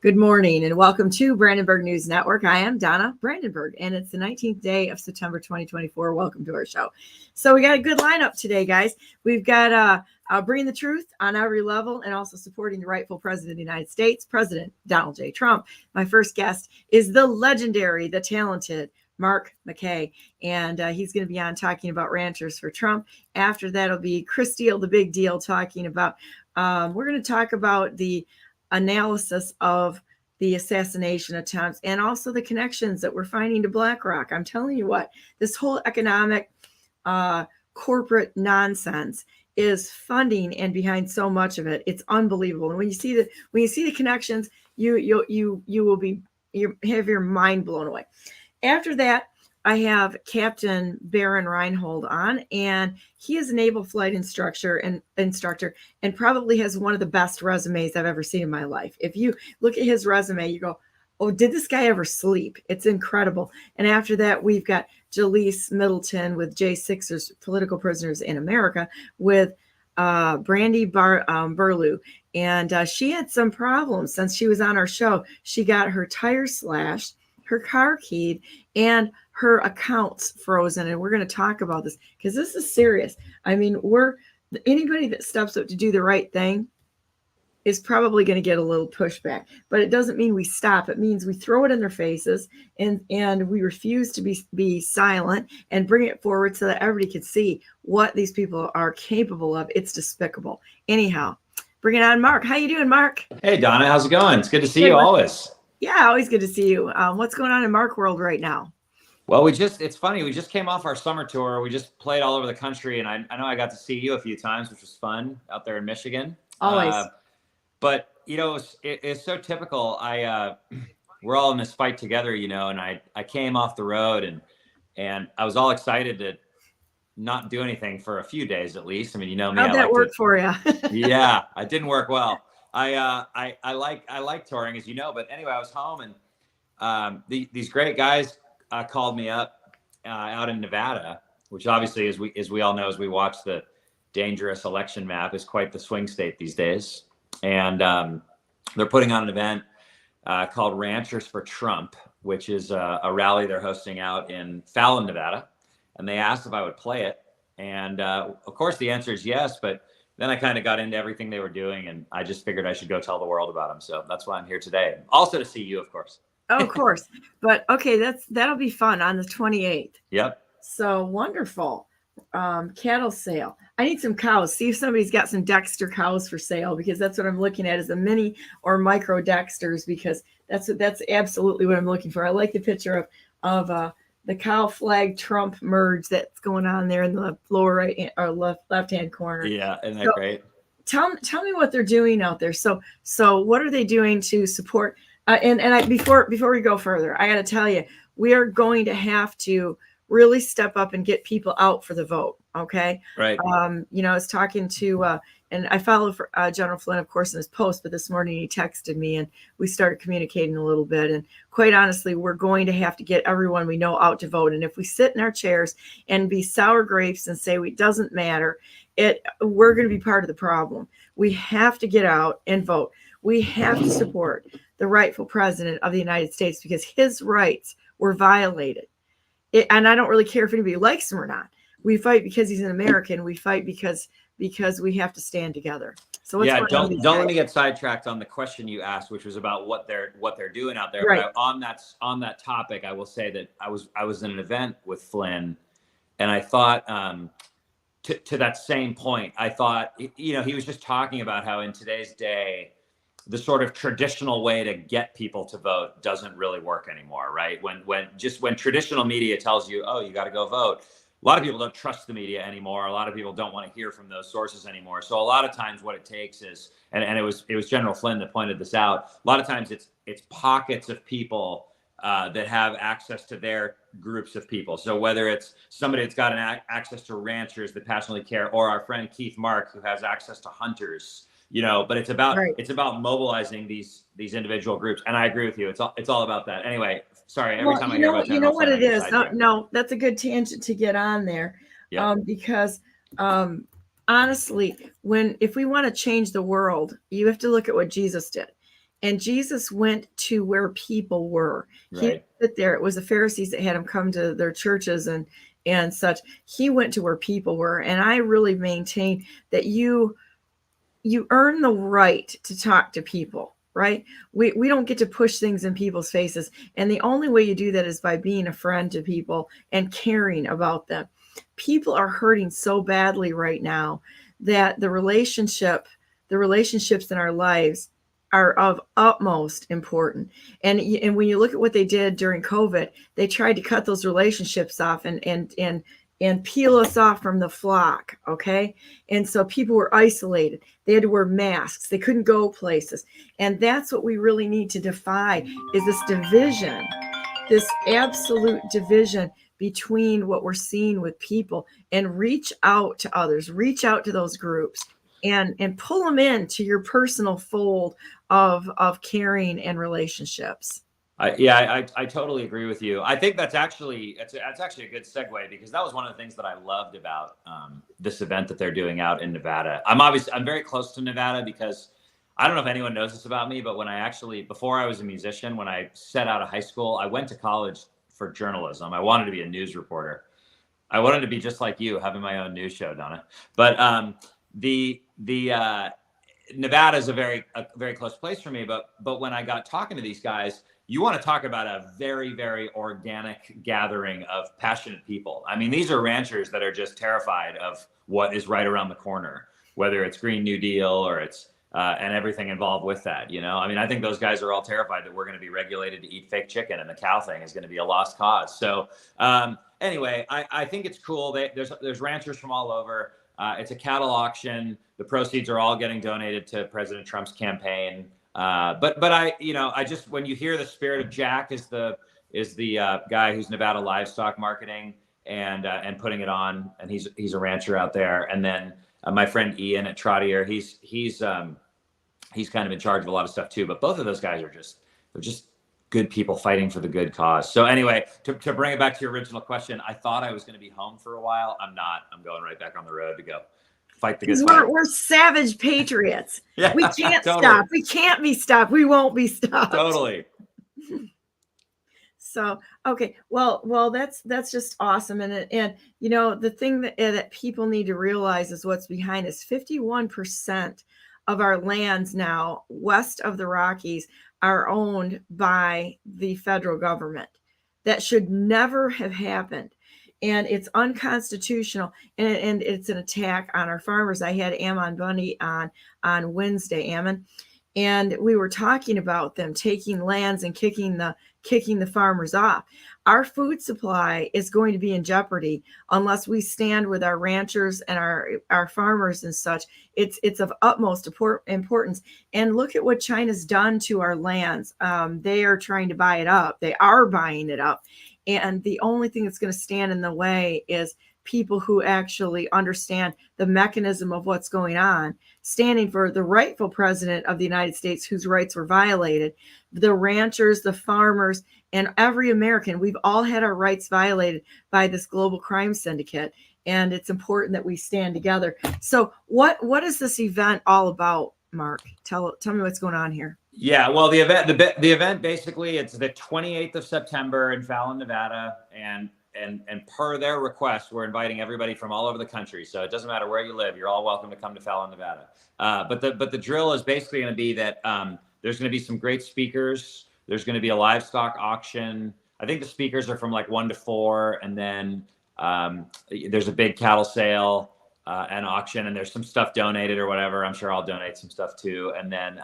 Good morning and welcome to Brandenburg News Network. I am Donna Brandenburg and it's the 19th day of September 2024. Welcome to our show. So we got a good lineup today, guys. We've got bringing the truth on every level and also supporting the rightful president of the United States, President Donald J. Trump. My first guest is the legendary, the talented Mark Mackay, and he's going to be on talking about ranchers for Trump. After that, it'll be Chris Steele, the big deal, talking about, we're going to talk about the analysis of the assassination attempts and also the connections that we're finding to BlackRock. I'm telling you what, this whole economic corporate nonsense is funding and behind so much of it. It's unbelievable. And when you see the connections, you have your mind blown away. After that, I have Captain Baron Reinhold on, and he is a Naval Flight instructor and probably has one of the best resumes I've ever seen in my life. If you look at his resume, you go, oh, did this guy ever sleep? It's incredible. And after that, we've got Jalise Middleton with J6ers, Political Prisoners in America, with Burlew. And she had some problems since she was on our show. She got her tires slashed, her car keyed, and her accounts frozen. And we're going to talk about this because this is serious. I mean, anybody that steps up to do the right thing is probably going to get a little pushback, but it doesn't mean we stop. It means we throw it in their faces and we refuse to be silent and bring it forward so that everybody can see what these people are capable of. It's despicable. Anyhow, bring it on, Mark. How you doing, Mark? Hey, Donna, how's it going? It's good to see you always. Yeah, always good to see you. What's going on in Mark world right now? Well, it's funny. We just came off our summer tour. We just played all over the country, and I know I got to see you a few times, which was fun out there in Michigan. Always. But, you know, it's so typical. We're all in this fight together, you know, and I came off the road and I was all excited to not do anything for a few days at least. I mean, you know me. How'd that work for you? Yeah, it didn't work well. I like touring, as you know, but anyway, I was home and these great guys called me up out in Nevada, which obviously, as we all know, as we watch the dangerous election map, is quite the swing state these days. And they're putting on an event called Ranchers for Trump, which is a rally they're hosting out in Fallon, Nevada. And they asked if I would play it. And of course, the answer is yes. But then I kind of got into everything they were doing, and I just figured I should go tell the world about them. So that's why I'm here today. Also to see you, of course. Oh, of course. But okay, that'll be fun on the 28th. Yep. So wonderful. Cattle sale. I need some cows. See if somebody's got some Dexter cows for sale, because that's what I'm looking at, is a mini or micro Dexters, because that's absolutely what I'm looking for. I like the picture of the cow flag Trump merge that's going on there in the lower right hand, or left hand corner. Yeah, isn't that great? Tell me what they're doing out there. So what are they doing to support? Before we go further, I got to tell you, we are going to have to really step up and get people out for the vote. Okay. Right. You know, I was talking to, and I follow General Flynn, of course, in his post, but this morning he texted me and we started communicating a little bit. And quite honestly, we're going to have to get everyone we know out to vote. And if we sit in our chairs and be sour grapes and say it doesn't matter, we're going to be part of the problem. We have to get out and vote. We have to support the rightful president of the United States, because his rights were violated. And I don't really care if anybody likes him or not. We fight because he's an American. We fight because we have to stand together. So don't let me get sidetracked on the question you asked, which was about what they're doing out there. Right. But on that topic, I will say that I was in an event with Flynn, and I thought to that same point, I thought, you know, he was just talking about how in today's day, the sort of traditional way to get people to vote doesn't really work anymore, right? When traditional media tells you, oh, you got to go vote, a lot of people don't trust the media anymore. A lot of people don't want to hear from those sources anymore. So a lot of times what it takes is, and it was General Flynn that pointed this out, a lot of times it's pockets of people that have access to their groups of people. So whether it's somebody that's got access to ranchers that passionately care, or our friend Keith Mark, who has access to hunters, you know, but it's about mobilizing these individual groups. And I agree with you. It's all about that. Anyway, sorry. Every time I hear about General Flynn, what it is. No, that's a good tangent to get on there. Yep. Because honestly, if we want to change the world, you have to look at what Jesus did. And Jesus went to where people were. He Right. didn't sit there. It was the Pharisees that had him come to their churches and such. He went to where people were. And I really maintain that you earn the right to talk to people, right? We don't get to push things in people's faces. And the only way you do that is by being a friend to people and caring about them. People are hurting so badly right now that the relationships in our lives are of utmost importance. And when you look at what they did during COVID, they tried to cut those relationships off and peel us off from the flock. Okay. And so people were isolated. They had to wear masks. They couldn't go places. And that's what we really need to defy, is this division, this absolute division between what we're seeing with people, and reach out to others, reach out to those groups and pull them into your personal fold of caring and relationships. I totally agree with you. I think that's actually a good segue, because that was one of the things that I loved about this event that they're doing out in Nevada. I'm very close to Nevada, because I don't know if anyone knows this about me, but before I was a musician, when I set out of high school, I went to college for journalism. I wanted to be a news reporter. I wanted to be just like you, having my own news show, Donna. But Nevada is a very close place for me. But when I got talking to these guys, you want to talk about a very, very organic gathering of passionate people. I mean, these are ranchers that are just terrified of what is right around the corner, whether it's Green New Deal or it's and everything involved with that. I mean, I think those guys are all terrified that we're going to be regulated to eat fake chicken, and the cow thing is going to be a lost cause. So anyway, I think it's cool. There's ranchers from all over. It's a cattle auction. The proceeds are all getting donated to President Trump's campaign. But I just, when you hear the spirit of Jack is the guy who's Nevada livestock marketing and putting it on, and he's a rancher out there. And then my friend Ian at Trottier, he's kind of in charge of a lot of stuff too. But both of those guys they're just good people fighting for the good cause. So anyway, to bring it back to your original question, I thought I was going to be home for a while. I'm not. I'm going right back on the road to go fight the good fight. We're savage patriots. Yeah, we can't totally. stop. We can't be stopped. We won't be stopped. Totally. So, okay. Well, that's just awesome. And the thing that people need to realize is what's behind us. 51% of our lands now west of the Rockies are owned by the federal government. That should never have happened. And it's unconstitutional, and it's an attack on our farmers. I had Ammon Bundy on Wednesday, Ammon, and we were talking about them taking lands and kicking the farmers off. Our food supply is going to be in jeopardy unless we stand with our ranchers and our farmers and such. It's of utmost importance. And look at what China's done to our lands. They are trying to buy it up. They are buying it up. And the only thing that's going to stand in the way is people who actually understand the mechanism of what's going on, standing for the rightful president of the United States whose rights were violated, the ranchers, the farmers, and every American. We've all had our rights violated by this global crime syndicate, and it's important that we stand together. So what is this event all about, Mark? Tell me what's going on here. Yeah, well, the event basically, it's the 28th of September in Fallon, Nevada, and per their request, we're inviting everybody from all over the country. So it doesn't matter where you live; you're all welcome to come to Fallon, Nevada. But the drill is basically going to be that there's going to be some great speakers. There's going to be a livestock auction. I think the speakers are from like 1 to 4, and then there's a big cattle sale and auction, and there's some stuff donated or whatever. I'm sure I'll donate some stuff too, and then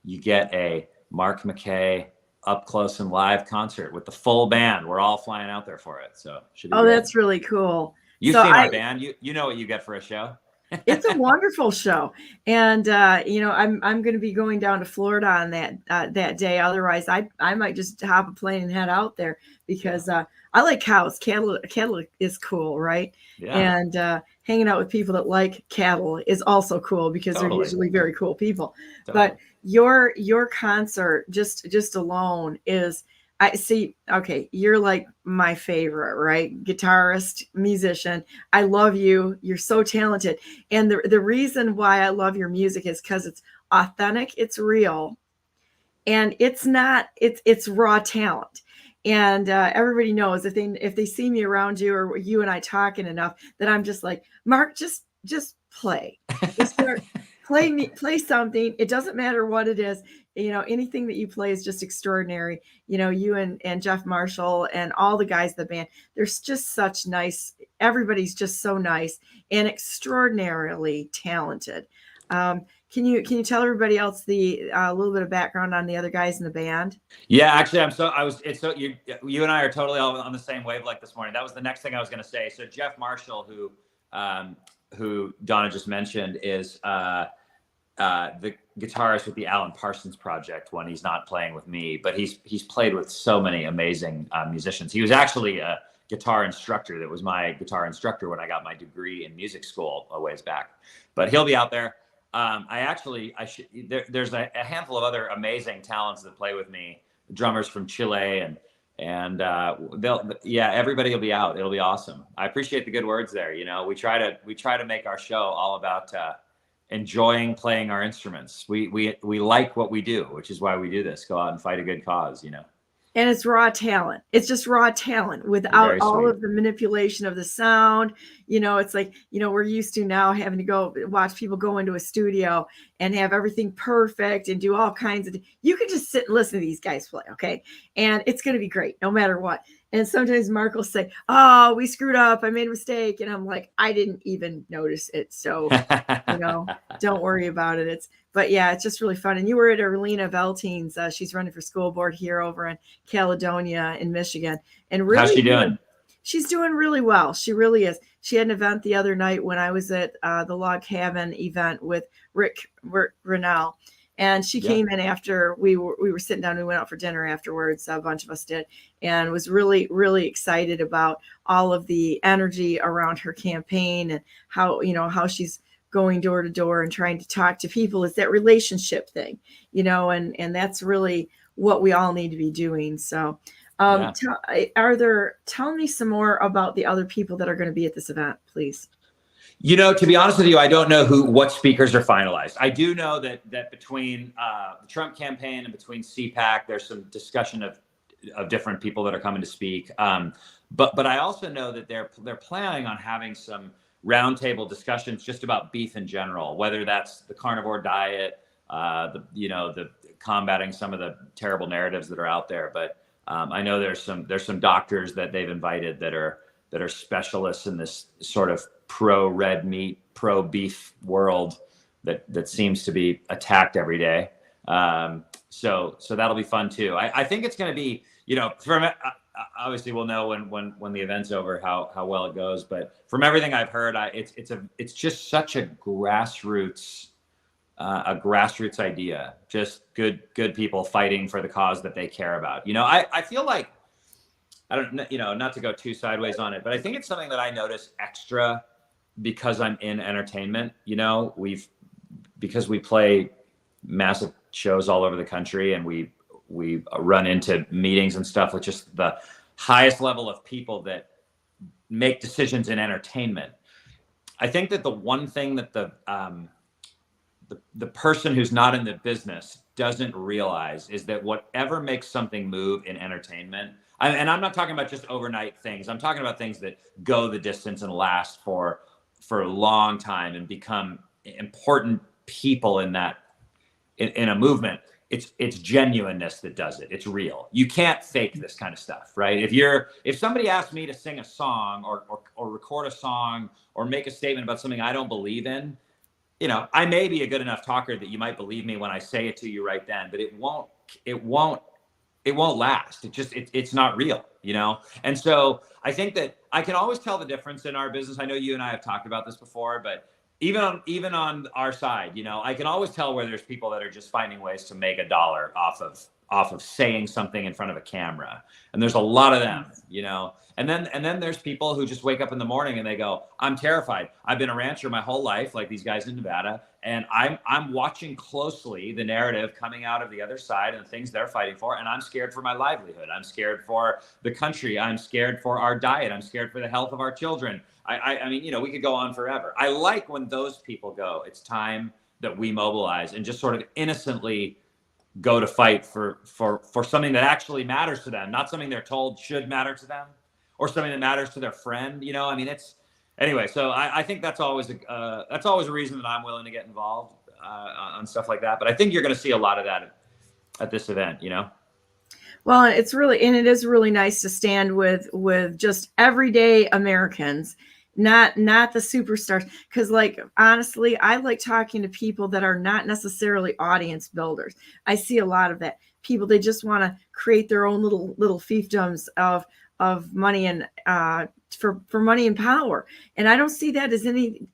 you get a Mark Mackay up close and live concert with the full band. We're all flying out there for it. So should be great. That's really cool. You've seen our band. You know what you get for a show. It's a wonderful show. And I'm going to be going down to Florida on that day. Otherwise I might just hop a plane and head out there, because I like cows. Cattle is cool, right? Yeah. And hanging out with people that like cattle is also cool, because they're usually very cool people. Totally. But your concert just alone is, I see. Okay, you're like my favorite, right? Guitarist, musician. I love you. You're so talented. And the reason why I love your music is because it's authentic, it's real, and it's raw talent. And everybody knows if they see me around you or you and I talking enough, that I'm just like, Mark, just play, just start play something. It doesn't matter what it is. Anything that you play is just extraordinary. You and Jeff Marshall and all the guys in the band, there's just such nice, everybody's just so nice and extraordinarily talented. Can you tell everybody else a little bit of background on the other guys in the band? Yeah, actually, you and I are totally all on the same wavelength this morning. That was the next thing I was going to say. So Jeff Marshall, who Donna just mentioned, is the guitarist with the Alan Parsons Project when he's not playing with me, but he's played with so many amazing musicians. He was actually a guitar instructor that was my guitar instructor when I got my degree in music school a ways back. But he'll be out there. There's a handful of other amazing talents that play with me, drummers from Chile, and everybody will be out. It'll be awesome. I appreciate the good words there. We try to make our show all about enjoying playing our instruments. We like what we do, which is why we do this. Go out and fight a good cause. And it's raw talent. It's just raw talent without all of the manipulation of the sound. It's like, we're used to now having to go watch people go into a studio and have everything perfect and do all kinds of, you can just sit and listen to these guys play. Okay. And it's going to be great no matter what. And sometimes Mark will say, oh, we screwed up. I made a mistake. And I'm like, I didn't even notice it. So, don't worry about it. But yeah, it's just really fun. And you were at Erlina Veltines. She's running for school board here over in Caledonia in Michigan. And really, how's she doing? She's doing really well. She really is. She had an event the other night when I was at the Log Cabin event with Rick Reinhold. And she came in after we were sitting down. We went out for dinner afterwards. A bunch of us did, and was really, really excited about all of the energy around her campaign and how she's going door to door and trying to talk to people. It's that relationship thing, and that's really what we all need to be doing. So, tell me some more about the other people that are going to be at this event, please. To be honest with you, I don't know what speakers are finalized. I do know that between the Trump campaign and between CPAC, there's some discussion of different people that are coming to speak. But I also know that they're planning on having some roundtable discussions just about beef in general, whether that's the carnivore diet, the combating some of the terrible narratives that are out there. But I know there's some doctors that they've invited that are specialists in this sort of pro red meat, pro beef world that seems to be attacked every day. So that'll be fun too. I think it's going to be, obviously we'll know when the event's over how well it goes. But from everything I've heard, it's just such a grassroots idea. Just good people fighting for the cause that they care about. I feel like, I don't, not to go too sideways on it, but I think it's something that I notice extra because I'm in entertainment. Because we play massive shows all over the country, and we run into meetings and stuff with just the highest level of people that make decisions in entertainment. I think that the one thing that the person who's not in the business doesn't realize is that whatever makes something move in entertainment, and I'm not talking about just overnight things, I'm talking about things that go the distance and last for a long time and become important people in a movement. It's genuineness that does it. It's real. You can't fake this kind of stuff, right? If somebody asked me to sing a song or record a song or make a statement about something I don't believe in, I may be a good enough talker that you might believe me when I say it to you right then, but it won't last. It's not real, And so I think that I can always tell the difference in our business. I know you and I have talked about this before, but even on our side, I can always tell where there's people that are just finding ways to make a dollar off of saying something in front of a camera. And there's a lot of them, and then there's people who just wake up in the morning and they go, I'm terrified. I've been a rancher my whole life, like these guys in Nevada. And I'm watching closely the narrative coming out of the other side and the things they're fighting for. And I'm scared for my livelihood. I'm scared for the country. I'm scared for our diet. I'm scared for the health of our children. I mean, we could go on forever. I like when those people go, it's time that we mobilize and just sort of innocently go to fight for something that actually matters to them, not something they're told should matter to them, or something that matters to their friend. You know, I mean, it's anyway. So I think that's always a reason that I'm willing to get involved on stuff like that. But I think you're going to see a lot of that at this event. You know. Well, it is really nice to stand with just everyday Americans, not the superstars. Because, like, honestly, I like talking to people that are not necessarily audience builders. I see a lot of that. People, they just want to create their own little fiefdoms of money and for money and power. And I don't see that as any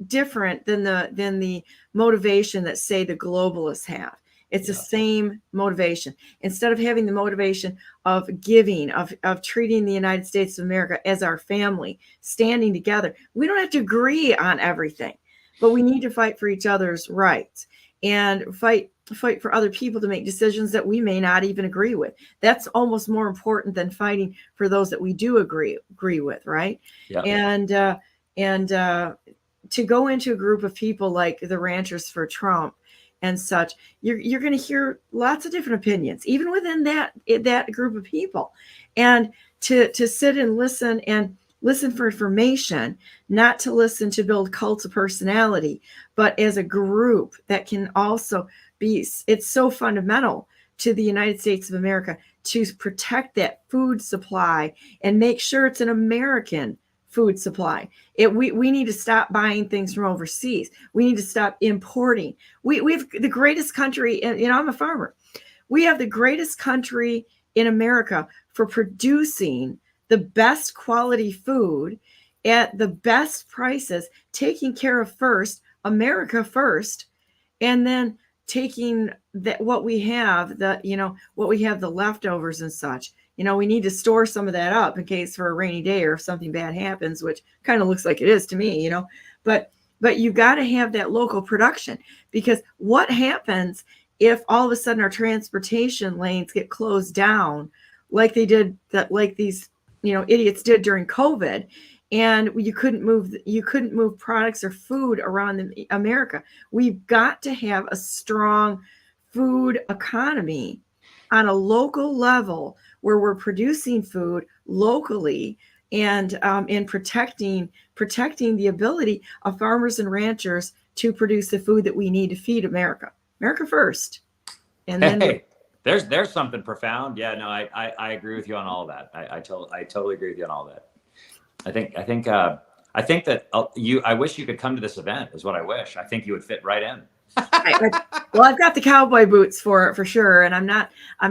different than the motivation that, say, the globalists have. It's the same motivation. Instead of having the motivation of giving, of treating the United States of America as our family, standing together, we don't have to agree on everything, but we need to fight for each other's rights and fight for other people to make decisions that we may not even agree with. That's almost more important than fighting for those that we do agree with, right? Yeah. And to go into a group of people like the Ranchers for Trump and such, you're going to hear lots of different opinions, even within that group of people. And to sit and listen for information, not to listen to build cults of personality, but as a group that can also be, it's so fundamental to the United States of America to protect that food supply and make sure it's an American food supply. We need to stop buying things from overseas. We need to stop importing. We have the greatest country, I'm a farmer. We have the greatest country in America for producing the best quality food at the best prices, taking care of America first, and then taking what we have, the leftovers and such. We need to store some of that up in case for a rainy day or if something bad happens, which kind of looks like it is to me, but you got to have that local production, because what happens if all of a sudden our transportation lanes get closed down like they did like these, idiots did during COVID, and you couldn't move products or food around America. We've got to have a strong food economy on a local level where we're producing food locally and protecting the ability of farmers and ranchers to produce the food that we need to feed America first. And then there's something profound. Yeah, no, I agree with you on all of that. I totally agree with you on all that. I think that I wish you could come to this event is what I wish. I think you would fit right in. Well, I've got the cowboy boots for sure, and I'm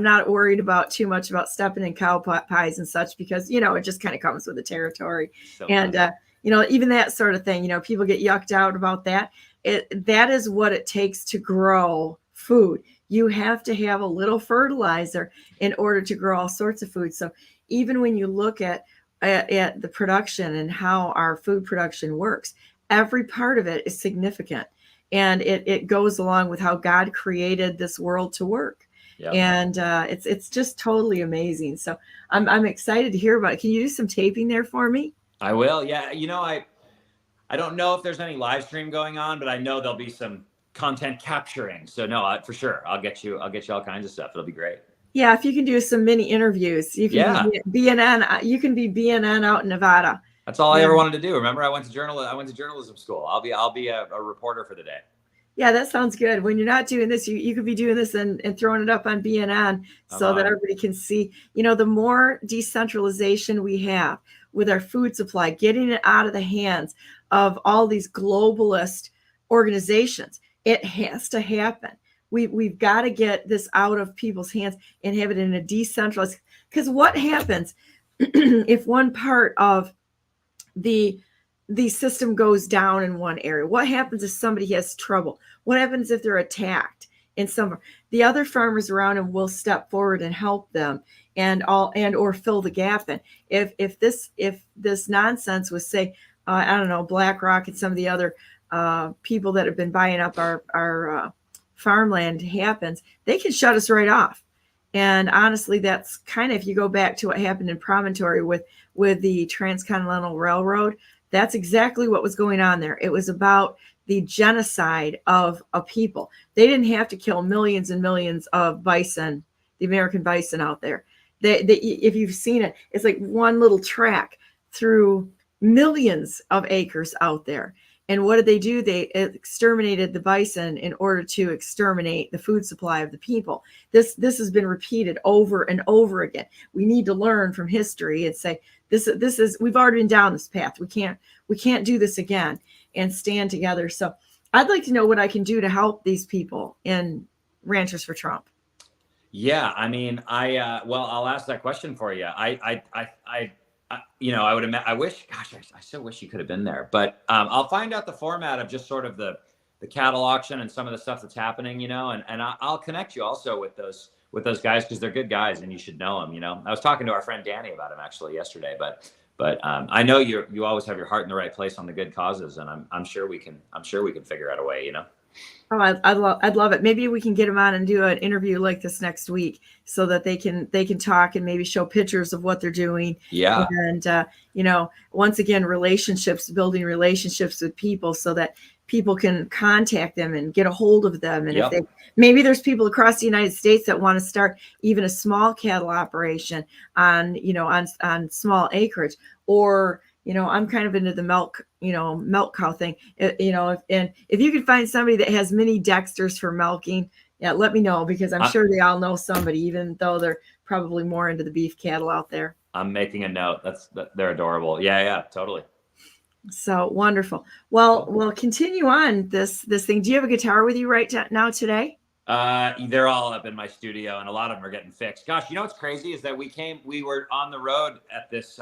not worried about too much about stepping in cow pies and such, because it just kind of comes with the territory. So and even that sort of thing, people get yucked out about that. That is what it takes to grow food. You have to have a little fertilizer in order to grow all sorts of food. So even when you look at the production and how our food production works, every part of it is significant. And it goes along with how God created this world to work. Yep. And it's just totally amazing. So I'm excited to hear about it. Can you do some taping there for me? I will. Yeah. I don't know if there's any live stream going on, but I know there'll be some content capturing. So no, for sure. I'll get you all kinds of stuff. It'll be great. Yeah. If you can do some mini interviews, you can be BNN. You can be BNN out in Nevada. That's all I ever wanted to do. Remember, I went to journalism school. I'll be a reporter for the day. Yeah, that sounds good. When you're not doing this, you could be doing this and throwing it up on BNN so that everybody can see. The more decentralization we have with our food supply, getting it out of the hands of all these globalist organizations, it has to happen. We've got to get this out of people's hands and have it in a decentralized. Because what happens if one part of the system goes down in one area? What happens if somebody has trouble? What happens if they're attacked in somewhere? The other farmers around them will step forward and help them or fill the gap in. If this nonsense was, say, I don't know, BlackRock and some of the other people that have been buying up our farmland happens, they can shut us right off. And honestly, that's kind of, if you go back to what happened in Promontory with the Transcontinental Railroad, that's exactly what was going on there. It was about the genocide of a people. They didn't have to kill millions and millions of bison, the American bison out there. If you've seen it, it's like one little track through millions of acres out there. And what did they do? They exterminated the bison in order to exterminate the food supply of the people. This has been repeated over and over again. We need to learn from history and say, this is, we've already been down this path. We can't do this again, and stand together. So I'd like to know what I can do to help these people in Ranchers for Trump. Yeah, I mean, well, I'll ask that question for you. I wish, gosh, I so wish you could have been there, but I'll find out the format of just sort of the cattle auction and some of the stuff that's happening, and I'll connect you also with those guys, because they're good guys and you should know them. I was talking to our friend Danny about him actually yesterday, but I know you always have your heart in the right place on the good causes, and I'm sure we can figure out a way, Oh, I'd love it. Maybe we can get them on and do an interview like this next week, so that they can talk and maybe show pictures of what they're doing. Yeah. And once again, building relationships with people, so that people can contact them and get a hold of them. And Yep. if maybe there's people across the United States that want to start even a small cattle operation on small acreage, or I'm kind of into the milk cow thing. And if you could find somebody that has mini Dexters for milking, yeah, let me know, because I'm sure they all know somebody, even though they're probably more into the beef cattle out there. I'm making a note. They're adorable. Yeah, totally. So wonderful. Well, continue on this thing. Do you have a guitar with you right now today? They're all up in my studio, and a lot of them are getting fixed. Gosh, what's crazy is that we were on the road at this,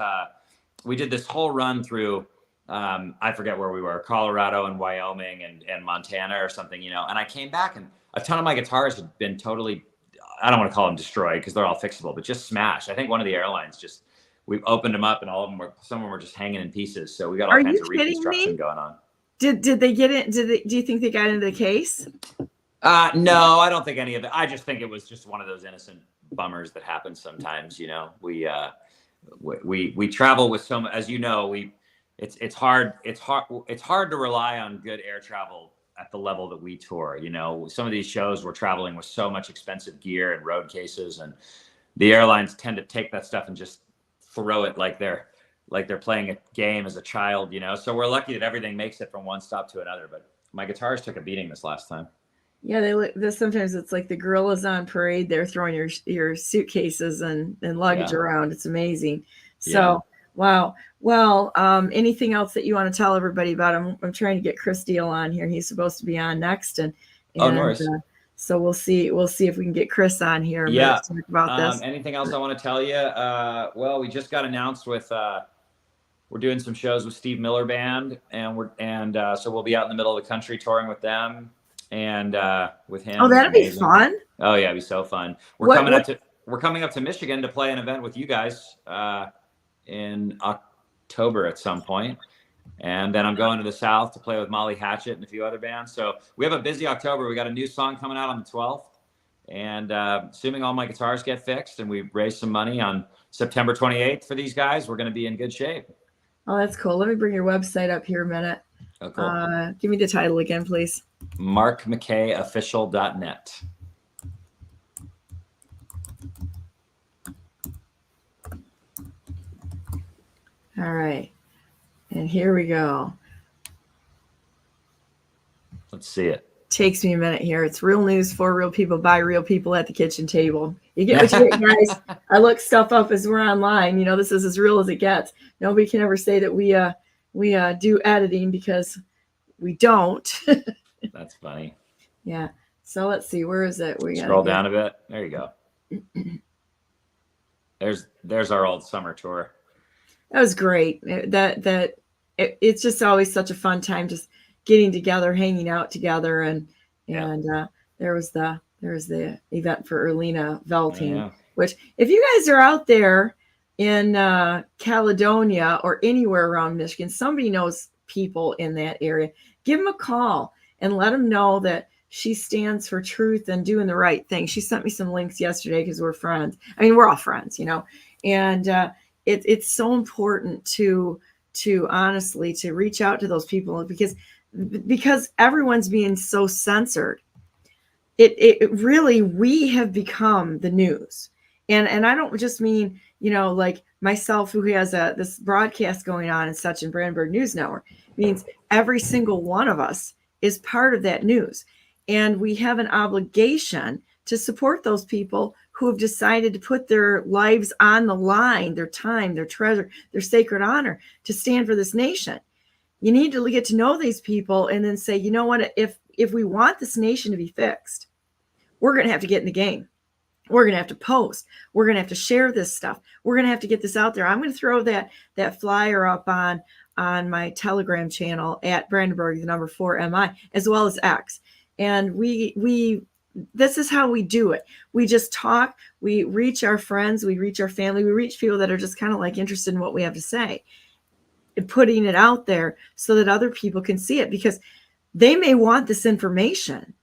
we did this whole run through, I forget where we were, Colorado and Wyoming and Montana or something, and I came back and a ton of my guitars had been totally, I don't want to call them destroyed because they're all fixable, but just smashed. I think one of the airlines we've opened them up, and some of them were just hanging in pieces. So we got all kinds of reconstruction going on. Did they get it? Do you think they got into the case? No, I don't think any of it. I just think it was just one of those innocent bummers that happens sometimes. We travel with so much, as you know, it's hard to rely on good air travel at the level that we tour. Some of these shows we're traveling with so much expensive gear and road cases, and the airlines tend to take that stuff and just throw it like they're playing a game as a child, so we're lucky that everything makes it from one stop to another. But my guitars took a beating this last time. Yeah, sometimes it's like the gorillas on parade. They're throwing your suitcases and luggage around. It's amazing. So, yeah. Wow. Well, anything else that you want to tell everybody about? I'm trying to get Chris Deal on here. He's supposed to be on next, and so we'll see if we can get Chris on here. Yeah. To talk about this. Anything else I want to tell you? Well, we just got announced with we're doing some shows with Steve Miller Band, and so we'll be out in the middle of the country touring with them. And with him. Oh, that'd be fun. Oh yeah, it'd be so fun. We're coming up to Michigan to play an event with you guys in October at some point. And then I'm going to the South to play with Molly Hatchet and a few other bands. So we have a busy October. We got a new song coming out on the 12th. And assuming all my guitars get fixed and we raise some money on September 28th for these guys, we're going to be in good shape. Oh, that's cool. Let me bring your website up here a minute. Oh, cool. Give me the title again, please. markmackayofficial.net. All right. And here we go. Let's see it. Takes me a minute here. It's real news for real people by real people at the kitchen table. You get what you get, guys. I look stuff up as we're online. This is as real as it gets. Nobody can ever say that we do editing, because we don't. That's funny. Yeah. So let's see. Where is it? We scroll down a bit. There you go. There's our old summer tour. That was great. It's just always such a fun time, just getting together, hanging out together, and there was the event for Erlina Velting, which, if you guys are out there in Caledonia or anywhere around Michigan, somebody knows people in that area, give them a call and let them know that she stands for truth and doing the right thing. She sent me some links yesterday because we're friends. I mean, we're all friends, and it's so important to honestly to reach out to those people, because because everyone's being so censored, it really, we have become the news. And I don't just mean, like myself, who has this broadcast going on and such in Brandenburg News Network. It means every single one of us is part of that news. And we have an obligation to support those people who have decided to put their lives on the line, their time, their treasure, their sacred honor, to stand for this nation. You need to get to know these people and then say, you know what, if we want this nation to be fixed, we're going to have to get in the game. We're going to have to post. We're going to have to share this stuff. We're going to have to get this out there. I'm going to throw that flyer up on my Telegram channel at Brandenburg, the number 4MI, as well as X. And we this is how we do it. We just talk. We reach our friends. We reach our family. We reach people that are just kind of like interested in what we have to say, and putting it out there so that other people can see it, because they may want this information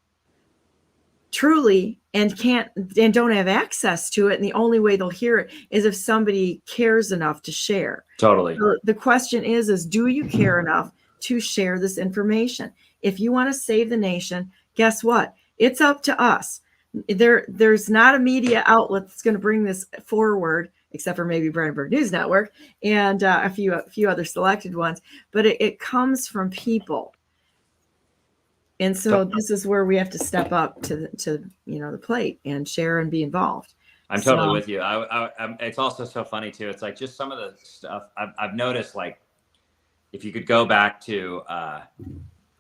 truly and don't have access to it. And the only way they'll hear it is if somebody cares enough to share. Totally. So the question is do you care enough to share this information? If you want to save the nation, guess what? It's up to us. There's not a media outlet that's going to bring this forward, except for maybe Brandenburg News Network and a few other selected ones. But it comes from people. And so this is where we have to step up to the plate and share and be involved. I'm totally with you. It's also so funny too. It's like just some of the stuff I've noticed, like if you could go back to,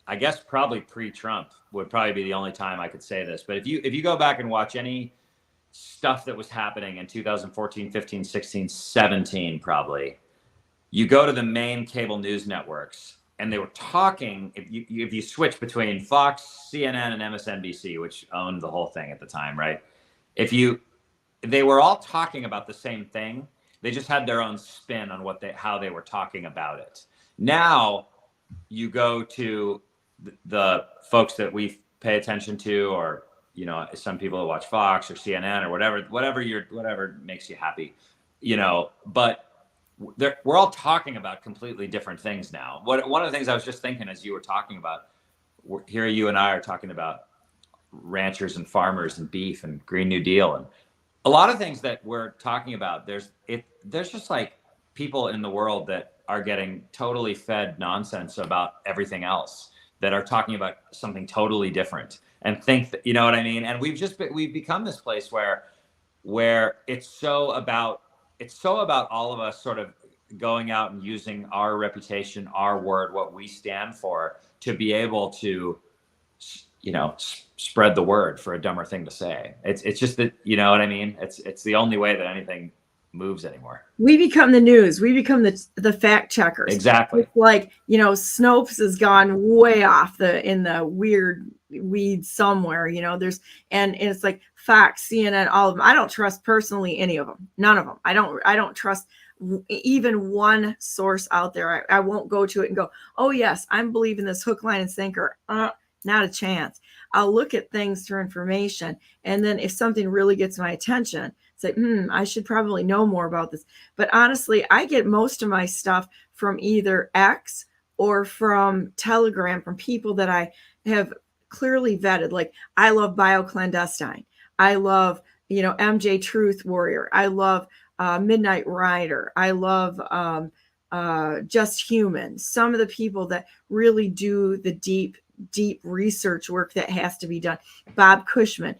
I guess probably pre-Trump would probably be the only time I could say this. But if you go back and watch any stuff that was happening in 2014, 15, 16, 17, probably, you go to the main cable news networks and they were talking, if you switch between Fox, CNN, and MSNBC, which owned the whole thing at the time, right? They were all talking about the same thing. They just had their own spin on how they were talking about it. Now you go to the folks that we pay attention to, or some people that watch Fox or CNN or whatever makes you happy, but we're all talking about completely different things now. One of the things I was just thinking as you were talking about, here you and I are talking about ranchers and farmers and beef and Green New Deal, and a lot of things that we're talking about. There's just like people in the world that are getting totally fed nonsense about everything else, that are talking about something totally different and think that, you know what I mean? And we've become this place where it's so about all of us sort of going out and using our reputation, our word, what we stand for, to be able to, spread the word for a dumber thing to say. It's just that, you know what I mean? It's the only way that anything moves anymore. We become the news. We become the fact checkers. Exactly. It's like, Snopes has gone way off in the weird weeds somewhere, and it's like Fox, CNN, all of them. I don't trust personally any of them. None of them. I don't trust even one source out there. I won't go to it and go, oh yes, I'm believing this hook, line, and sinker. Not a chance. I'll look at things for information. And then if something really gets my attention, it's like, I should probably know more about this. But honestly, I get most of my stuff from either X or from Telegram, from people that I have clearly vetted. Like, I love BioClandestine. I love, MJ Truth Warrior. I love Midnight Rider. I love Just Human. Some of the people that really do the deep research work that has to be done. Bob Cushman,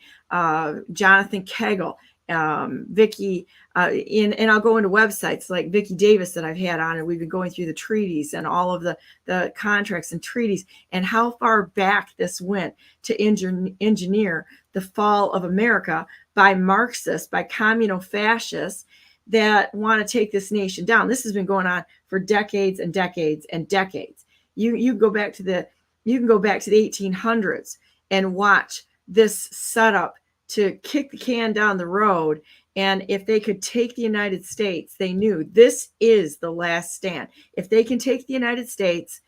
Jonathan Kegel, Vicky, and I'll go into websites like Vicky Davis that I've had on, and we've been going through the treaties and all of the contracts and treaties and how far back this went to engineer the fall of America by Marxists, by communo-fascists that want to take this nation down. This has been going on for decades and decades and decades. You can go back to the 1800s and watch this setup to kick the can down the road. And if they could take the United States, they knew this is the last stand. If they can take the United States,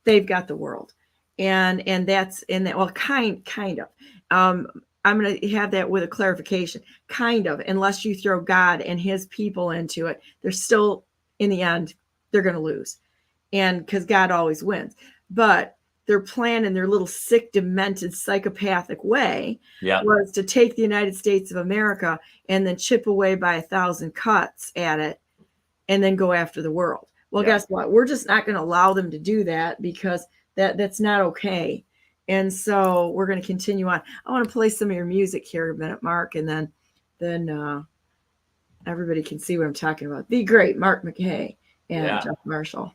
they've got the world. And that's in that. Well, kind of. I'm going to have that with a clarification. Kind of, unless you throw God and his people into it, they're still, in the end, they're going to lose. And because God always wins. But their plan in their little sick, demented, psychopathic way Yeah. was to take the United States of America and then chip away by 1,000 cuts at it and then go after the world. Well, guess what? We're just not going to allow them to do that because that's not okay. And so we're going to continue on. I want to play some of your music here in a minute, Mark, and then everybody can see what I'm talking about. The great Mark Mackay and Jeff Marshall.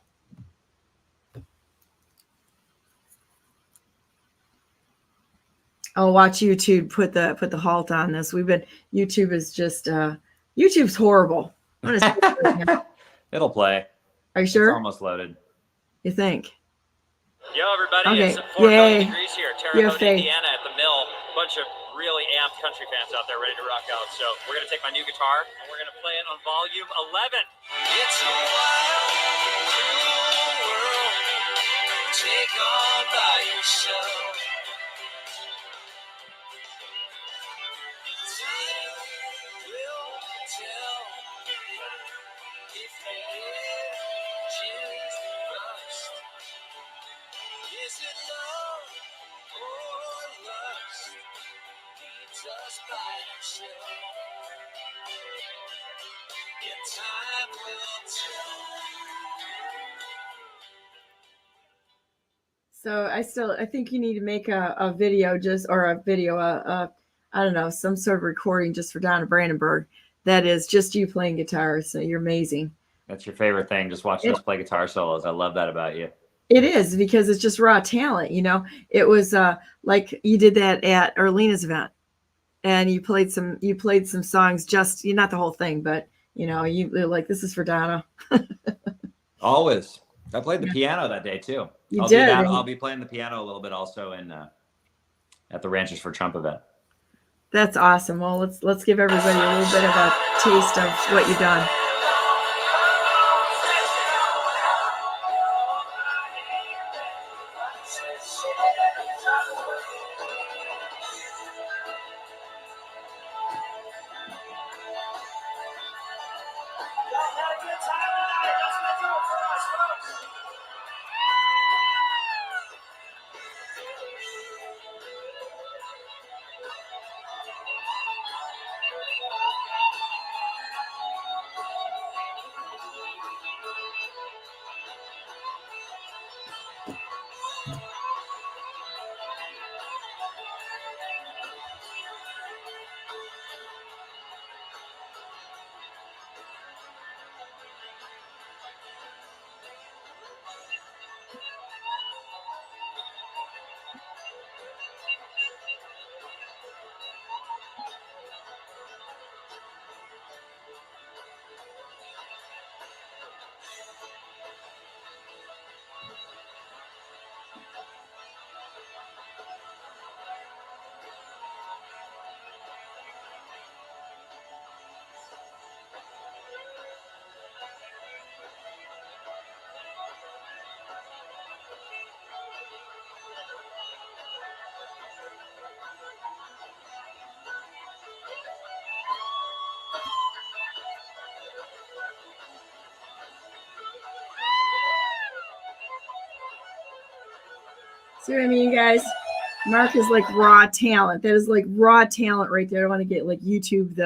Oh, watch YouTube put the halt on this. YouTube is just YouTube's horrible. It'll play. Are you sure? It's almost loaded. You think? Yo, everybody, Okay. it's 4 Yay. degrees here, You Terre have Haute, faith. Indiana at the mill. Bunch of really amped country fans out there ready to rock out. So we're going to take my new guitar and we're going to play it on volume 11. It's a wild, cruel world. Take on by yourself. Time will tell if the edges rust. Is it love or lust? Leads us by ourselves. Yeah, time will tell. So I think you need to make a video I don't know, some sort of recording just for Donna Brandenburg. That is just you playing guitar. So you're amazing. That's your favorite thing, just watching us play guitar solos. I love that about you. It is, because it's just raw talent, you know. It was like you did that at Erlena's event, and you played some songs, just not the whole thing, but you like, this is for Donna. Always. I played the piano that day too. You I'll did. do that. I'll be playing the piano a little bit also at the Ranchers for Trump event. That's awesome. Well, let's give everybody a little bit of a taste of what you've done. See what I mean, guys? Mark is like raw talent. That is like raw talent right there. I want to get like YouTube,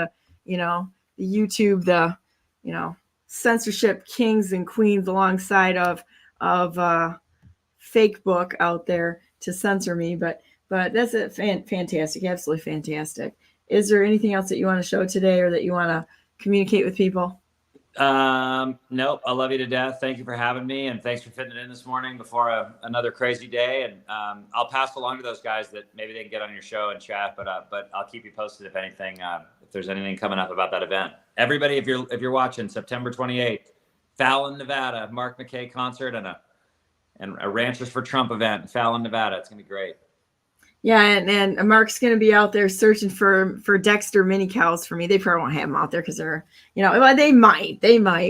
censorship kings and queens alongside of fake book out there to censor me. But that's it. Fantastic. Absolutely fantastic. Is there anything else that you want to show today or that you want to communicate with people? Nope. I love you to death. Thank you for having me, and thanks for fitting it in this morning before another crazy day. And I'll pass along to those guys that maybe they can get on your show and chat. But I'll keep you posted if anything, if there's anything coming up about that event. Everybody, if you're watching, September 28th, Fallon, Nevada, Mark Mackay concert and a Ranchers for Trump event in Fallon, Nevada. It's gonna be great. Yeah, and Mark's going to be out there searching for Dexter mini cows for me. They probably won't have them out there because they're, well, they might.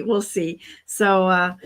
We'll see. So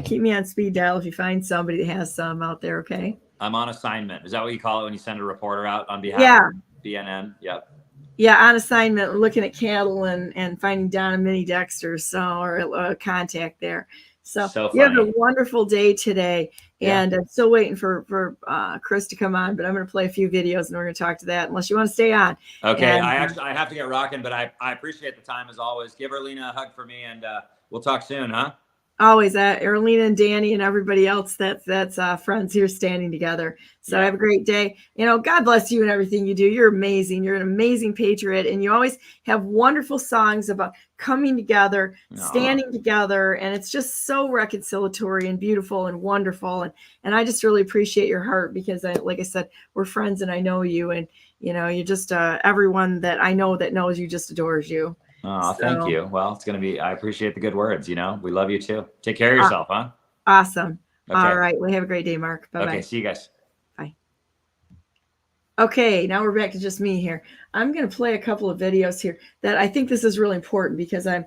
keep me on speed dial if you find somebody that has some out there. Okay. I'm on assignment. Is that what you call it when you send a reporter out on behalf of BNN? Yep. Yeah, on assignment, looking at cattle and finding Donna mini Dexter, or a contact there. So So you have a funny. wonderful day today. Yeah. And I'm still waiting for Chris to come on, but I'm going to play a few videos and we're going to talk to that unless you want to stay on. Okay. And, I have to get rocking, but I appreciate the time as always. Give Erlina a hug for me, and we'll talk soon, huh? always Erlina and Danny and everybody else that's friends here standing together. So Yeah. have a great day. God bless you and everything you do. You're amazing. You're an amazing patriot, and you always have wonderful songs about coming together, standing together, and it's just so reconciliatory and beautiful and wonderful. And I just really appreciate your heart, because like I said, we're friends and I know you, and you're just everyone that I know that knows you just adores you. Oh, thank you. Well, I appreciate the good words. We love you too. Take care of yourself, huh? Awesome. Okay. All right. Well, have a great day, Mark. Bye-bye. Okay. See you guys. Bye. Okay. Now we're back to just me here. I'm going to play a couple of videos here that I think this is really important, because I'm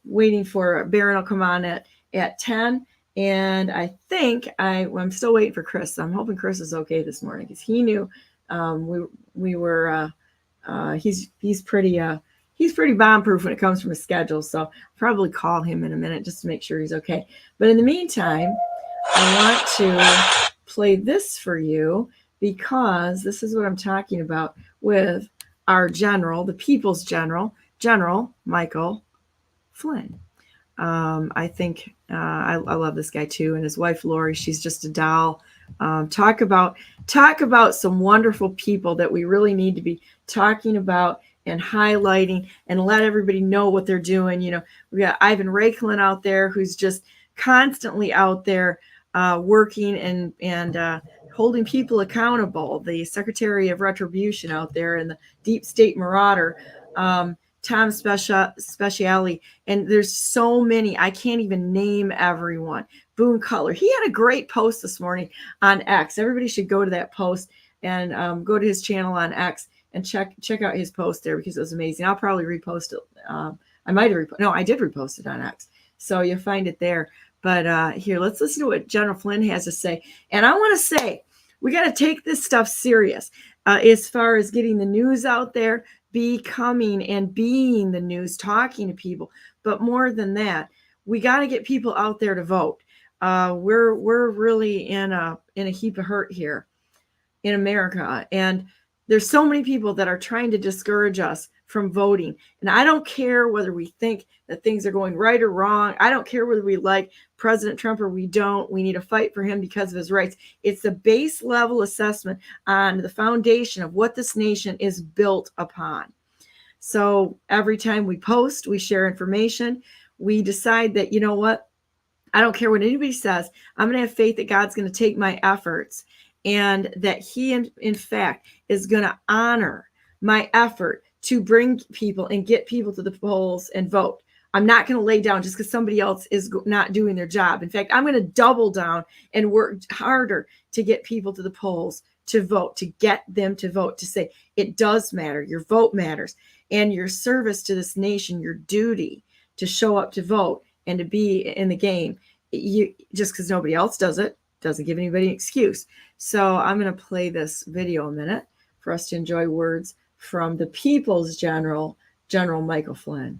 waiting for Baron will come on at 10. And I think I'm still waiting for Chris. So I'm hoping Chris is okay this morning, because he knew we were he's pretty bomb-proof when it comes from his schedule, so I'll probably call him in a minute just to make sure he's okay. But in the meantime, I want to play this for you, because this is what I'm talking about with our general, the people's general, General Michael Flynn. I think I love this guy too, and his wife Lori. She's just a doll. Talk about some wonderful people that we really need to be talking about and highlighting, and let everybody know what they're doing. We got Ivan Raiklin out there, who's just constantly out there working and holding people accountable. The Secretary of Retribution out there, and the Deep State Marauder, Tom Speciale, and there's so many. I can't even name everyone. Boone Cutler. He had a great post this morning on X. Everybody should go to that post and go to his channel on X and check out his post there, because it was amazing. I'll probably repost it. I did repost it on X, so you'll find it there. But here, let's listen to what General Flynn has to say. And I want to say, we got to take this stuff serious as far as getting the news out there, becoming and being the news, talking to people. But more than that, we got to get people out there to vote. We're really in a heap of hurt here in America, and there's so many people that are trying to discourage us from voting. And I don't care whether we think that things are going right or wrong. I don't care whether we like President Trump or we don't. We need to fight for him because of his rights. It's a base level assessment on the foundation of what this nation is built upon. So every time we post, we share information, we decide that, you know what, I don't care what anybody says. I'm going to have faith that God's going to take my efforts, and that he, in fact, is going to honor my effort to bring people and get people to the polls and vote. I'm not going to lay down just because somebody else is not doing their job. In fact, I'm going to double down and work harder to get people to the polls to vote, to get them to vote, to say it does matter. Your vote matters, and your service to this nation, your duty to show up to vote and to be in the game. Just because nobody else does it doesn't give anybody an excuse. So I'm going to play this video a minute for us to enjoy words from the people's general, General Michael Flynn.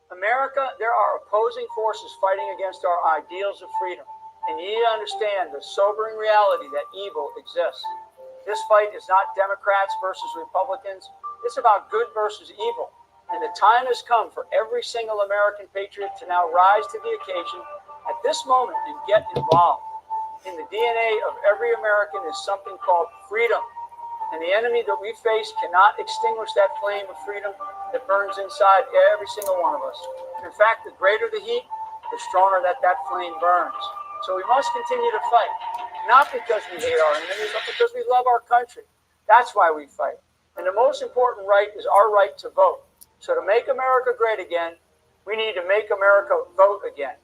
America, there are opposing forces fighting against our ideals of freedom, and you need to understand the sobering reality that evil exists. This fight is not Democrats versus Republicans. It's about good versus evil. And the time has come for every single American patriot to now rise to the occasion at this moment and get involved. In the DNA of every American is something called freedom. And the enemy that we face cannot extinguish that flame of freedom that burns inside every single one of us. In fact, the greater the heat, the stronger that flame burns. So we must continue to fight, not because we hate our enemies, but because we love our country. That's why we fight. And the most important right is our right to vote. So to make America great again, we need to make America vote again.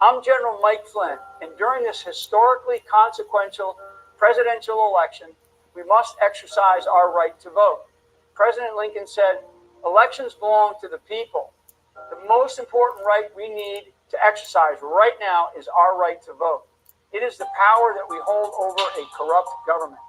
I'm General Mike Flynn, and during this historically consequential presidential election, we must exercise our right to vote. President Lincoln said, elections belong to the people. The most important right we need to exercise right now is our right to vote. It is the power that we hold over a corrupt government.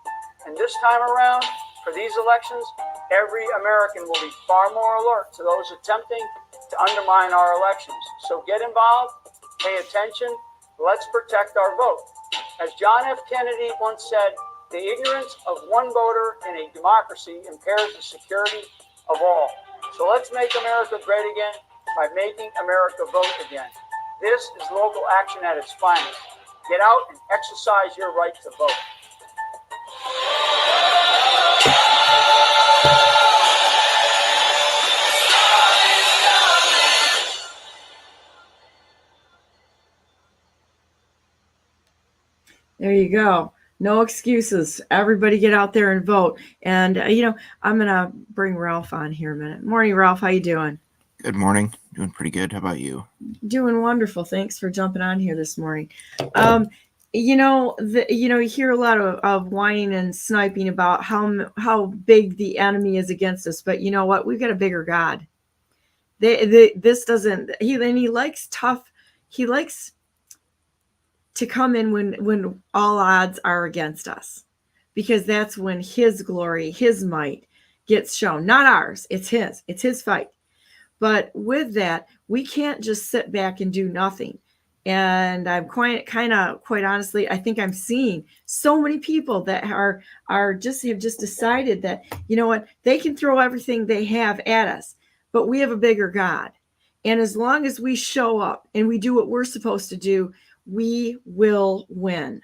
And this time around, for these elections, every American will be far more alert to those attempting to undermine our elections. So get involved, pay attention, let's protect our vote. As John F. Kennedy once said, the ignorance of one voter in a democracy impairs the security of all. So let's make America great again by making America vote again. This is local action at its finest. Get out and exercise your right to vote. There you go. No excuses. Everybody get out there and vote. And, I'm going to bring Ralph on here a minute. Morning, Ralph. How you doing? Good morning. Doing pretty good. How about you? Doing wonderful. Thanks for jumping on here this morning. You hear a lot of whining and sniping about how big the enemy is against us. But you know what? We've got a bigger God. He likes tough. He likes to come in when all odds are against us, because that's when his glory, his might gets shown, not ours. It's his fight. But with that, we can't just sit back and do nothing. And I'm quite honestly, I think I'm seeing so many people that have just decided that, you know what, they can throw everything they have at us, but we have a bigger God. And as long as we show up and we do what we're supposed to do, we will win,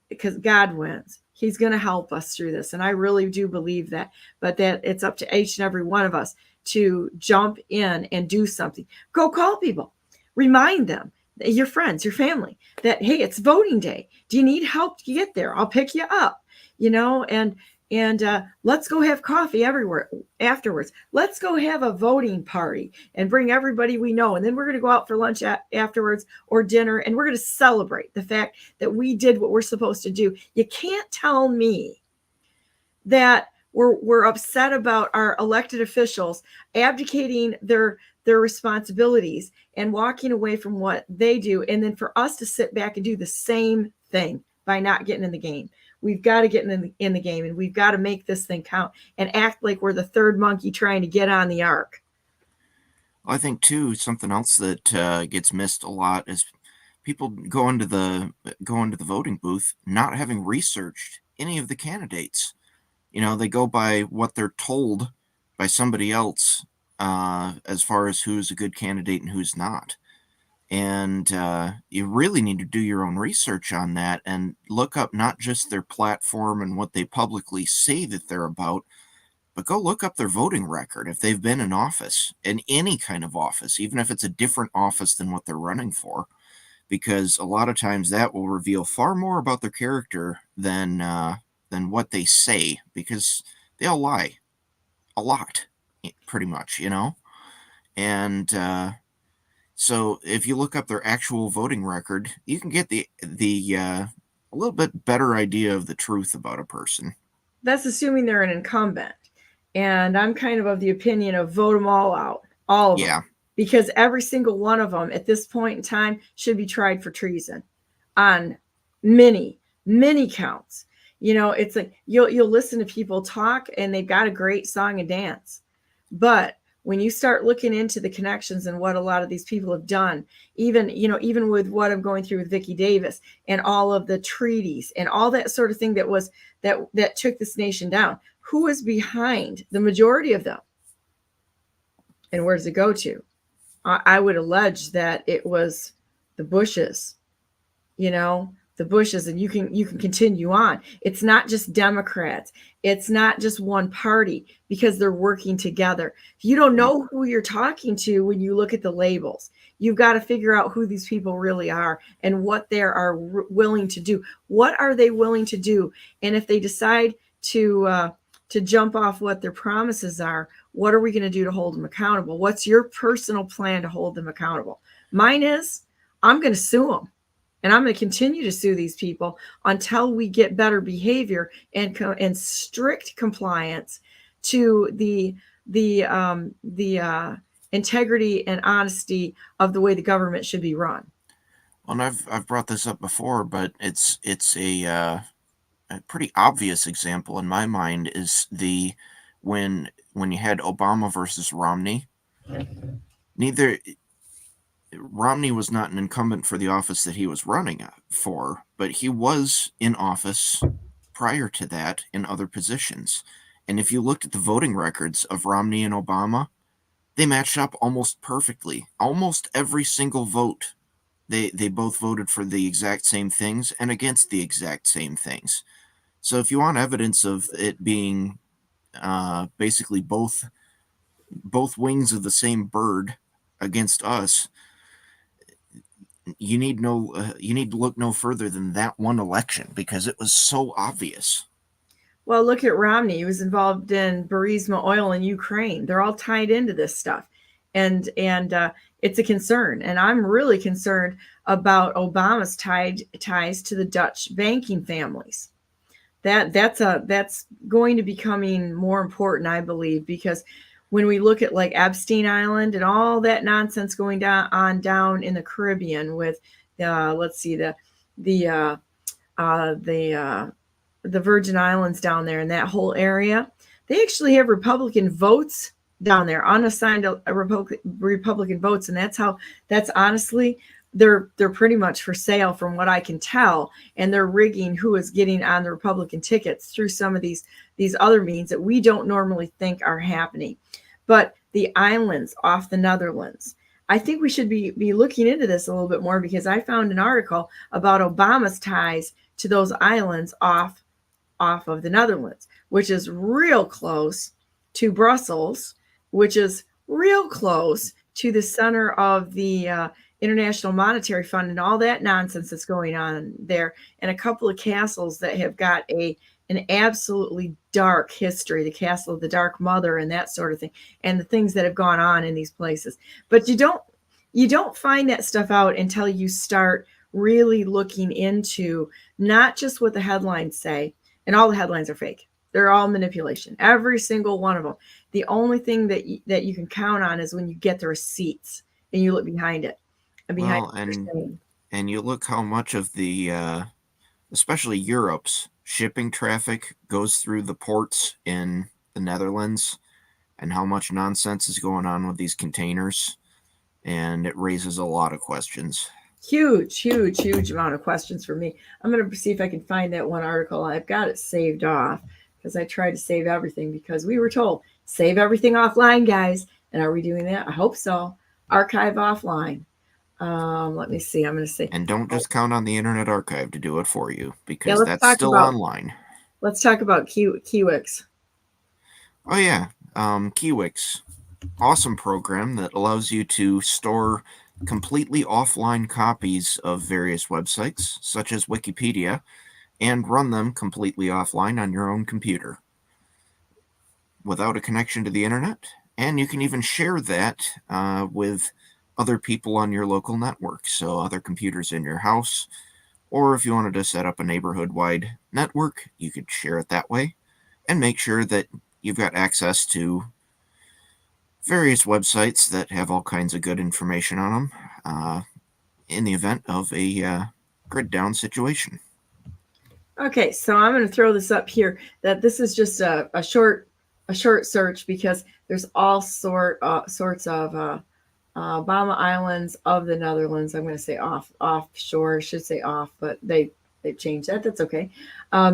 because God wins. He's going to help us through this. And I really do believe that, but that it's up to each and every one of us to jump in and do something. Go call people, remind them, your friends, your family, that, hey, it's voting day. Do you need help to get there? I'll pick you up, and let's go have coffee afterwards. Let's go have a voting party and bring everybody we know. And then we're going to go out for lunch afterwards or dinner. And we're going to celebrate the fact that we did what we're supposed to do. You can't tell me that we're upset about our elected officials abdicating their responsibilities and walking away from what they do. And then for us to sit back and do the same thing by not getting in the game. We've got to get in the game, and we've got to make this thing count and act like we're the third monkey trying to get on the ark. Well, I think too, something else that gets missed a lot is people go into the voting booth not having researched any of the candidates. They go by what they're told by somebody else as far as who's a good candidate and who's not. And you really need to do your own research on that and look up not just their platform and what they publicly say that they're about, but go look up their voting record if they've been in office, in any kind of office, even if it's a different office than what they're running for, because a lot of times that will reveal far more about their character than what they say, because they all lie a lot, pretty much, and so if you look up their actual voting record, you can get the a little bit better idea of the truth about a person. That's assuming they're an incumbent. And I'm kind of the opinion of vote them all out, all of them. Because every single one of them at this point in time should be tried for treason on many, many counts. It's like you'll listen to people talk and they've got a great song and dance. But when you start looking into the connections and what a lot of these people have done, even with what I'm going through with Vicki Davis and all of the treaties and all that sort of thing that took this nation down, who is behind the majority of them? And where does it go to? I would allege that it was the Bushes, the Bushes, and you can continue on. It's not just Democrats. It's not just one party, because they're working together. You don't know who you're talking to when you look at the labels. You've got to figure out who these people really are and what they are willing to do. What are they willing to do? And if they decide to jump off what their promises are, what are we going to do to hold them accountable? What's your personal plan to hold them accountable? Mine is, I'm going to sue them. And I'm going to continue to sue these people until we get better behavior and strict compliance to the integrity and honesty of the way the government should be run. Well, and I've brought this up before, but it's a pretty obvious example in my mind is when you had Obama versus Romney. Neither Romney was not an incumbent for the office that he was running for, but he was in office prior to that in other positions. And if you looked at the voting records of Romney and Obama, they matched up almost perfectly. Almost every single vote, they both voted for the exact same things and against the exact same things. So if you want evidence of it being basically both wings of the same bird against us, you need to look no further than that one election because it was so obvious. Well, look at Romney. He was involved in Burisma oil in Ukraine. They're all tied into this stuff, and it's a concern. And I'm really concerned about Obama's ties to the Dutch banking families. That's going to becoming more important, I believe, because when we look at like Epstein Island and all that nonsense going down in the Caribbean with let's see the Virgin Islands down there in that whole area, they actually have Republican votes down there, unassigned Republican votes, and that's honestly they're pretty much for sale from what I can tell, and they're rigging who is getting on the Republican tickets through some of these other means that we don't normally think are happening. But the islands off the Netherlands, I think we should be looking into this a little bit more, because I found an article about Obama's ties to those islands off of the Netherlands, which is real close to Brussels, which is real close to the center of the International Monetary Fund and all that nonsense that's going on there, and a couple of castles that have got an absolutely dark history, the Castle of the Dark Mother and that sort of thing, and the things that have gone on in these places. But you don't find that stuff out until you start really looking into not just what the headlines say, and all the headlines are fake. They're all manipulation, every single one of them. The only thing that you can count on is when you get the receipts and you look behind it. And you look how much of the especially Europe's shipping traffic goes through the ports in the Netherlands, and how much nonsense is going on with these containers, and it raises a lot of questions. Huge amount of questions for me. I'm going to see if I can find that one article. I've got it saved off because I try to save everything, because we were told save everything offline, guys. And are we doing that? I hope so. Archive offline. Let me see. I'm going to say. And don't just count on the Internet Archive to do it for you, because that's still online. Let's talk about Kiwix. Oh yeah, Kiwix, awesome program that allows you to store completely offline copies of various websites, such as Wikipedia, and run them completely offline on your own computer without a connection to the internet. And you can even share that with other people on your local network, so other computers in your house, or if you wanted to set up a neighborhood-wide network, you could share it that way, and make sure that you've got access to various websites that have all kinds of good information on them in the event of a grid down situation. Okay, so I'm going to throw this up here, that this is just a short search, because there's all sorts of Obama Islands of the Netherlands. I'm going to say offshore. I should say off, but they've changed that. That's okay.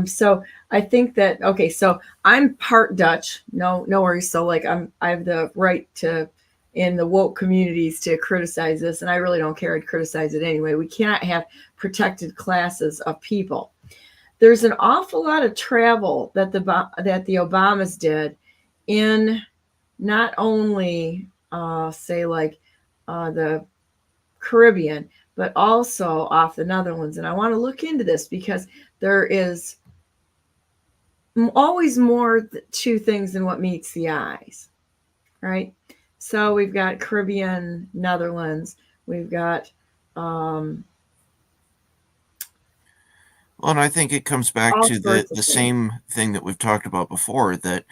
So I think that, okay, so I'm part Dutch. No worries. So like I have the right to, in the woke communities, to criticize this, and I really don't care. I'd criticize it anyway. We cannot have protected classes of people. There's an awful lot of travel that the Obamas did in not only say like the Caribbean, but also off the Netherlands. And I want to look into this, because there is always more to things than what meets the eyes, right? So we've got Caribbean, Netherlands, we've got well, and I think it comes back to the same thing that we've talked about before, that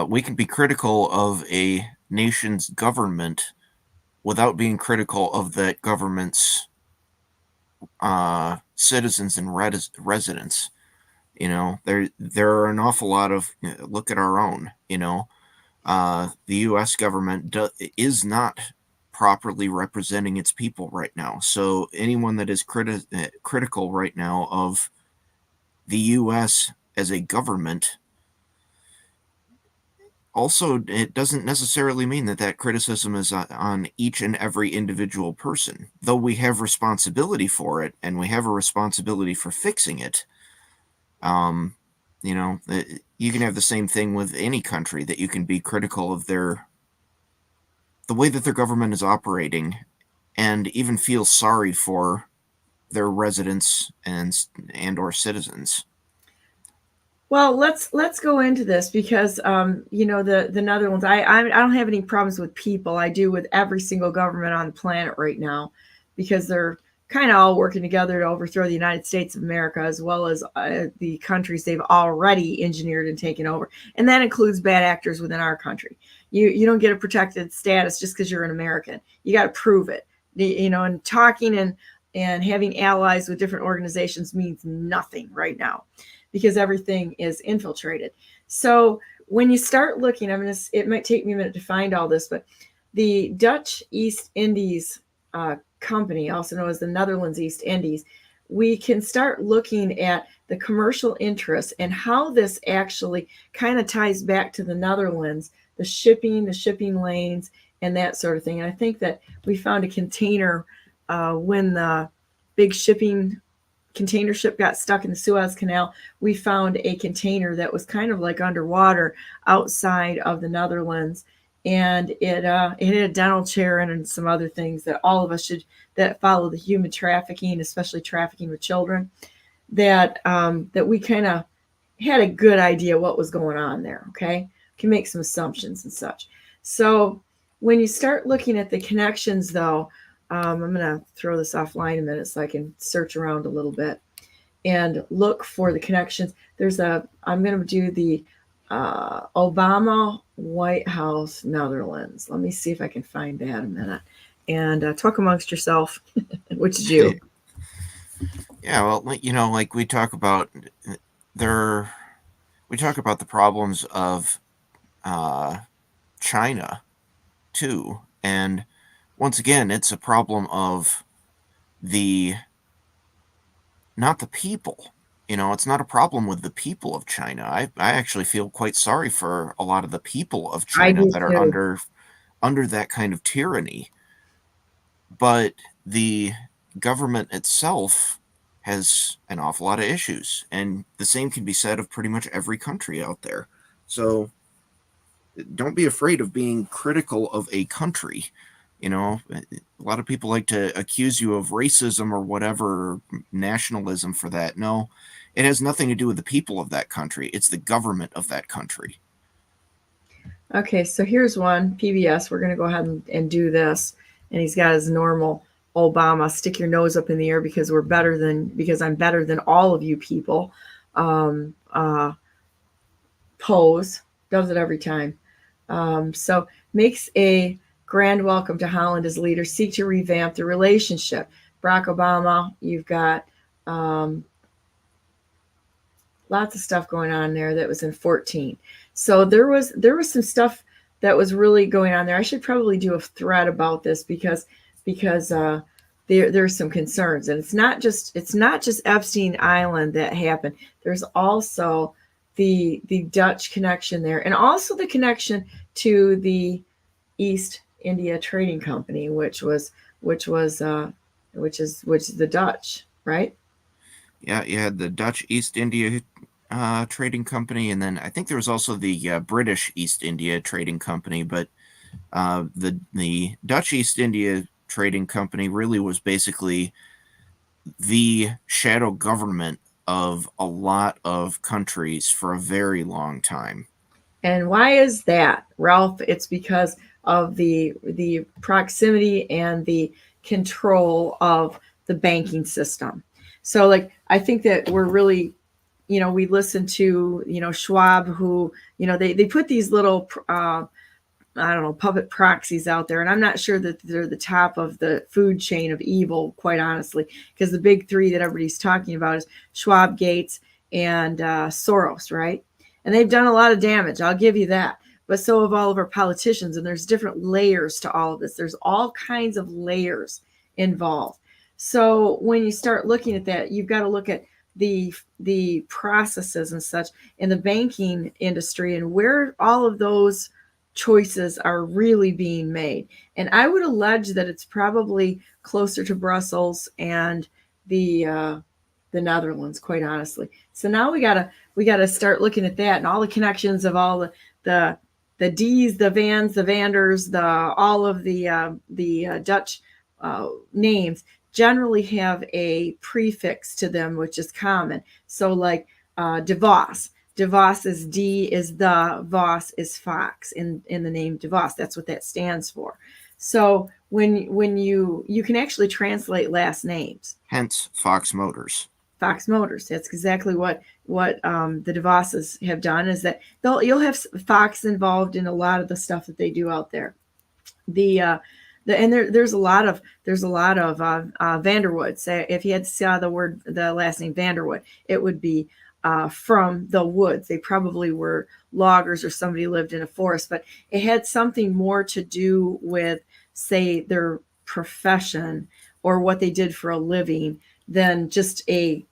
we can be critical of a nation's government without being critical of that government's citizens and residents. You know, there are an awful lot of, look at our own, the U.S. government is not properly representing its people right now. So anyone that is critical right now of the U.S. as a government, also, it doesn't necessarily mean that criticism is on each and every individual person, though we have responsibility for it and we have a responsibility for fixing it. You can have the same thing with any country, that you can be critical of the way that their government is operating, and even feel sorry for their residents and or citizens. Well, let's go into this because the Netherlands. I don't have any problems with people. I do with every single government on the planet right now, because they're kind of all working together to overthrow the United States of America, as well as the countries they've already engineered and taken over, and that includes bad actors within our country. You don't get a protected status just because you're an American. You got to prove it. And talking and having allies with different organizations means nothing right now, because everything is infiltrated. So when you start looking, it might take me a minute to find all this, but the Dutch East Indies company, also known as the Netherlands East Indies, we can start looking at the commercial interests and how this actually kind of ties back to the Netherlands, the shipping lanes, and that sort of thing. And I think that we found a container when the big shipping container ship got stuck in the Suez Canal. We found a container that was kind of like underwater outside of the Netherlands, and it had a dental chair and some other things that all of us that follow the human trafficking, especially trafficking with children, that we kind of had a good idea what was going on there. Okay, can make some assumptions and such. So when you start looking at the connections, though, I'm going to throw this offline a minute so I can search around a little bit and look for the connections. I'm going to do the Obama White House Netherlands. Let me see if I can find that a minute. And talk amongst yourself, which is you. Yeah, well, like we talk about the problems of China too, and once again, it's a problem of not the people. It's not a problem with the people of China. I actually feel quite sorry for a lot of the people of China that are under that kind of tyranny. But the government itself has an awful lot of issues, and the same can be said of pretty much every country out there. So don't be afraid of being critical of a country. A lot of people like to accuse you of racism or whatever, or nationalism for that. No, it has nothing to do with the people of that country. It's the government of that country. Okay, so here's one, PBS. We're going to go ahead and do this. And he's got his normal Obama, stick your nose up in the air because I'm better than all of you people. Pose, does it every time. So makes a grand welcome to Holland as leader, seek to revamp the relationship. Barack Obama, you've got lots of stuff going on there that was in 2014. So there was some stuff that was really going on there. I should probably do a thread about this because there's some concerns, and it's not just Epstein Island that happened. There's also the Dutch connection there, and also the connection to the East India Trading Company, which is the Dutch, right? Yeah, you had the Dutch East India Trading Company, and then I think there was also the British East India Trading Company. But the Dutch East India Trading Company really was basically the shadow government of a lot of countries for a very long time. And why is that, Ralph? It's because of the proximity and the control of the banking system. So, like, I think that we're really, we listen to, Schwab, who, they put these little I don't know, puppet proxies out there. And I'm not sure that they're the top of the food chain of evil, quite honestly, because the big three that everybody's talking about is Schwab, Gates, and Soros, right? And they've done a lot of damage. I'll give you that. But so have all of our politicians. And there's different layers to all of this. There's all kinds of layers involved. So when you start looking at that, you've got to look at the processes and such in the banking industry and where all of those choices are really being made. And I would allege that it's probably closer to Brussels and the Netherlands, quite honestly. So now we gotta start looking at that and all the connections of all the D's, the Vans, the Vanders, all of the Dutch names generally have a prefix to them, which is common. So like De Vos. De Vos is D is the, Vos is Fox in the name De Vos. That's what that stands for. So when you can actually translate last names. Hence Fox Motors. Fox Motors. That's exactly what the De Vosses have done, is that you'll have Fox involved in a lot of the stuff that they do out there. There's a lot of Vanderwood. Say if you had saw the last name Vanderwood, it would be from the woods. They probably were loggers or somebody lived in a forest, but it had something more to do with, say, their profession or what they did for a living than just a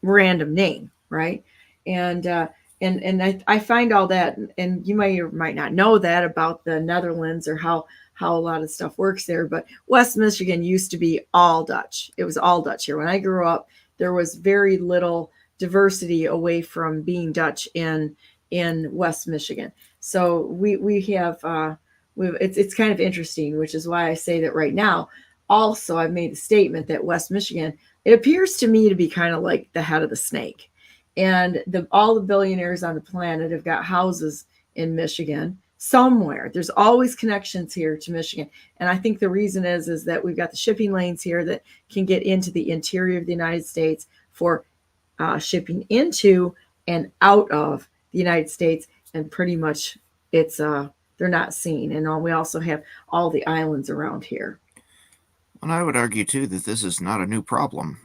random name, right? And I find all that, and you may or might not know that about the Netherlands or how a lot of stuff works there, but West Michigan used to be all Dutch. It was all Dutch here. When I grew up, there was very little diversity away from being Dutch in West Michigan. So we have it's kind of interesting, which is why I say that right now. Also, I've made the statement that West Michigan, it appears to me to be kind of like the head of the snake, and all the billionaires on the planet have got houses in Michigan somewhere. There's always connections here to Michigan, and I think the reason is that we've got the shipping lanes here that can get into the interior of the United States for shipping into and out of the United States, and pretty much it's they're not seen. And we also have all the islands around here. And I would argue, too, that this is not a new problem.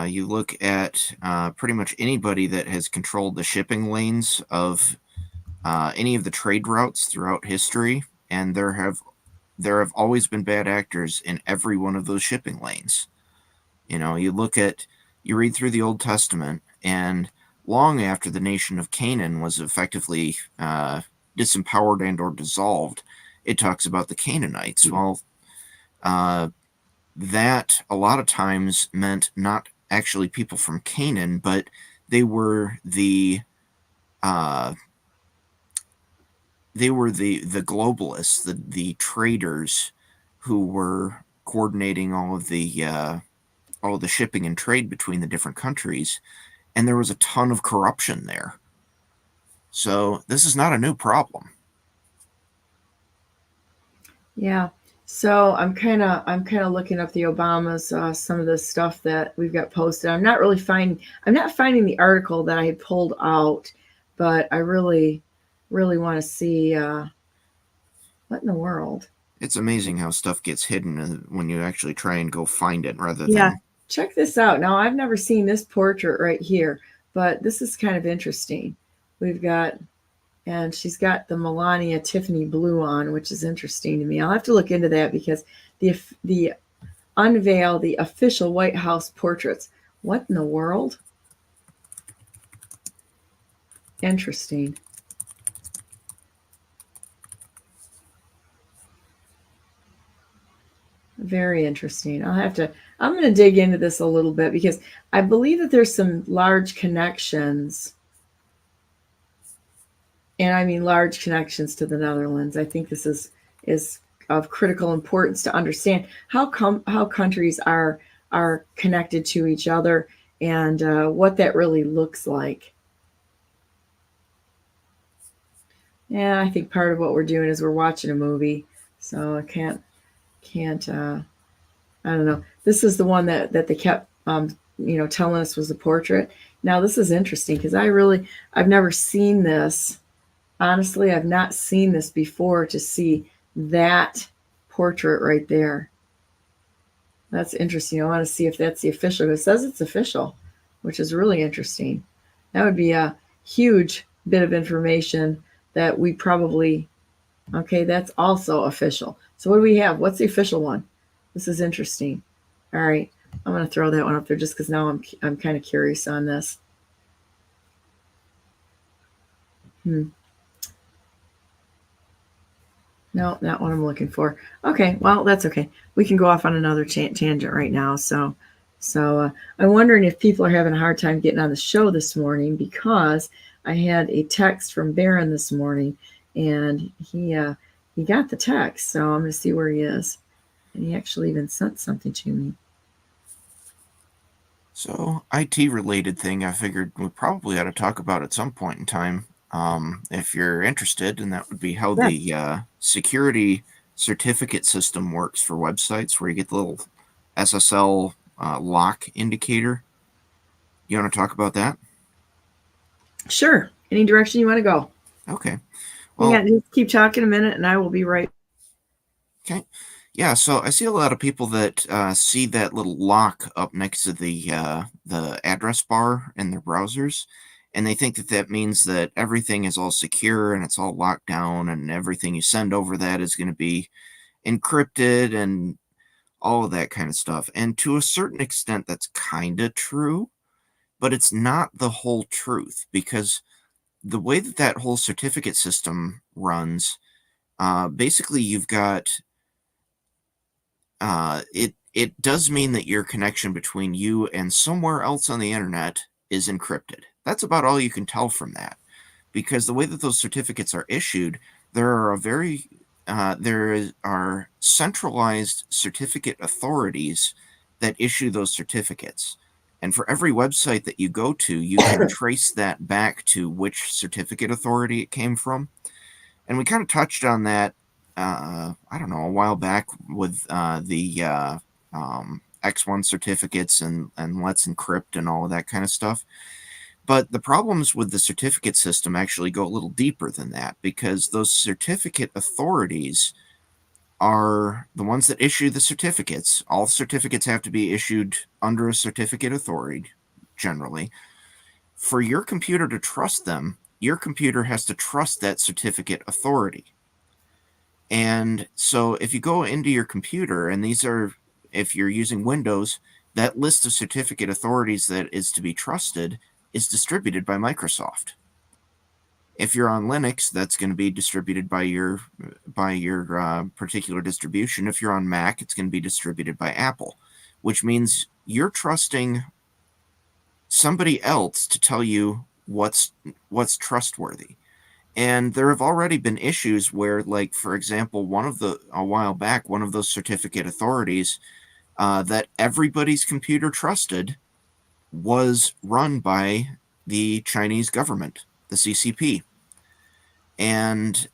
You look at pretty much anybody that has controlled the shipping lanes of any of the trade routes throughout history, and there have always been bad actors in every one of those shipping lanes. You know, you read through the Old Testament, and long after the nation of Canaan was effectively disempowered and or dissolved, it talks about the Canaanites. Well, that a lot of times meant not actually people from Canaan, but they were the globalists, the traders who were coordinating all the shipping and trade between the different countries, and there was a ton of corruption there. So this is not a new problem. Yeah. So I'm kind of looking up the Obamas, some of the stuff that we've got posted. I'm not finding the article that I had pulled out, but I really want to see what in the world. It's amazing how stuff gets hidden when you actually try and go find it rather than. Check this out. Now, I've never seen this portrait right here, but this is kind of interesting. And she's got the Melania Tiffany blue on, which is interesting to me. I'll have to look into that because the unveil the official White House portraits. What in the world? Interesting. Very interesting. I'm going to dig into this a little bit because I believe that there's some large connections. And I mean large connections to the Netherlands. I think this is of critical importance to understand how countries are connected to each other and what that really looks like. Yeah, I think part of what we're doing is we're watching a movie, so I can't. I don't know. This is the one that they kept telling us was a portrait. Now this is interesting because I've never seen this. Honestly, I've not seen this before to see that portrait right there. That's interesting. I want to see if that's the official. It says it's official, which is really interesting. That would be a huge bit of information that we probably, okay, that's also official. So what do we have? What's the official one? This is interesting. All right. I'm going to throw that one up there just because now I'm kind of curious on this. No, not what I'm looking for. Okay, well, that's okay. We can go off on another tangent right now. So I'm wondering if people are having a hard time getting on the show this morning, because I had a text from Barron this morning, and he got the text. So I'm going to see where he is, and he actually even sent something to me. So, IT related thing I figured we probably ought to talk about at some point in time, if you're interested, and that would be how the security certificate system works for websites, where you get the little SSL lock indicator. You want to talk about that? Sure. Any direction you want to go. Okay. Well, yeah, just keep talking a minute, and I will be right. Okay. Yeah, so I see a lot of people that see that little lock up next to the address bar in their browsers, and they think that that means that everything is all secure and it's all locked down, and everything you send over that is going to be encrypted and all of that kind of stuff. And to a certain extent, that's kind of true, but it's not the whole truth, because the way that that whole certificate system runs, basically you've got it does mean that your connection between you and somewhere else on the internet is encrypted. That's about all you can tell from that, because the way that those certificates are issued, there are centralized certificate authorities that issue those certificates. And for every website that you go to, you can trace that back to which certificate authority it came from. And we kind of touched on that, I don't know, a while back with the X1 certificates and Let's Encrypt and all of that kind of stuff. But the problems with the certificate system actually go a little deeper than that, because those certificate authorities are the ones that issue the certificates. All certificates have to be issued under a certificate authority, generally. For your computer to trust them, your computer has to trust that certificate authority. And so if you go into your computer, and these are, if you're using Windows, that list of certificate authorities that is to be trusted is distributed by Microsoft. If you're on Linux, that's going to be distributed by your particular distribution. If you're on Mac, it's going to be distributed by Apple, which means you're trusting somebody else to tell you what's trustworthy. And there have already been issues where, like, for example, a while back, one of those certificate authorities that everybody's computer trusted was run by the Chinese government, the CCP. And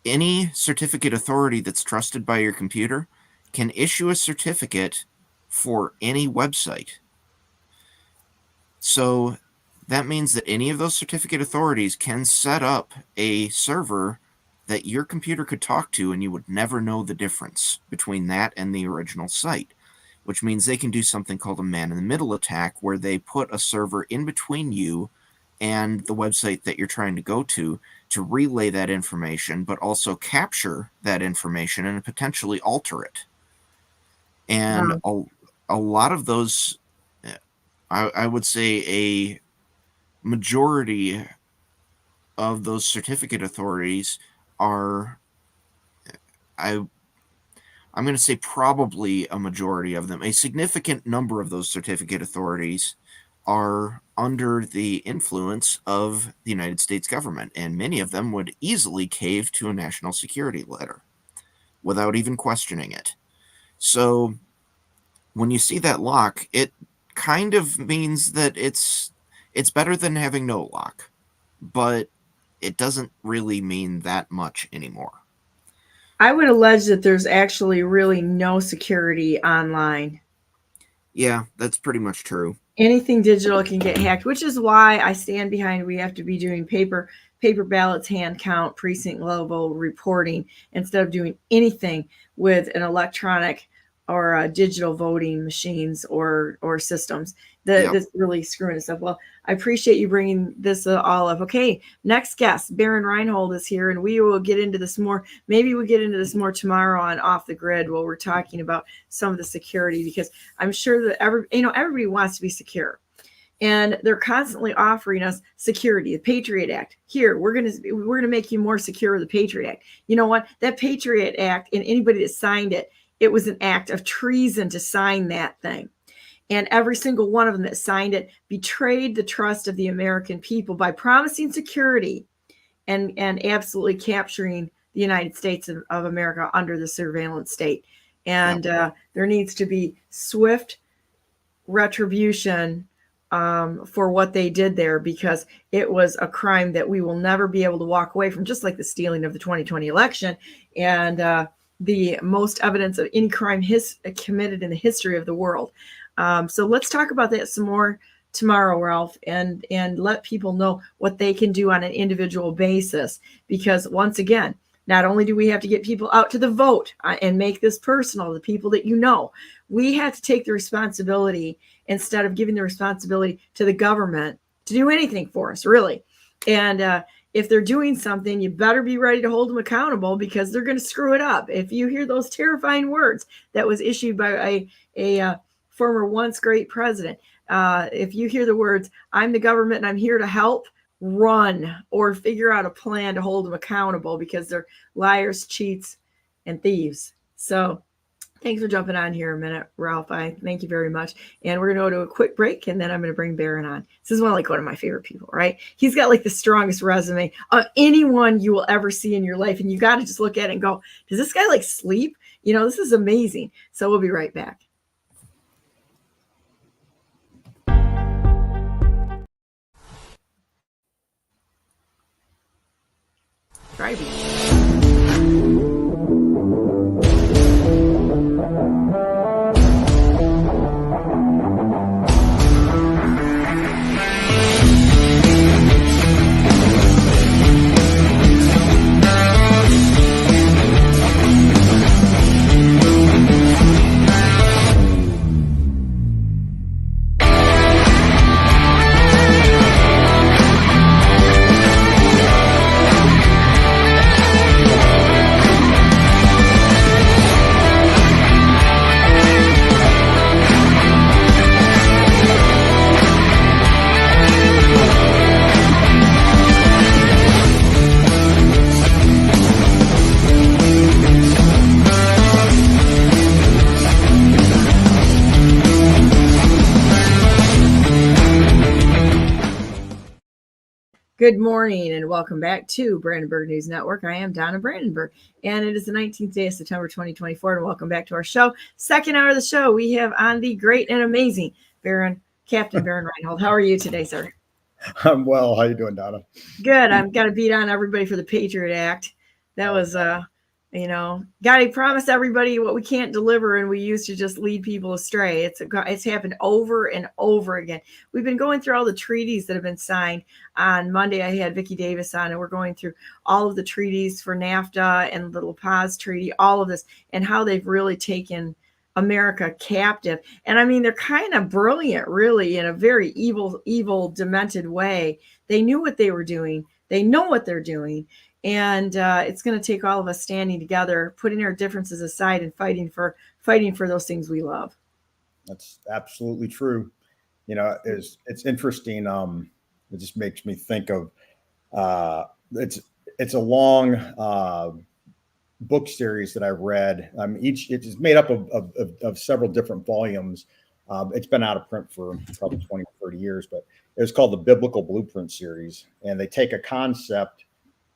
any certificate authority that's trusted by your computer can issue a certificate for any website. So that means that any of those certificate authorities can set up a server that your computer could talk to, and you would never know the difference between that and the original site, which means they can do something called a man-in-the-middle attack, where they put a server in between you and the website that you're trying to go to relay that information, but also capture that information and potentially alter it. And a lot of those, I would say a majority of those certificate authorities are, I'm going to say probably a majority of them, a significant number of those certificate authorities are under the influence of the United States government, and many of them would easily cave to a national security letter without even questioning it. So when you see that lock, it kind of means that it's better than having no lock, but it doesn't really mean that much anymore. I would allege that there's actually really no security online. Yeah, that's pretty much true. Anything digital can get hacked, which is why I stand behind we have to be doing paper ballots, hand count, precinct level reporting instead of doing anything with an electronic or digital voting machines or systems. That's really screwing us up. Well, I appreciate you bringing this all up. Okay, next guest, Baron Reinhold is here, and we will get into this more. Maybe we'll get into this more tomorrow on Off the Grid while we're talking about some of the security, because I'm sure that everybody wants to be secure. And they're constantly offering us security, the Patriot Act. Here, we're gonna make you more secure with the Patriot Act. You know what? That Patriot Act, and anybody that signed it, it was an act of treason to sign that thing. And every single one of them that signed it betrayed the trust of the American people by promising security and absolutely capturing the United States of America under the surveillance state. And there needs to be swift retribution for what they did there, because it was a crime that we will never be able to walk away from, just like the stealing of the 2020 election and the most evidence of any crime committed in the history of the world. So let's talk about that some more tomorrow, Ralph, and let people know what they can do on an individual basis. Because once again, not only do we have to get people out to the vote and make this personal, the people that you know, we have to take the responsibility instead of giving the responsibility to the government to do anything for us, really. And if they're doing something, you better be ready to hold them accountable, because they're going to screw it up. If you hear those terrifying words that was issued by a former once great president, if you hear the words, "I'm the government and I'm here to help," run or figure out a plan to hold them accountable, because they're liars, cheats, and thieves. So thanks for jumping on here a minute, Ralph. I thank you very much. And we're going to go to a quick break, and then I'm going to bring Baron on. This is one of my favorite people, right? He's got like the strongest resume of anyone you will ever see in your life. And you got to just look at it and go, does this guy like sleep? This is amazing. So we'll be right back. Driving. Good morning and welcome back to Brandenburg News Network. I am Donna Brandenburg, and it is the 19th day of September 2024, and welcome back to our show. Second hour of the show, we have on the great and amazing Captain Baron Reinhold. How are you today, sir? I'm well. How you doing, Donna? Good. I've got to beat on everybody for the Patriot Act. That was, got to promise everybody what we can't deliver, and we used to just lead people astray. It's happened over and over again. We've been going through all the treaties that have been signed. On Monday, I had Vicki Davis on, and we're going through all of the treaties for NAFTA and the La Paz Treaty, all of this, and how they've really taken America captive. And I mean, they're kind of brilliant, really, in a very evil, demented way. They knew what they were doing. They know what they're doing. And it's going to take all of us standing together, putting our differences aside, and fighting for those things we love. That's absolutely true. It's interesting. It just makes me think of it's a long book series that I've read. It's made up of several different volumes. It's been out of print for probably 20 or 30 years, but it was called the Biblical Blueprint series. And they take a concept,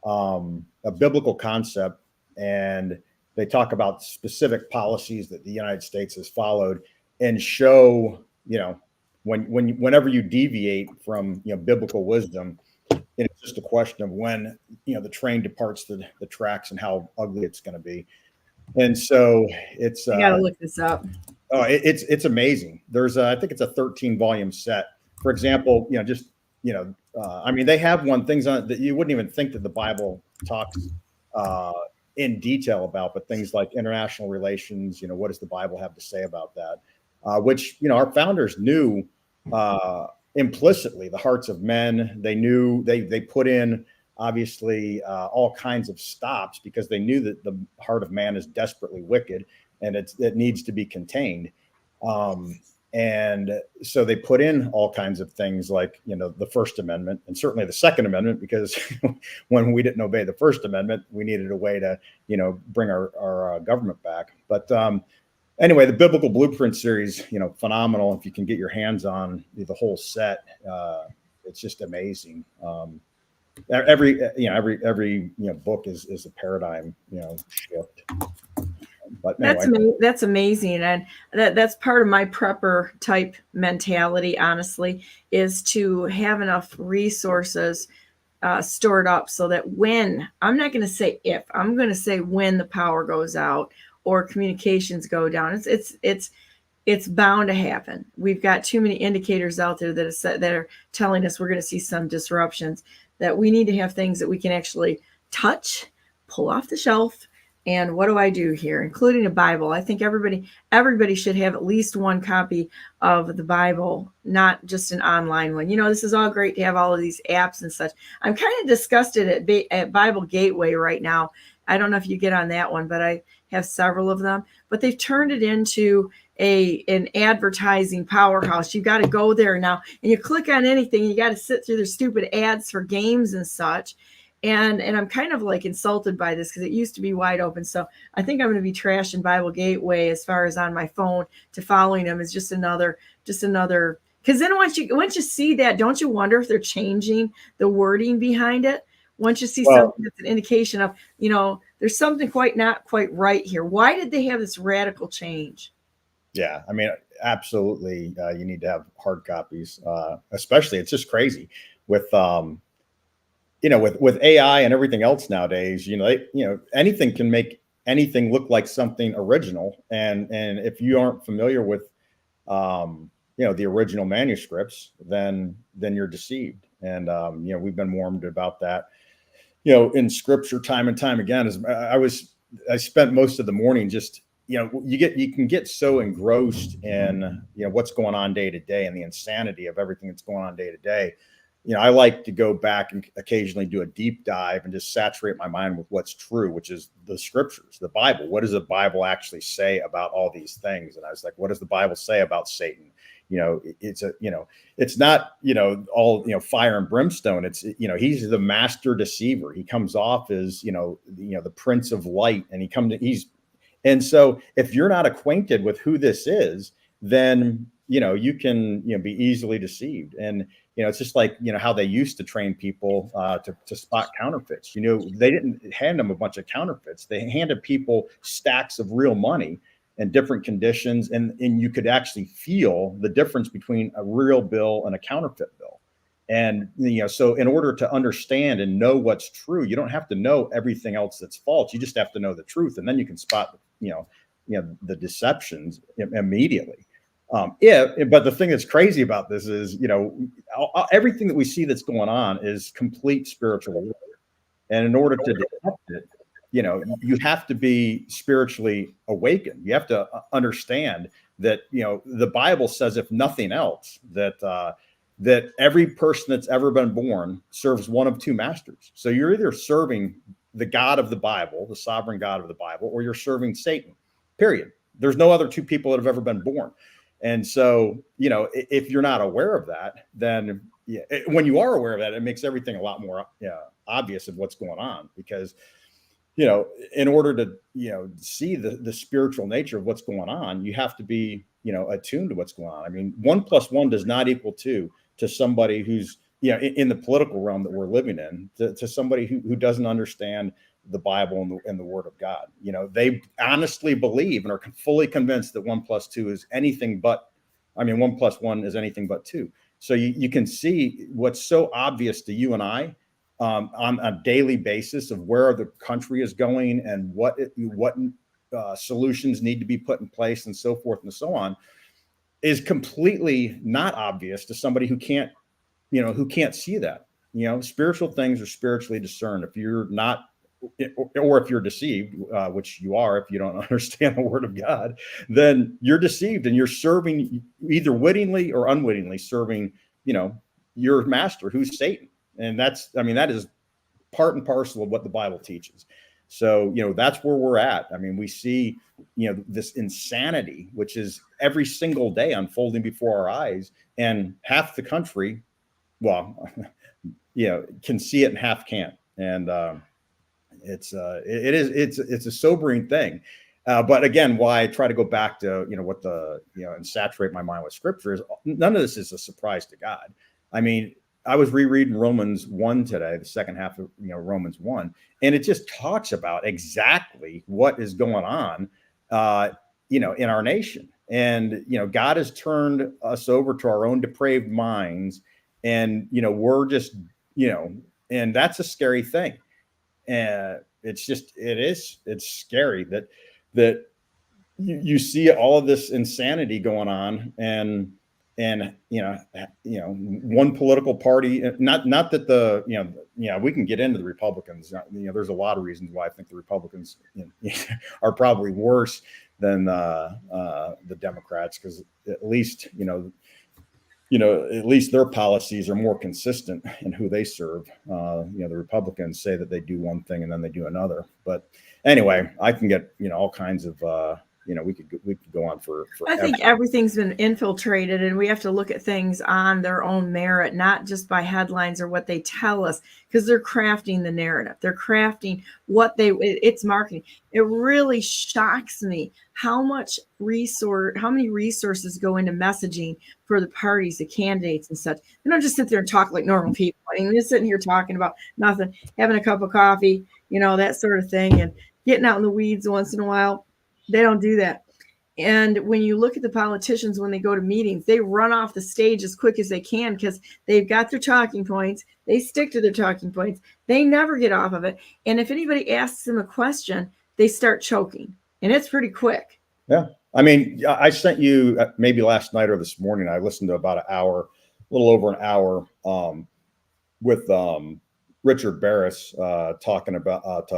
a biblical concept, and they talk about specific policies that the United States has followed and show, whenever you deviate from, biblical wisdom, it's just a question of when, the train departs the tracks and how ugly it's going to be. And so it's, I got to look this up. Oh, it's amazing. There's I think it's a 13 volume set. For example, I mean, they have things on that you wouldn't even think that the Bible talks in detail about, but things like international relations. What does the Bible have to say about that? Which our founders knew implicitly the hearts of men. They knew they put in obviously all kinds of stops because they knew that the heart of man is desperately wicked and it needs to be contained. And so they put in all kinds of things like, the First Amendment and certainly the Second Amendment, because when we didn't obey the First Amendment, we needed a way to, bring our government back. But anyway, the Biblical Blueprint series, phenomenal. If you can get your hands on the whole set, it's just amazing. Every book is a paradigm, shift. But anyway. That's amazing, and that's part of my prepper type mentality. Honestly, is to have enough resources stored up so that when I'm not going to say if I'm going to say when the power goes out or communications go down, it's bound to happen. We've got too many indicators out there that are telling us we're going to see some disruptions. That we need to have things that we can actually touch, pull off the shelf. And what do I do here? Including a Bible. I think everybody should have at least one copy of the Bible, not just an online one. This is all great to have all of these apps and such. I'm kind of disgusted at Bible Gateway right now. I don't know if you get on that one, but I have several of them. But they've turned it into an advertising powerhouse. You got to go there now, and you click on anything. You got to sit through their stupid ads for games and such. And I'm kind of like insulted by this because it used to be wide open. So I think I'm going to be trashing Bible Gateway as far as on my phone to following them is just another, because then once you see that, don't you wonder if they're changing the wording behind it? Once you see something that's an indication of, there's something not quite right here. Why did they have this radical change? Yeah, I mean, absolutely. You need to have hard copies, especially. It's just crazy with, with AI and everything else nowadays. Anything can make anything look like something original. And if you aren't familiar with, the original manuscripts, then you're deceived. And we've been warned about that. In Scripture, time and time again. As I spent most of the morning just. You can get so engrossed in, what's going on day to day and the insanity of everything that's going on day to day. I like to go back and occasionally do a deep dive and just saturate my mind with what's true, which is the Scriptures, the Bible. What does the Bible actually say about all these things? And I was like, what does the Bible say about Satan? It's not, all, fire and brimstone. It's, he's the master deceiver. He comes off as, the Prince of Light, and and so if you're not acquainted with who this is, then, you can, be easily deceived. And, it's just like, how they used to train people to spot counterfeits. They didn't hand them a bunch of counterfeits. They handed people stacks of real money in different conditions. And you could actually feel the difference between a real bill and a counterfeit bill. And, so in order to understand and know what's true, you don't have to know everything else that's false. You just have to know the truth. And then you can spot, the deceptions immediately. But the thing that's crazy about this is, everything that we see that's going on is complete spiritual warfare. And in order to detect it, you have to be spiritually awakened. You have to understand that, the Bible says, if nothing else, that every person that's ever been born serves one of two masters. So you're either serving the God of the Bible, the sovereign God of the Bible, or you're serving Satan, period. There's no other two people that have ever been born. And so, if you're not aware of that, then when you are aware of that, it makes everything a lot more obvious of what's going on, because, in order to, see the spiritual nature of what's going on, you have to be, attuned to what's going on. I mean, 1 + 1 does not equal 2 to somebody who's, in the political realm that we're living in, to somebody who doesn't understand the Bible and the Word of God. They honestly believe and are fully convinced that 1 + 2 is anything but, 1 + 1 is anything but 2. So you can see what's so obvious to you and I on a daily basis of where the country is going and what solutions need to be put in place and so forth and so on, is completely not obvious to somebody who can't see that. Spiritual things are spiritually discerned. If you're not, or if you're deceived, which you are, if you don't understand the word of God, then you're deceived, and you're serving, either wittingly or unwittingly serving, your master, who's Satan. And that is part and parcel of what the Bible teaches. So, that's where we're at. I mean, we see, this insanity, which is every single day unfolding before our eyes, and half the country, well, can see it and half can't. And it's a sobering thing. But again, why I try to go back to, what and saturate my mind with scripture is, none of this is a surprise to God. I mean, I was rereading Romans 1 today, the second half of Romans 1, and it just talks about exactly what is going on, in our nation. And God has turned us over to our own depraved minds, and we're just and that's a scary thing. And it's scary that you see all of this insanity going on, and one political party, not that we can get into the Republicans. There's a lot of reasons why I think the Republicans are probably worse than the Democrats, because at least at least their policies are more consistent in who they serve. The Republicans say that they do one thing and then they do another. But anyway, I can get all kinds of we could go on for. I think everything's been infiltrated, and we have to look at things on their own merit, not just by headlines or what they tell us, because they're crafting the narrative. They're crafting it's marketing. It really shocks me how many resources go into messaging for the parties, the candidates and such. They don't just sit there and talk like normal people. I mean, they're sitting here talking about nothing, having a cup of coffee, that sort of thing, and getting out in the weeds once in a while. They don't do that. And when you look at the politicians, when they go to meetings, they run off the stage as quick as they can, because they've got their talking points. They stick to their talking points. They never get off of it. And if anybody asks them a question, they start choking. And it's pretty quick. Yeah. I mean, I sent you maybe last night or this morning, I listened to about a little over an hour with Richard Barris talking about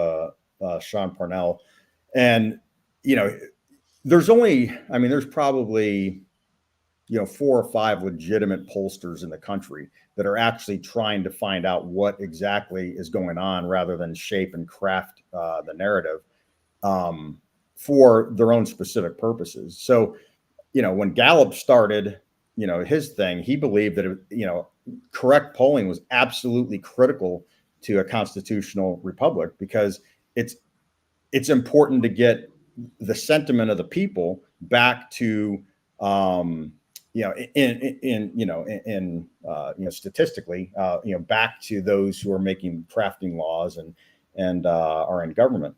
Sean Parnell. And there's probably, 4 or 5 legitimate pollsters in the country that are actually trying to find out what exactly is going on, rather than shape and craft the narrative for their own specific purposes. So, when Gallup started, his thing, he believed that, correct polling was absolutely critical to a constitutional republic, because it's important to get the sentiment of the people back to, statistically, back to those who are crafting laws and are in government.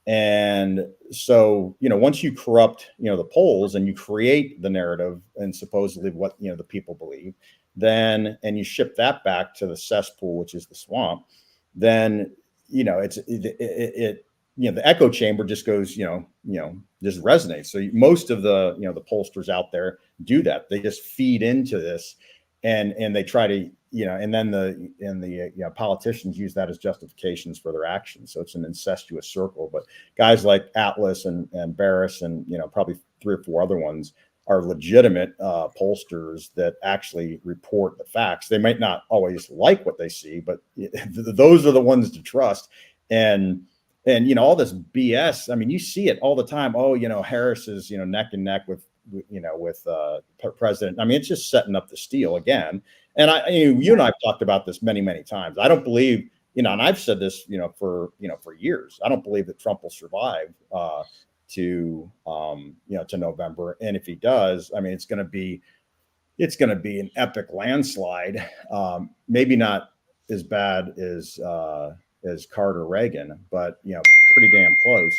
And so, once you corrupt, the polls, and you create the narrative and supposedly what, the people believe, then, and you ship that back to the cesspool, which is the swamp, then, the echo chamber just goes, just resonates. So most of the, the pollsters out there do that. They just feed into this, and they try to, and then the politicians use that as justifications for their actions. So it's an incestuous circle. But guys like Atlas and Barris and, probably 3 or 4 other ones are legitimate pollsters that actually report the facts. They might not always like what they see, but those are the ones to trust. And all this BS, I mean, you see it all the time. Oh, Harris is, neck and neck with president. I mean, it's just setting up the steal again. And you and I have talked about this many, many times. I don't believe, and I've said this, for years. I don't believe that Trump will survive to November. And if he does, I mean, it's going to be an epic landslide. Maybe not as bad as Carter Reagan, but pretty damn close.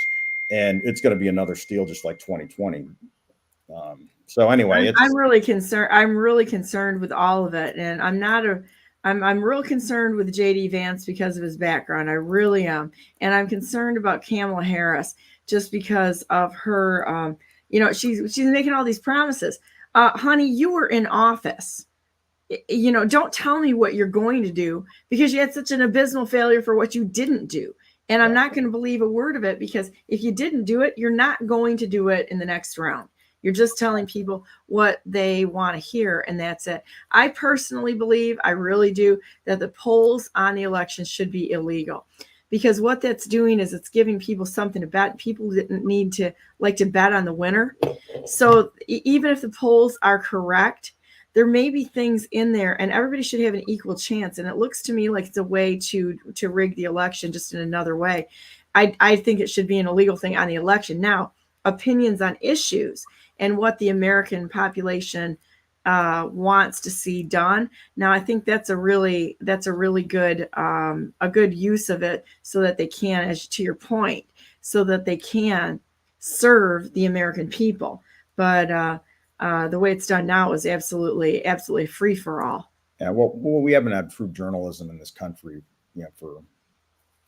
And it's going to be another steal, just like 2020. So anyway, I'm really concerned. I'm really concerned with all of it, and I'm real concerned with JD Vance because of his background. I really am, and I'm concerned about Kamala Harris. just because of her, she's making all these promises. Honey, you were in office. Don't tell me what you're going to do, because you had such an abysmal failure for what you didn't do. And I'm not going to believe a word of it, because if you didn't do it, you're not going to do it in the next round. You're just telling people what they want to hear, and that's it. I personally believe, I really do, that the polls on the election should be illegal, because what that's doing is it's giving people something to bet. People didn't need to like to bet on the winner. So even if the polls are correct, there may be things in there, and everybody should have an equal chance. And it looks to me like it's a way to rig the election, just in another way. I think it should be an illegal thing on the election. Now, opinions on issues and what the American population wants to see done. Now, I think that's a really good use of it, so that they can, as to your point, so that they can serve the American people. But the way it's done now is absolutely free for all. Yeah, well, we haven't had true journalism in this country, for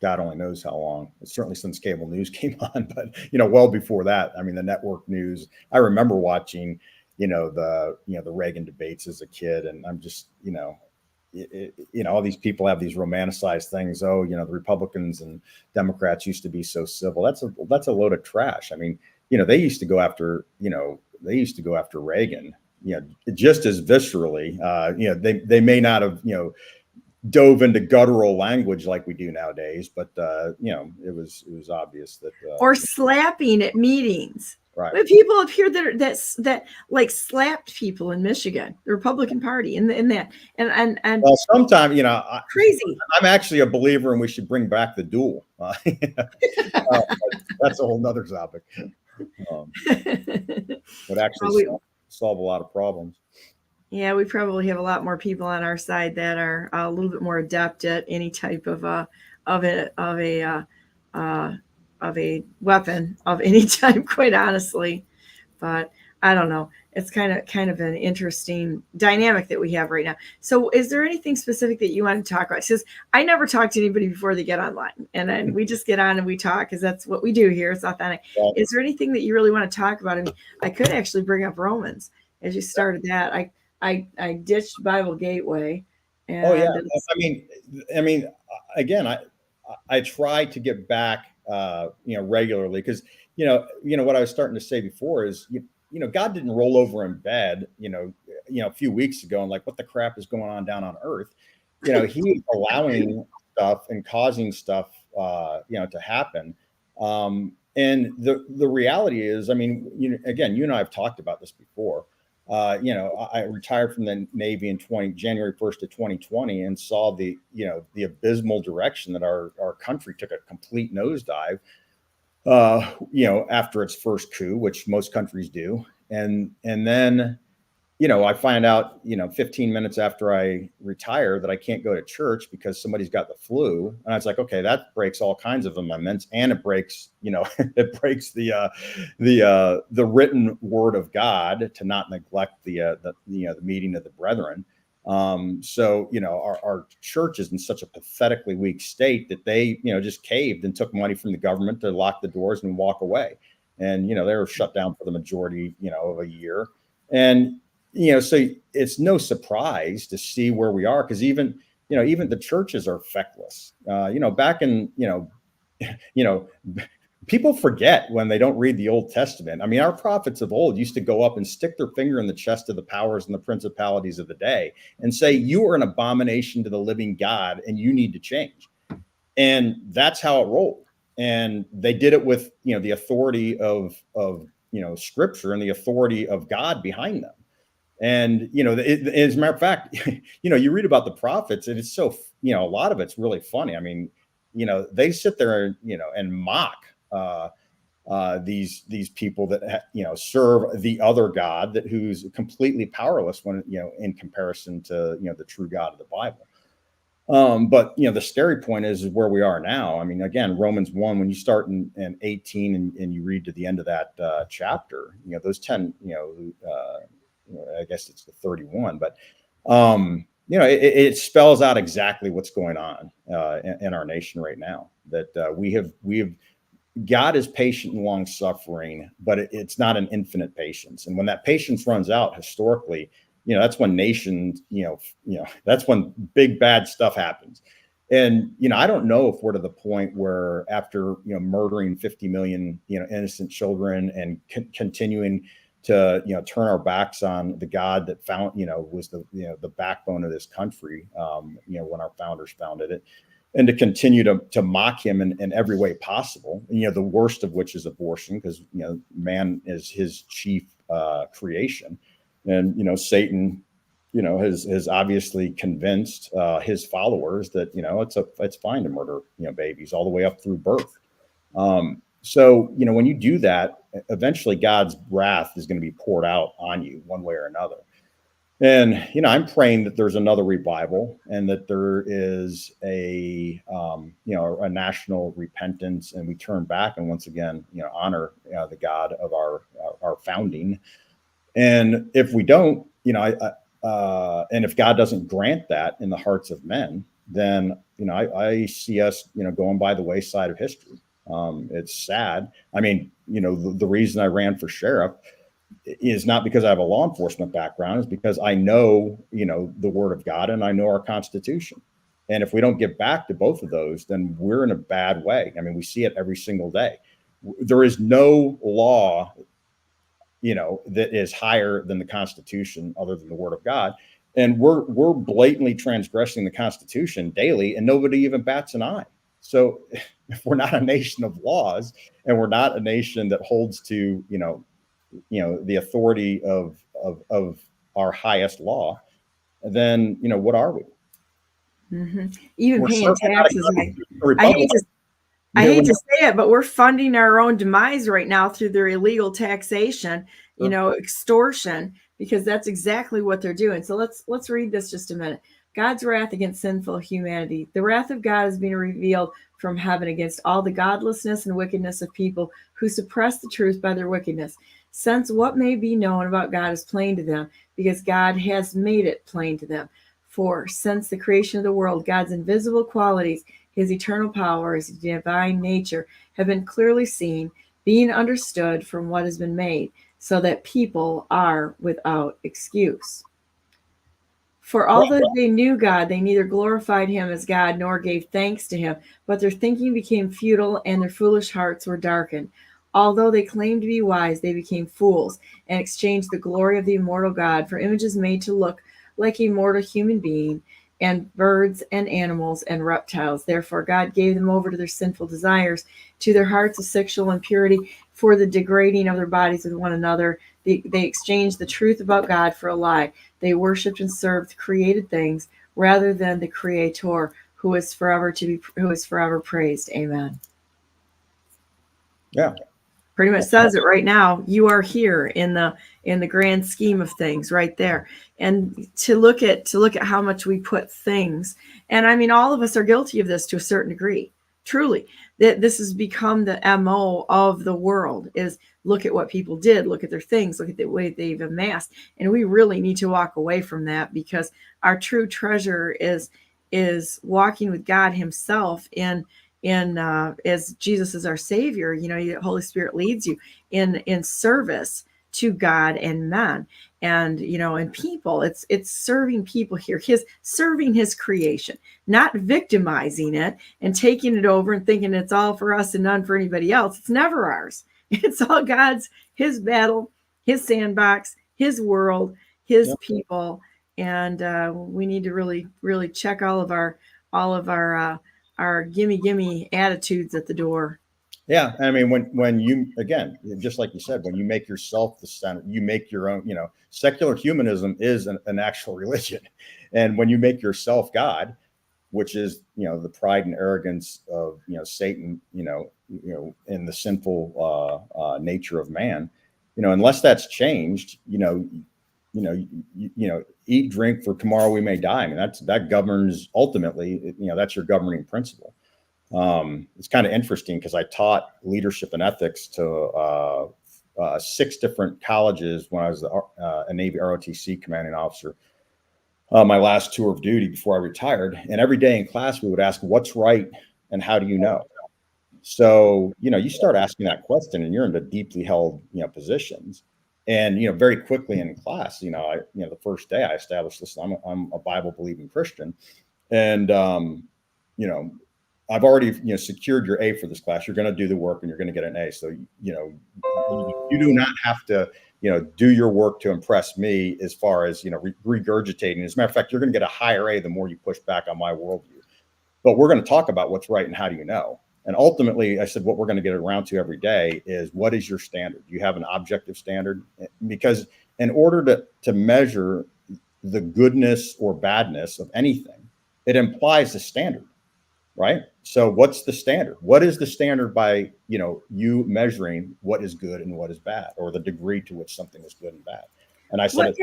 God only knows how long. It's certainly since cable news came on, but well before that. I mean, the network news. I remember watching, the Reagan debates as a kid, and I'm just, all these people have these romanticized things. Oh, the Republicans and Democrats used to be so civil. That's a load of trash. I mean, they used to go after, Reagan, just as viscerally. They may not have, dove into guttural language like we do nowadays, but it was obvious that or slapping at meetings. Right. But people up here that like slapped people in Michigan, the Republican Party, in that, and well, sometimes crazy. I'm actually a believer, and we should bring back the duel. That's a whole nother topic. Would actually solve a lot of problems. Yeah, we probably have a lot more people on our side that are a little bit more adept at any type of a weapon of any type, quite honestly. But I don't know. It's kind of an interesting dynamic that we have right now. So is there anything specific that you want to talk about? Because I never talk to anybody before they get online, and then we just get on and we talk, because that's what we do here. It's authentic. Yeah. Is there anything that you really want to talk about? I mean, I could actually bring up Romans as you started that. I ditched Bible Gateway. And oh yeah, I mean, again, I try to get back, regularly, because what I was starting to say before is, God didn't roll over in bed, a few weeks ago and like, what the crap is going on down on earth? He's allowing stuff and causing stuff, to happen. And the reality is, I mean, again, you and I have talked about this before. I retired from the Navy in January 1st of 2020, and saw the abysmal direction that our country took a complete nosedive, after its first coup, which most countries do. And then, I find out, 15 minutes after I retire, that I can't go to church because somebody's got the flu. And I was like, okay, that breaks all kinds of amendments, and it breaks, it breaks the written word of God, to not neglect the meeting of the brethren. So, our church is in such a pathetically weak state that they, just caved and took money from the government to lock the doors and walk away. And, they were shut down for the majority, of a year. And, so it's no surprise to see where we are, because even the churches are feckless. Back in, people forget when they don't read the Old Testament. I mean, our prophets of old used to go up and stick their finger in the chest of the powers and the principalities of the day and say, you are an abomination to the living God, and you need to change. And that's how it rolled. And they did it with, the authority of Scripture and the authority of God behind them. And, as a matter of fact, you read about the prophets, and it's so, a lot of it's really funny. I mean, they sit there, and mock these people that, serve the other God, who's completely powerless when, in comparison to, the true God of the Bible. But, the scary point is where we are now. I mean, again, Romans 1, when you start in 18 and you read to the end of that chapter, those 10, I guess it's the 31, but, it spells out exactly what's going on in our nation right now, that we have God is patient and long suffering, but it's not an infinite patience. And when that patience runs out historically, that's when nations, that's when big bad stuff happens. And, I don't know if we're to the point where after, murdering 50 million, innocent children and continuing to, turn our backs on the God that was the backbone of this country, when our founders founded it, and to continue to mock him in every way possible, the worst of which is abortion, because, man is his chief creation. And, Satan, has obviously convinced his followers that, it's fine to murder, babies all the way up through birth. So, when you do that, eventually God's wrath is going to be poured out on you one way or another. And, I'm praying that there's another revival and that there is a national repentance, and we turn back and once again, honor the God of our founding. And if we don't, and if God doesn't grant that in the hearts of men, then, I see us, going by the wayside of history. It's sad. I mean, the reason I ran for sheriff is not because I have a law enforcement background, is because I know, the word of God, and I know our Constitution. And if we don't get back to both of those, then we're in a bad way. I mean, we see it every single day. There is no law, that is higher than the Constitution other than the word of God. And we're blatantly transgressing the Constitution daily, and nobody even bats an eye. So if we're not a nation of laws, and we're not a nation that holds to, the authority of our highest law, then, what are we? Mm-hmm. Even We're paying taxes. I hate to say it, but we're funding our own demise right now through their illegal taxation, extortion, because that's exactly what they're doing. So let's read this just a minute. God's wrath against sinful humanity. The wrath of God is being revealed from heaven against all the godlessness and wickedness of people who suppress the truth by their wickedness. Since what may be known about God is plain to them, because God has made it plain to them. For since the creation of the world, God's invisible qualities, his eternal power, his divine nature, have been clearly seen, being understood from what has been made, so that people are without excuse. For although they knew God, they neither glorified him as God nor gave thanks to him, but their thinking became futile and their foolish hearts were darkened. Although they claimed to be wise, they became fools and exchanged the glory of the immortal God for images made to look like a mortal human being, and birds and animals and reptiles. Therefore, God gave them over to their sinful desires, to their hearts of sexual impurity, for the degrading of their bodies with one another. They exchanged the truth about God for a lie. They worshipped and served created things rather than the Creator, who is forever praised. Amen. Yeah. Pretty much says it right now. You are here in the grand scheme of things right there. And to look at how much we put things, and I mean, all of us are guilty of this to a certain degree. Truly, that this has become the MO of the world, is look at what people did, look at their things, look at the way they've amassed. And we really need to walk away from that, because our true treasure is walking with God himself in as Jesus is our Savior. The Holy Spirit leads you in service to God and man, and and people. It's serving people here, serving his creation, not victimizing it and taking it over and thinking it's all for us and none for anybody else. It's never ours. It's all God's, his battle, his sandbox, his world, his people. And we need to really, really check all of our gimme attitudes at the door. Yeah. I mean, when you, again, just like you said, when you make yourself the center, you make your own, secular humanism is an actual religion. And when you make yourself God, which is, the pride and arrogance of, Satan, in the sinful nature of man, unless that's changed, eat, drink, for tomorrow we may die. I mean, that governs ultimately, that's your governing principle. It's kind of interesting because I taught leadership and ethics to 6 different colleges when I was a Navy ROTC commanding officer. My last tour of duty before I retired, and every day in class we would ask, "What's right and how do you know?" So, you start asking that question and you're into deeply held, positions. And, very quickly in class, the first day I established this, I'm a Bible believing Christian. And, I've already, secured your A for this class. You're going to do the work and you're going to get an A. So, you do not have to, do your work to impress me as far as, regurgitating. As a matter of fact, you're going to get a higher A the more you push back on my worldview. But we're going to talk about what's right and how do you know? And ultimately, I said, what we're going to get around to every day is, what is your standard? Do you have an objective standard? Because in order to measure the goodness or badness of anything, it implies a standard, right? So what's the standard? What is the standard by, you measuring what is good and what is bad, or the degree to which something is good and bad? And I said,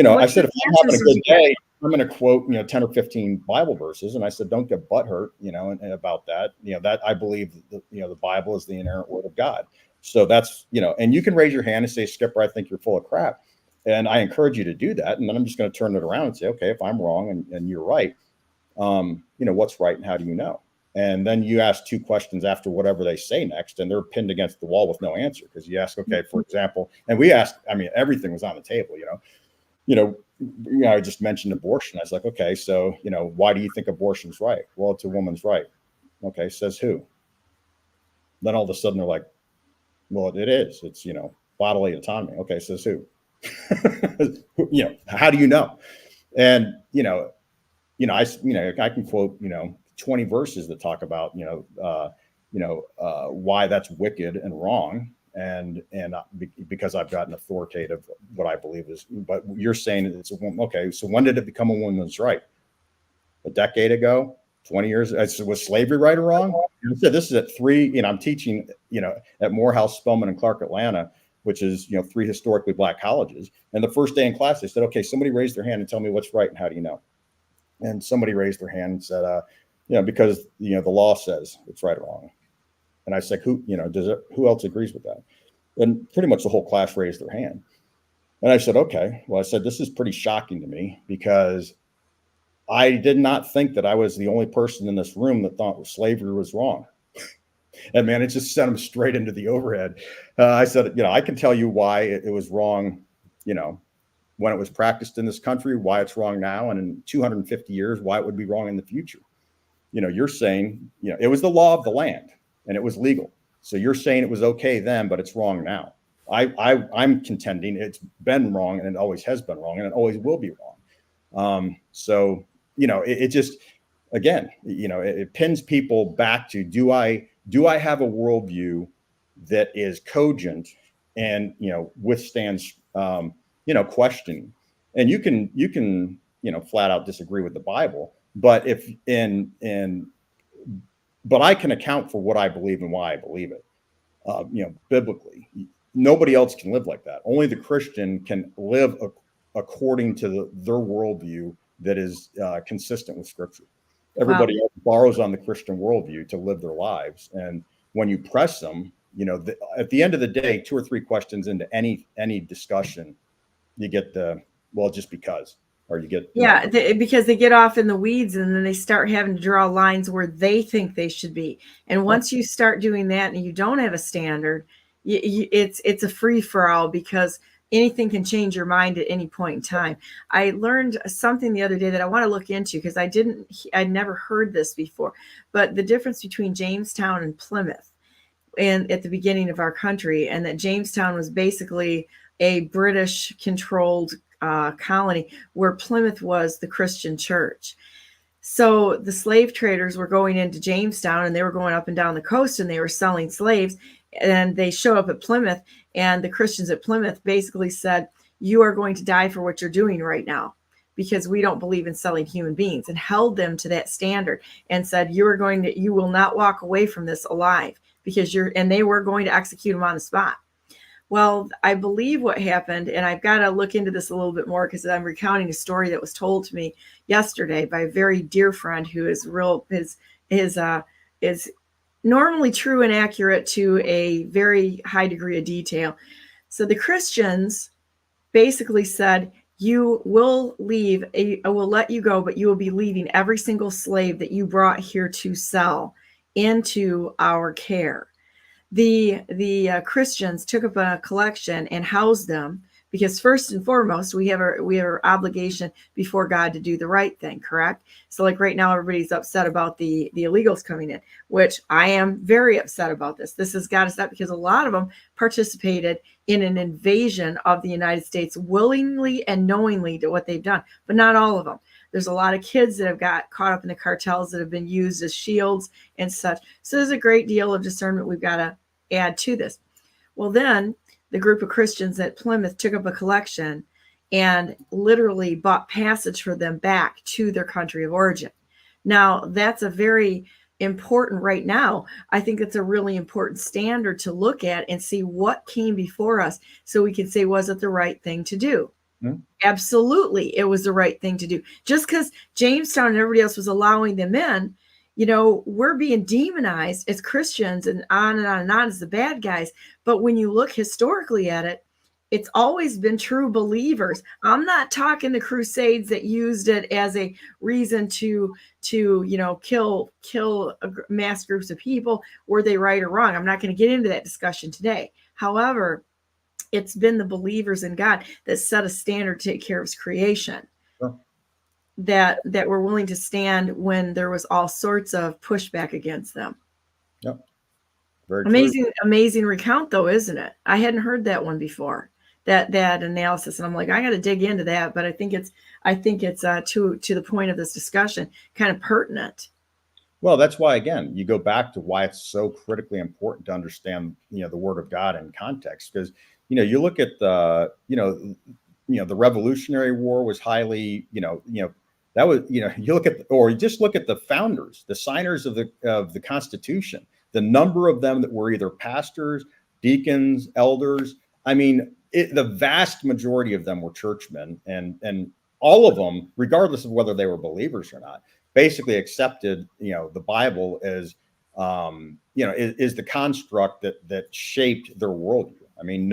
I said, if I'm having a good day, I'm going to quote, 10 or 15 Bible verses. And I said, don't get butthurt, and about that, that I believe that, the Bible is the inerrant word of God. So that's, and you can raise your hand and say, Skipper, I think you're full of crap. And I encourage you to do that. And then I'm just going to turn it around and say, okay, if I'm wrong and you're right, what's right and how do you know? And then you ask two questions after whatever they say next, and they're pinned against the wall with no answer. Because you ask, okay, for example, and we asked, everything was on the table, I just mentioned abortion. I was like, okay, so, why do you think abortion's right? Well, it's a woman's right. Okay, says who? Then all of a sudden they're like, well, it is. It's, bodily autonomy. Okay, says who? How do you know? And, I can quote, 20 verses that talk about, why that's wicked and wrong. And because I've got an authoritative, what I believe is, but you're saying it's a woman. Okay, so when did it become a woman's right? A decade ago, 20 years? Was slavery right or wrong? I said, this is at 3, I'm teaching, at Morehouse, Spelman, and Clark, Atlanta, which is, 3 historically Black colleges. And the first day in class, they said, okay, somebody raise their hand and tell me what's right and how do you know? And somebody raised their hand and said, because, the law says it's right or wrong. And I said, who else agrees with that? And pretty much the whole class raised their hand. And I said, okay, well, I said, this is pretty shocking to me, because I did not think that I was the only person in this room that thought slavery was wrong. And man, it just sent them straight into the overhead. I said, I can tell you why it was wrong, when it was practiced in this country, why it's wrong now, and in 250 years, why it would be wrong in the future. You're saying, it was the law of the land and it was legal. So you're saying it was okay then, but it's wrong now. I'm contending it's been wrong, and it always has been wrong, and it always will be wrong. It just, again, it pins people back to, do I have a worldview that is cogent and, withstands, questioning? And you can, flat out disagree with the Bible, but but I can account for what I believe and why I believe it. Biblically, nobody else can live like that. Only the Christian can live according to their worldview that is consistent with Scripture. Everybody else borrows on the Christian worldview to live their lives. And when you press them, at the end of the day, 2 or 3 questions into any discussion, you get just because. Or you get because they get off in the weeds, and then they start having to draw lines where they think they should be. And once you start doing that and you don't have a standard, it's a free for all, because anything can change your mind at any point in time. I learned something the other day that I want to look into, because I'd never heard this before, but the difference between Jamestown and Plymouth, and at the beginning of our country, and that Jamestown was basically a British controlled colony, where Plymouth was the Christian church. So the slave traders were going into Jamestown, and they were going up and down the coast, and they were selling slaves, and they show up at Plymouth, and the Christians at Plymouth basically said, you are going to die for what you're doing right now, because we don't believe in selling human beings, and held them to that standard and said, you will not walk away from this alive, because and they were going to execute them on the spot. Well, I believe what happened, and I've got to look into this a little bit more, because I'm recounting a story that was told to me yesterday by a very dear friend who is is normally true and accurate to a very high degree of detail. So the Christians basically said, you will leave, I will let you go, but you will be leaving every single slave that you brought here to sell into our care. The Christians took up a collection and housed them, because first and foremost, we have our obligation before God to do the right thing, correct? So like right now, everybody's upset about the illegals coming in, which I am very upset about this. This has got to stop, because a lot of them participated in an invasion of the United States willingly and knowingly to what they've done, but not all of them. There's a lot of kids that have got caught up in the cartels that have been used as shields and such. So there's a great deal of discernment we've got to add to this. Well, then the group of Christians at Plymouth took up a collection and literally bought passage for them back to their country of origin. Now, that's a very important right now. I think it's a really important standard to look at and see what came before us, so we can say, was it the right thing to do? Mm-hmm. Absolutely, it was the right thing to do. Just because Jamestown and everybody else was allowing them in, we're being demonized as Christians and on and on and on as the bad guys. But when you look historically at it, it's always been true believers. I'm not talking the Crusades that used it as a reason to kill mass groups of people. Were they right or wrong? I'm not going to get into that discussion today. However, it's been the believers in God that set a standard to take care of his creation. Sure. That were willing to stand when there was all sorts of pushback against them. Yep. Very amazing recount, though, isn't it? I hadn't heard that one before. That analysis, and I'm like, I got to dig into that. But I think it's to the point of this discussion, kind of pertinent. Well, that's why, again, you go back to why it's so critically important to understand, the Word of God in context, because you look at the the Revolutionary War was highly that was you look at or you just look at the founders, the signers of the Constitution, the number of them that were either pastors, deacons, elders. I mean, the vast majority of them were churchmen, and all of them, regardless of whether they were believers or not, basically accepted the Bible as is the construct that shaped their worldview. I mean,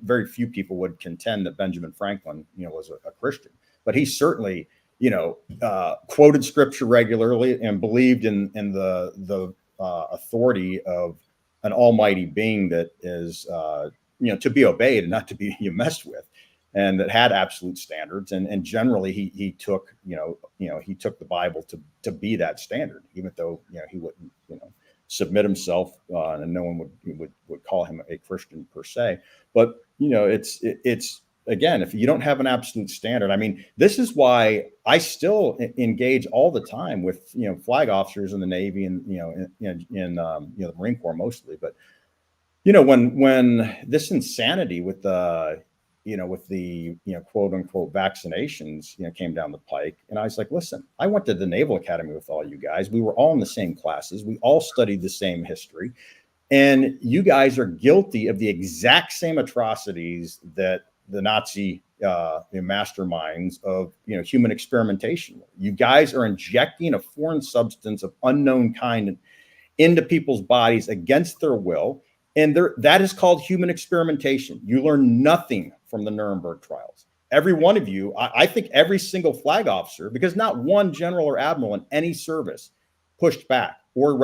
very few people would contend that Benjamin Franklin was a Christian, but he certainly quoted scripture regularly and believed in the authority of an almighty being that is to be obeyed and not to be messed with, and that had absolute standards. And generally he took he took the Bible to be that standard, even though he wouldn't submit himself, and no one would call him a Christian per se. But it's again, if you don't have an absolute standard, I mean, this is why I still engage all the time with flag officers in the Navy and in the Marine Corps mostly. But when this insanity with the quote unquote vaccinations came down the pike, and I was like, listen, I went to the Naval Academy with all you guys. We were all in the same classes. We all studied the same history, and you guys are guilty of the exact same atrocities that the Nazi masterminds of human experimentation. You guys are injecting a foreign substance of unknown kind into people's bodies against their will. And that is called human experimentation. You learn nothing from the Nuremberg trials. Every one of you, I think every single flag officer, because not one general or admiral in any service pushed back or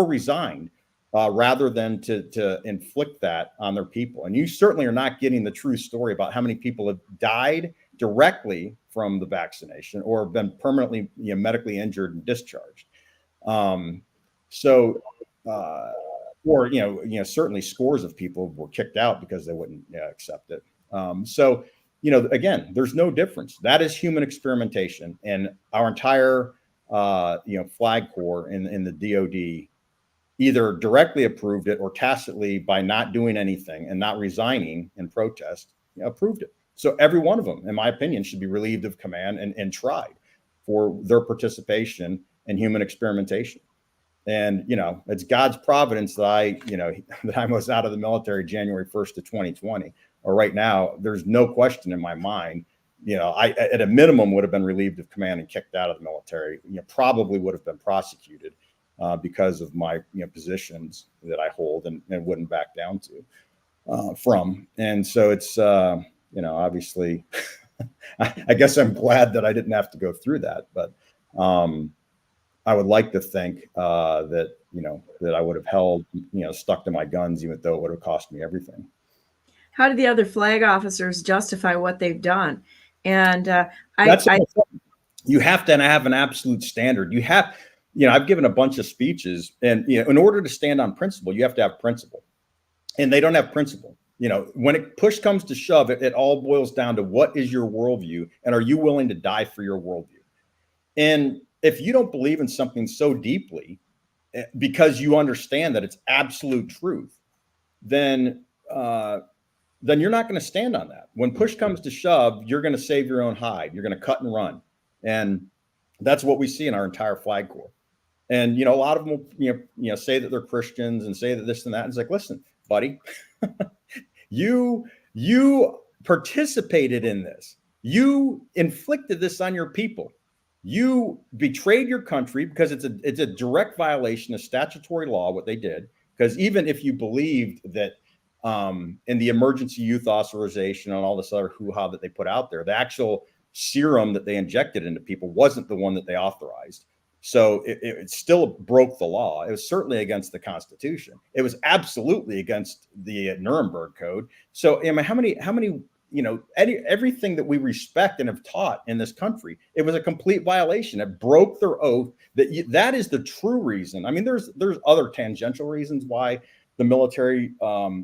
resigned rather than to inflict that on their people. And you certainly are not getting the true story about how many people have died directly from the vaccination or have been permanently medically injured and discharged. Or certainly scores of people were kicked out because they wouldn't accept it. Again, there's no difference. That is human experimentation, and our entire flag corps in the DoD either directly approved it or tacitly, by not doing anything and not resigning in protest, approved it. So every one of them, in my opinion, should be relieved of command and tried for their participation in human experimentation. And, it's God's providence that I was out of the military January 1st of 2020, or right now, there's no question in my mind, I, at a minimum, would have been relieved of command and kicked out of the military, probably would have been prosecuted because of my, positions that I hold and wouldn't back down from. And so it's, obviously, I guess I'm glad that I didn't have to go through that, but, I would like to think that, that I would have held, stuck to my guns, even though it would have cost me everything. How do the other flag officers justify what they've done? And you have to have an absolute standard. You have, I've given a bunch of speeches, and in order to stand on principle, you have to have principle, and they don't have principle. When push comes to shove, it all boils down to what is your worldview, and are you willing to die for your worldview? And if you don't believe in something so deeply, because you understand that it's absolute truth, then you're not going to stand on that. When push comes to shove, you're going to save your own hide. You're going to cut and run. And that's what we see in our entire flag corps. And, a lot of them will, say that they're Christians and say that this and that. And it's like, listen, buddy, you participated in this. You inflicted this on your people. You betrayed your country because it's a direct violation of statutory law, what they did. Because even if you believed that in the emergency youth authorization and all this other hoo-ha that they put out there, the actual serum that they injected into people wasn't the one that they authorized. So it still broke the law. It was certainly against the Constitution. It was absolutely against the Nuremberg Code. So how many everything that we respect and have taught in this country, it was a complete violation. It broke their oath. That is the true reason. I mean, there's other tangential reasons why the military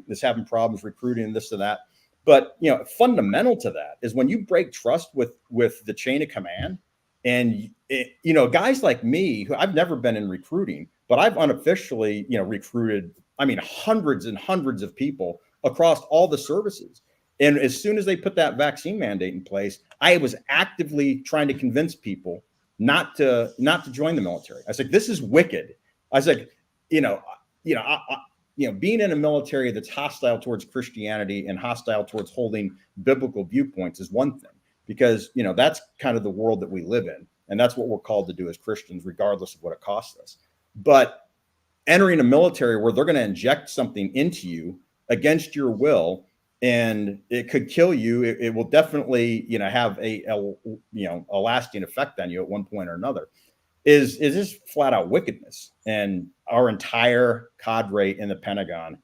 is having problems recruiting this or that. But, fundamental to that is when you break trust with the chain of command, and, guys like me, who I've never been in recruiting, but I've unofficially, recruited, hundreds and hundreds of people across all the services. And as soon as they put that vaccine mandate in place, I was actively trying to convince people not to join the military. I was like, this is wicked. I was like, being in a military that's hostile towards Christianity and hostile towards holding biblical viewpoints is one thing, because, that's kind of the world that we live in. And that's what we're called to do as Christians, regardless of what it costs us. But entering a military where they're going to inject something into you against your will, and it could kill you, it will definitely, have a lasting effect on you at one point or another, is just flat out wickedness. And our entire cadre in the Pentagon,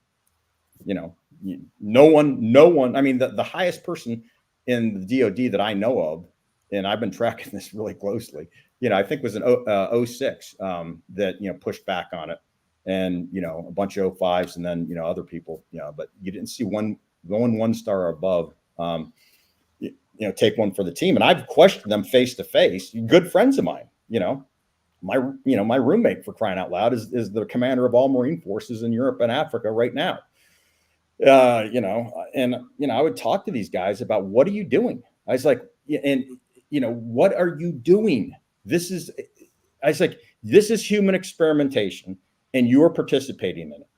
no one, I mean, the highest person in the DOD that I know of, and I've been tracking this really closely, I think was an 06 that, pushed back on it, and, a bunch of 05s, and then, other people, but you didn't see one going 1 star or above, take one for the team. And I've questioned them face to face, good friends of mine, my roommate, for crying out loud, is the commander of all Marine forces in Europe and Africa right now. And I would talk to these guys about, what are you doing? I was like, what are you doing? This is human experimentation, and you are participating in it.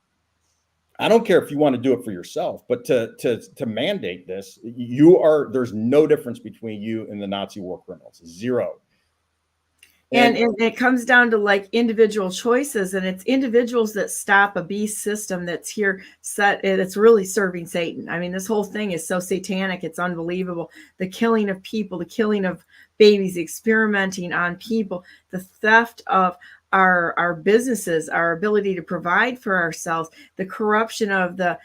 I don't care if you want to do it for yourself, but to mandate this, there's no difference between you and the Nazi war criminals. Zero. And it comes down to like individual choices, and it's individuals that stop a beast system that's here set. It's really serving Satan. I mean, this whole thing is so satanic. It's unbelievable. The killing of people, the killing of babies, experimenting on people, the theft of our businesses, our ability to provide for ourselves, the corruption of the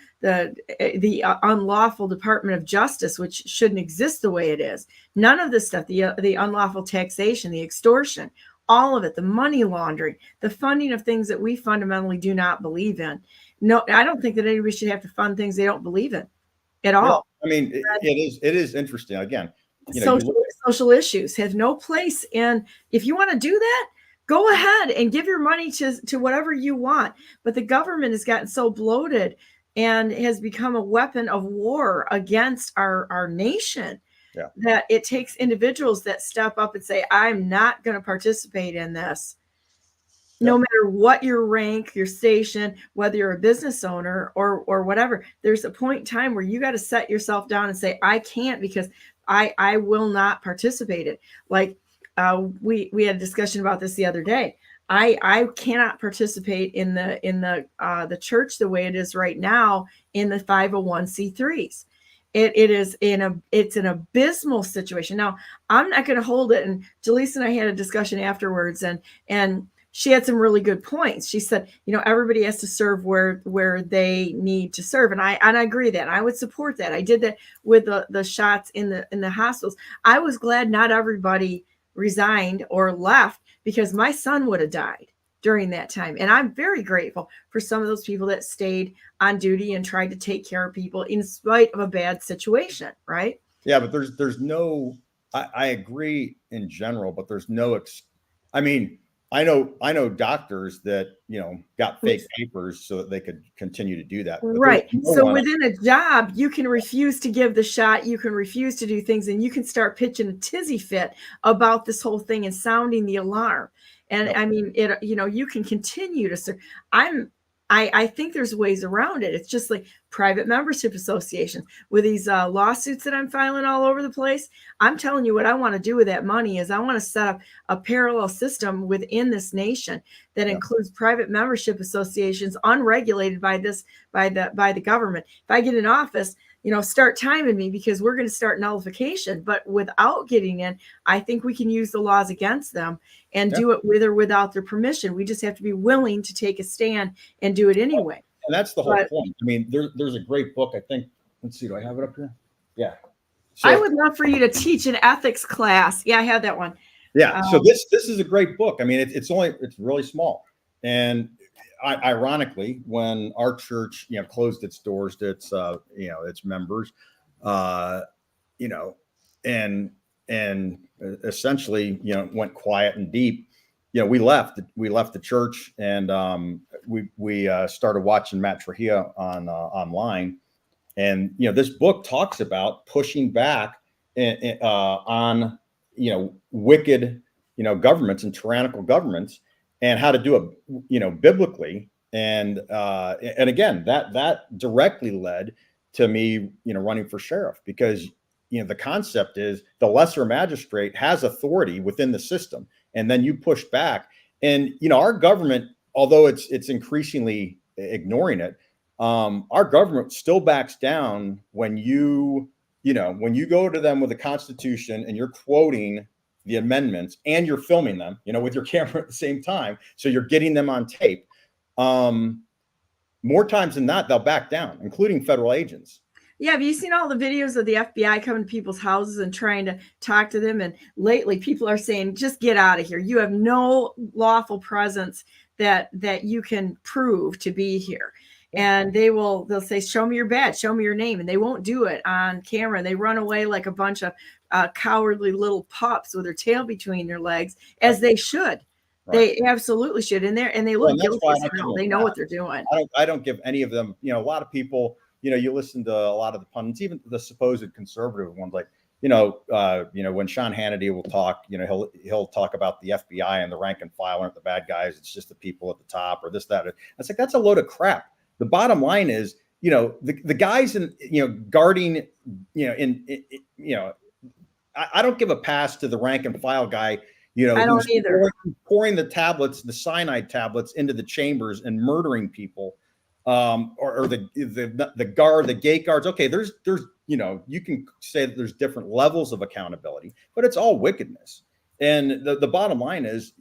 unlawful Department of Justice, which shouldn't exist the way it is. None of this stuff, the unlawful taxation, the extortion, all of it, the money laundering, the funding of things that we fundamentally do not believe in. No, I don't think that anybody should have to fund things they don't believe in at all. I mean, it is interesting. Again, social issues have no place in. If you want to do that, go ahead and give your money to whatever you want. But the government has gotten so bloated and has become a weapon of war against our nation, that it takes individuals that step up and say, I'm not going to participate in this. No matter what your rank, your station, whether you're a business owner or whatever, there's a point in time where you got to set yourself down and say, I can't, because I will not participate in it. Like, we had a discussion about this the other day. I cannot participate in the church the way it is right now in the 501c3s. It's an abysmal situation. Now, I'm not going to hold it. And Jalise and I had a discussion afterwards, and she had some really good points. She said, everybody has to serve where they need to serve. And I agree that. I would support that. I did that with the shots in the hospitals. I was glad not everybody resigned or left, because my son would have died during that time. And I'm very grateful for some of those people that stayed on duty and tried to take care of people in spite of a bad situation. Right. Yeah. But there's no, I agree in general, but there's no, I know doctors that, got fake papers so that they could continue to do that. Right. So within a job, you can refuse to give the shot. You can refuse to do things, and you can start pitching a tizzy fit about this whole thing and sounding the alarm. And I mean, you can continue to serve. I think there's ways around it. It's just like private membership associations with these lawsuits that I'm filing all over the place. I'm telling you, what I want to do with that money is I want to set up a parallel system within this nation that includes private membership associations, unregulated by the government. If I get in office, start timing me, because we're going to start nullification. But without getting in, I think we can use the laws against them and do it with or without their permission. We just have to be willing to take a stand and do it anyway. And that's the whole point. I mean, there's a great book, I think. Let's see, do I have it up here? Yeah. So, I would love for you to teach an ethics class. Yeah, I have that one. Yeah. So this is a great book. I mean, it's really small. And ironically, when our church, closed its doors to its members, and essentially, went quiet and deep, we left the church, and we started watching Matt Trujillo online. And, this book talks about pushing back on, wicked, governments and tyrannical governments, and how to do it, biblically. And again, that directly led to me, running for sheriff, because, the concept is the lesser magistrate has authority within the system, and then you push back. And, our government, although it's increasingly ignoring it, our government still backs down when you go to them with a constitution and you're quoting the amendments and you're filming them, with your camera at the same time. So you're getting them on tape. More times than not, they'll back down, including federal agents. Yeah. Have you seen all the videos of the FBI coming to people's houses and trying to talk to them? And lately people are saying, just get out of here. You have no lawful presence that you can prove to be here. And they'll say, show me your badge, show me your name. And they won't do it on camera. They run away like a bunch of cowardly little pups with their tail between their legs, as they should. Right. They absolutely should. And they look guilty as hell. They know what they're doing. I don't give any of them, a lot of people, you listen to a lot of the pundits, even the supposed conservative ones, like, when Sean Hannity will talk, he'll talk about the FBI and the rank and file aren't the bad guys. It's just the people at the top, or this, that. It's like, that's a load of crap. The bottom line is, the guys guarding, I don't give a pass to the rank and file guy, I don't either. Pouring the tablets, the cyanide tablets, into the chambers and murdering people, or the guard, the gate guards. Okay, there's you can say that there's different levels of accountability, but it's all wickedness. And the bottom line is,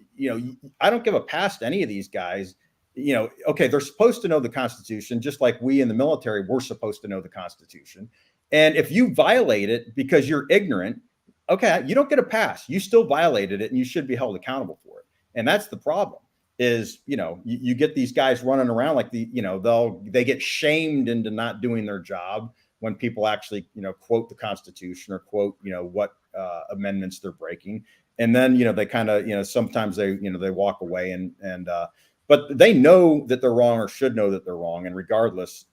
I don't give a pass to any of these guys. Okay, they're supposed to know the Constitution, just like we in the military, we're supposed to know the Constitution. And if you violate it because you're ignorant, okay, you don't get a pass. You still violated it, and you should be held accountable for it. And that's the problem, is, you get these guys running around like they get shamed into not doing their job when people actually, quote the Constitution or quote, what amendments they're breaking. And then, they kind of, sometimes they walk away and but they know that they're wrong, or should know that they're wrong. And regardless,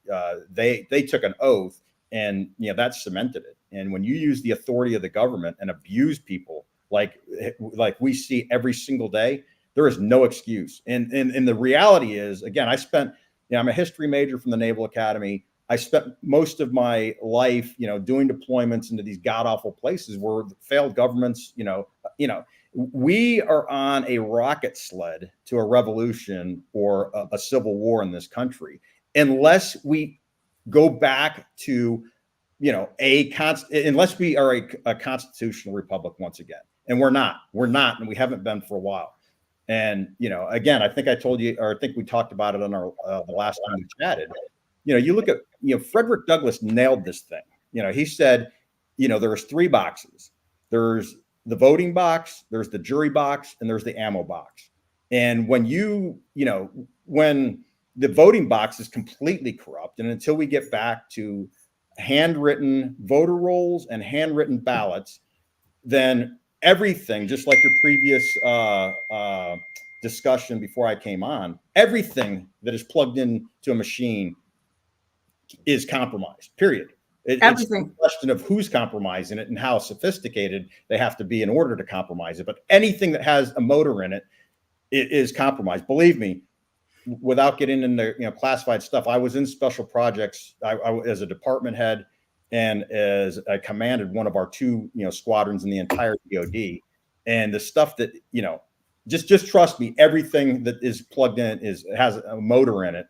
they took an oath, and that cemented it. And when you use the authority of the government and abuse people like we see every single day, there is no excuse. And the reality is, again, I'm a history major from the Naval Academy. I spent most of my life, doing deployments into these god awful places where failed governments, we are on a rocket sled to a revolution or a civil war in this country, unless we go back to, unless we are a constitutional republic once again. And we're not, and we haven't been for a while. And, again, I think I told you, or I think we talked about it on our the last time we chatted. You look at, Frederick Douglass nailed this thing. He said, there's 3 boxes. There's the voting box, there's the jury box, and there's the ammo box. And when when the voting box is completely corrupt, and until we get back to handwritten voter rolls and handwritten ballots, then everything, just like your previous discussion before I came on, everything that is plugged into a machine is compromised, period. Everything. It's a question of who's compromising it and how sophisticated they have to be in order to compromise it. But anything that has a motor in it, it is compromised. Believe me, without getting into classified stuff, I was in special projects. I as a department head, and as I commanded one of our 2 squadrons in the entire DoD. And the stuff that just trust me, everything that is plugged in has a motor in it.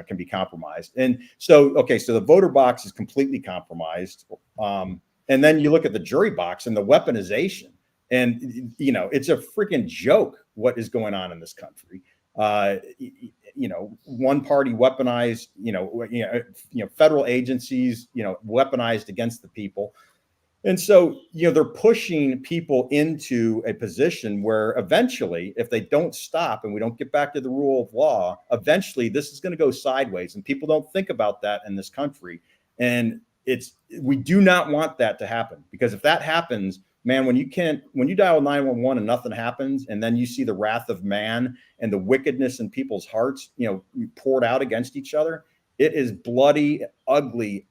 Can be compromised. And so the voter box is completely compromised. And then you look at the jury box and the weaponization, and it's a freaking joke what is going on in this country. One party weaponized, federal agencies, weaponized against the people. And so, they're pushing people into a position where eventually, if they don't stop and we don't get back to the rule of law, eventually this is going to go sideways. And people don't think about that in this country. And we do not want that to happen, because if that happens, man, when you dial 911 and nothing happens, and then you see the wrath of man and the wickedness in people's hearts, poured out against each other, it is bloody, ugly.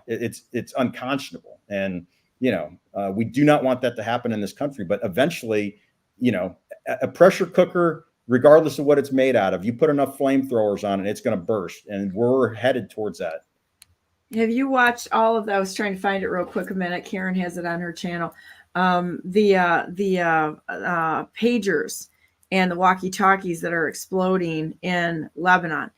It's unconscionable. And, we do not want that to happen in this country. But eventually, a pressure cooker, regardless of what it's made out of, you put enough flamethrowers on it, it's going to burst. And we're headed towards that. Have you watched all of that? I was trying to find it real quick a minute. Karen has it on her channel. The pagers and the walkie-talkies that are exploding in Lebanon.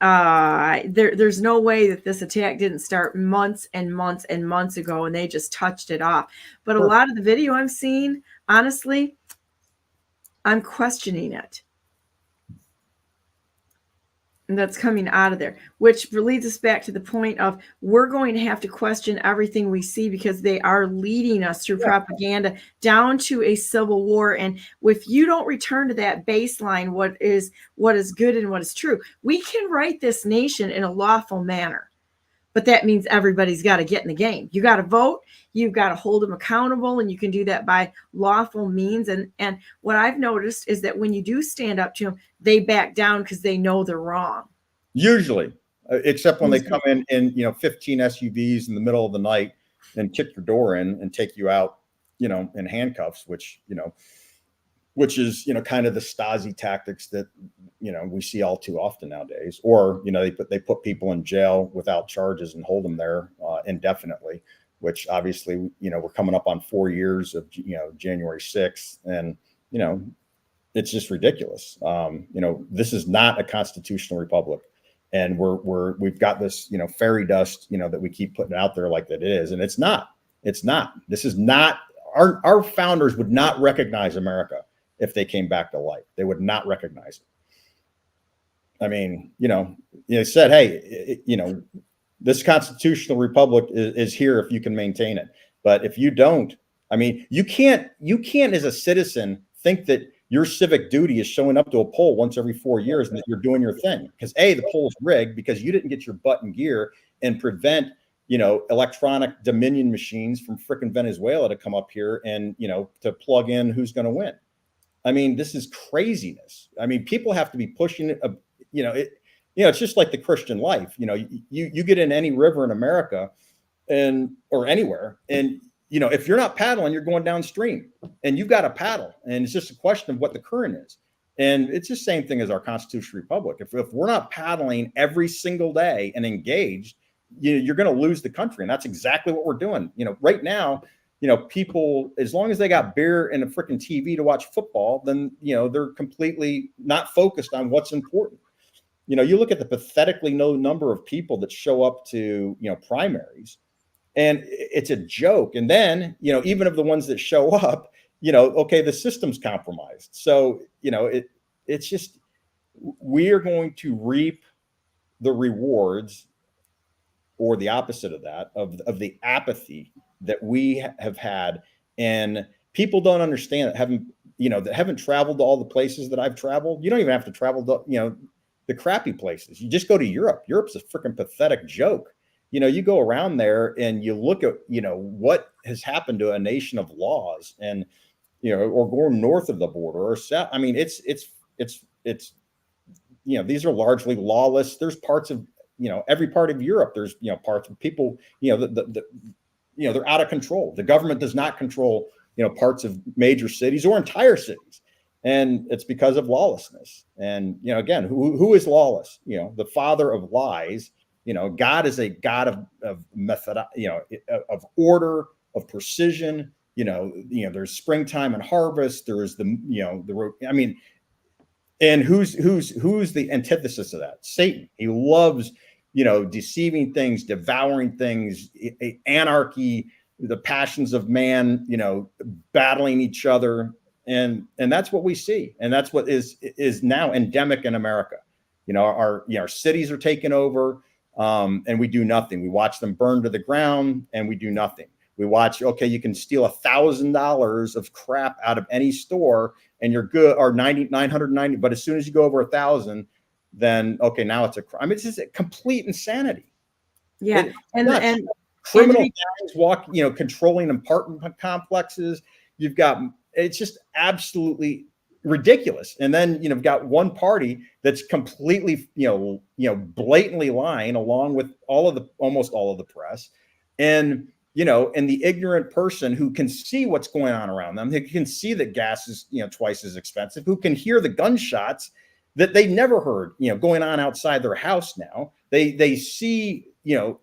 There's no way that this attack didn't start months and months and months ago, and they just touched it off. But a lot of the video I'm seeing, honestly, I'm questioning it. And that's coming out of there, which leads us back to the point of we're going to have to question everything we see, because they are leading us through propaganda down to a civil war. And if you don't return to that baseline, what is good and what is true, we can right this nation in a lawful manner. But that means everybody's got to get in the game. You got to vote. You've got to hold them accountable, and you can do that by lawful means. And what I've noticed is that when you do stand up to them, they back down because they know they're wrong. Usually, except when they come in 15 SUVs in the middle of the night and kick your door in and take you out, in handcuffs, which is kind of the Stasi tactics that we see all too often nowadays. Or they put people in jail without charges and hold them there indefinitely, which obviously we're coming up on 4 years of January 6th, and it's just ridiculous. This is not a constitutional republic, and we've got this fairy dust that we keep putting out there like that it is, and it's not. This is not. Our founders would not recognize America if they came back to life. They would not recognize it. I mean, they said, hey, this constitutional republic is here if you can maintain it. But if you don't, I mean, you can't as a citizen think that your civic duty is showing up to a poll once every 4 years and that you're doing your thing. Because the poll's rigged because you didn't get your butt in gear and prevent, electronic Dominion machines from frickin' Venezuela to come up here and, to plug in who's going to win. I mean, this is craziness. I mean, people have to be pushing it. It's just like the Christian life. You get in any river in America or anywhere, and if you're not paddling, you're going downstream, and you've got to paddle. And it's just a question of what the current is. And it's the same thing as our constitutional republic. If we're not paddling every single day and engaged, you're going to lose the country. And that's exactly what we're doing. Right now, people, as long as they got beer and a freaking TV to watch football, then, they're completely not focused on what's important. You look at the pathetically low number of people that show up to, primaries, and it's a joke. And then, even of the ones that show up, okay, the system's compromised. So, it's just, we are going to reap the rewards, or the opposite of that, of the apathy that we have had. And people don't understand that haven't traveled to all the places that I've traveled. You don't even have to travel to, the crappy places. You just go to Europe. Europe's a freaking pathetic joke. You go around there and you look at, what has happened to a nation of laws, and, or going north of the border or south. I mean, it's these are largely lawless. There's parts of, every part of Europe. There's, parts of people, they're out of control. The government does not control, parts of major cities or entire cities. And it's because of lawlessness. And, again, who is lawless? The father of lies. God is a God of method, of order, of precision. There's springtime and harvest. There's and who's the antithesis of that? Satan. He loves, deceiving things, devouring things, anarchy, the passions of man, battling each other. And that's what we see. And that's what is now endemic in America. Our cities are taken over, and we do nothing. We watch them burn to the ground, and we do nothing. We watch, okay, you can steal $1,000 of crap out of any store and you're good, or 990. But as soon as you go over 1,000, then, okay, now it's a crime. I mean, it's just a complete insanity. Yeah. And criminal gangs walk, controlling apartment complexes. It's just absolutely ridiculous. And then, you've got one party that's completely, blatantly lying, along with almost all of the press. And, and the ignorant person who can see what's going on around them, who can see that gas is, twice as expensive, who can hear the gunshots that they never heard, going on outside their house now. They see,